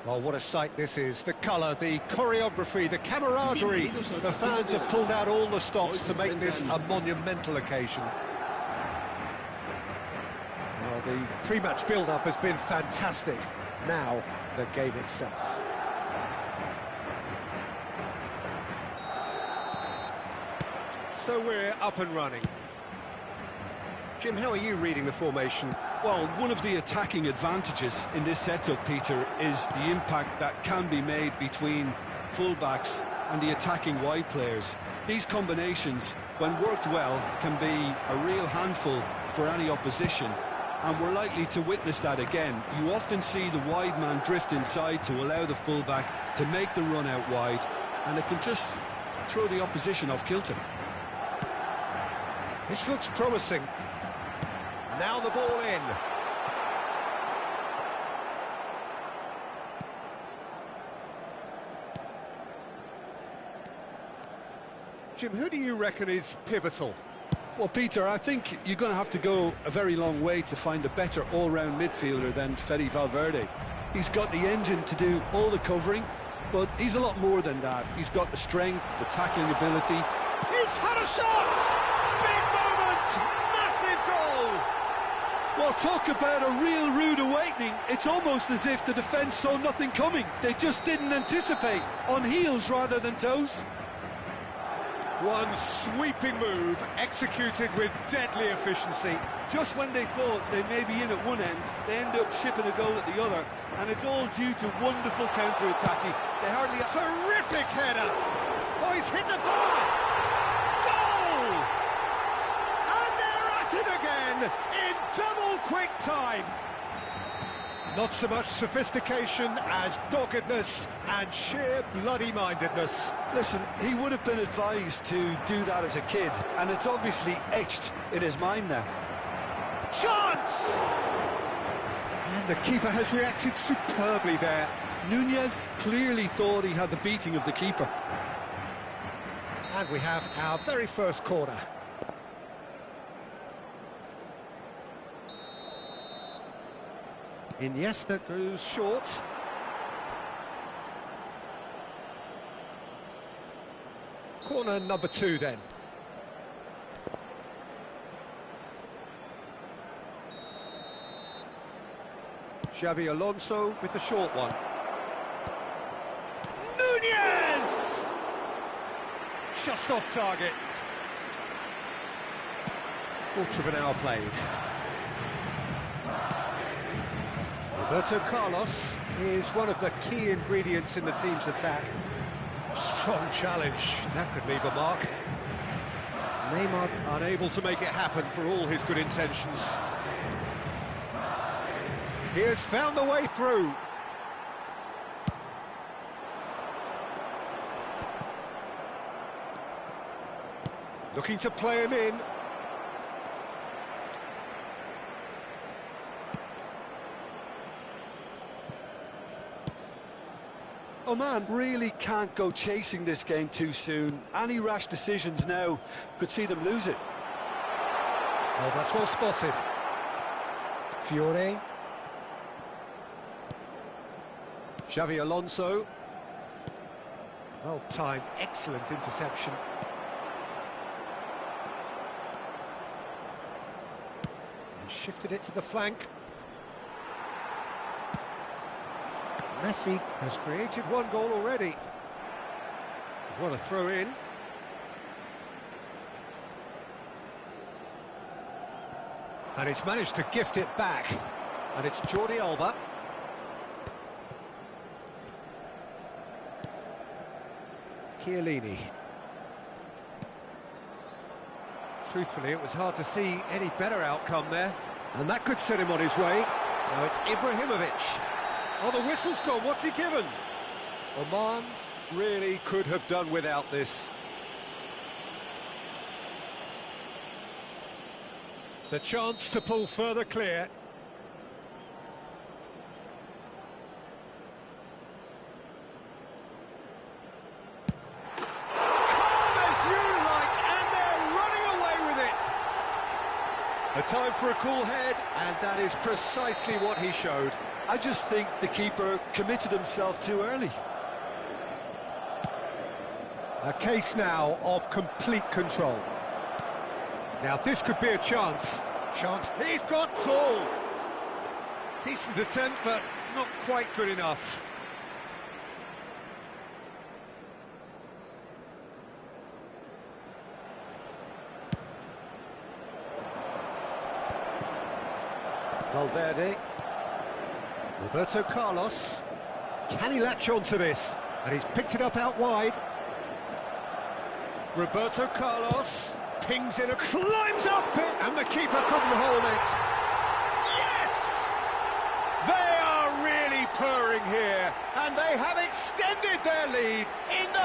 Well, what a sight this is. The colour, the choreography, the camaraderie. The fans have pulled out all the stops to make this a monumental occasion. Well, the pre-match build-up has been fantastic. Now, the game itself. So we're up and running. Jim, how are you reading the formation? Well, one of the attacking advantages in this setup, Peter, is the impact that can be made between fullbacks and the attacking wide players. These combinations, when worked well, can be a real handful for any opposition, and we're likely to witness that again. You often see the wide man drift inside to allow the fullback to make the run out wide, and it can just throw the opposition off kilter. This looks promising. Now the ball in. Jim, who do you reckon is pivotal? Well, Peter, I think you're going to have to go a very long way to find a better all-round midfielder than Fede Valverde. He's got the engine to do all the covering, but he's a lot more than that. He's got the strength, the tackling ability. He's had a shot! Big moment! Massive goal! Well, talk about a real rude awakening. It's almost as if the defence saw nothing coming. They just didn't anticipate, on heels rather than toes. One sweeping move, executed with deadly efficiency. Just when they thought they may be in at one end, they end up shipping a goal at the other, and it's all due to wonderful counter-attacking. They hardly... Terrific header! Oh, he's hit the bar! Goal! And they're at it again, in double quick time! Not so much sophistication as doggedness and sheer bloody-mindedness. Listen, he would have been advised to do that as a kid, and it's obviously etched in his mind now. Chance! And the keeper has reacted superbly there. Nunez clearly thought he had the beating of the keeper. And we have our very first corner. Iniesta goes short. Corner number 2 then. Xabi Alonso with the short one. Nunez! Just off target. Quarter of an hour played. Roberto Carlos is one of the key ingredients in the team's attack. Strong challenge, that could leave a mark. Neymar unable to make it happen for all his good intentions. He has found the way through. Looking to play him in. Oman really can't go chasing this game too soon. Any rash decisions now could see them lose it. Oh, that's well spotted. Fiore. Xavi Alonso. Well timed, excellent interception. And shifted it to the flank. Messi has created one goal already. They've won a throw in. And he's managed to gift it back. And it's Jordi Alba. Chiellini. Truthfully, it was hard to see any better outcome there. And that could set him on his way. Now it's Ibrahimovic. Oh, the whistle's gone. What's he given? Oman really could have done without this. The chance to pull further clear. Calm as you like, and they're running away with it. A time for a cool head, and that is precisely what he showed. I just think the keeper committed himself too early. A case now of complete control. Now this could be a chance. He's got tall. Decent attempt, but not quite good enough. Valverde. Roberto Carlos. Can he latch on to this? And he's picked it up out wide. Roberto Carlos pings in, climbs up it, and the keeper couldn't hold it. Yes! They are really purring here, and they have extended their lead in the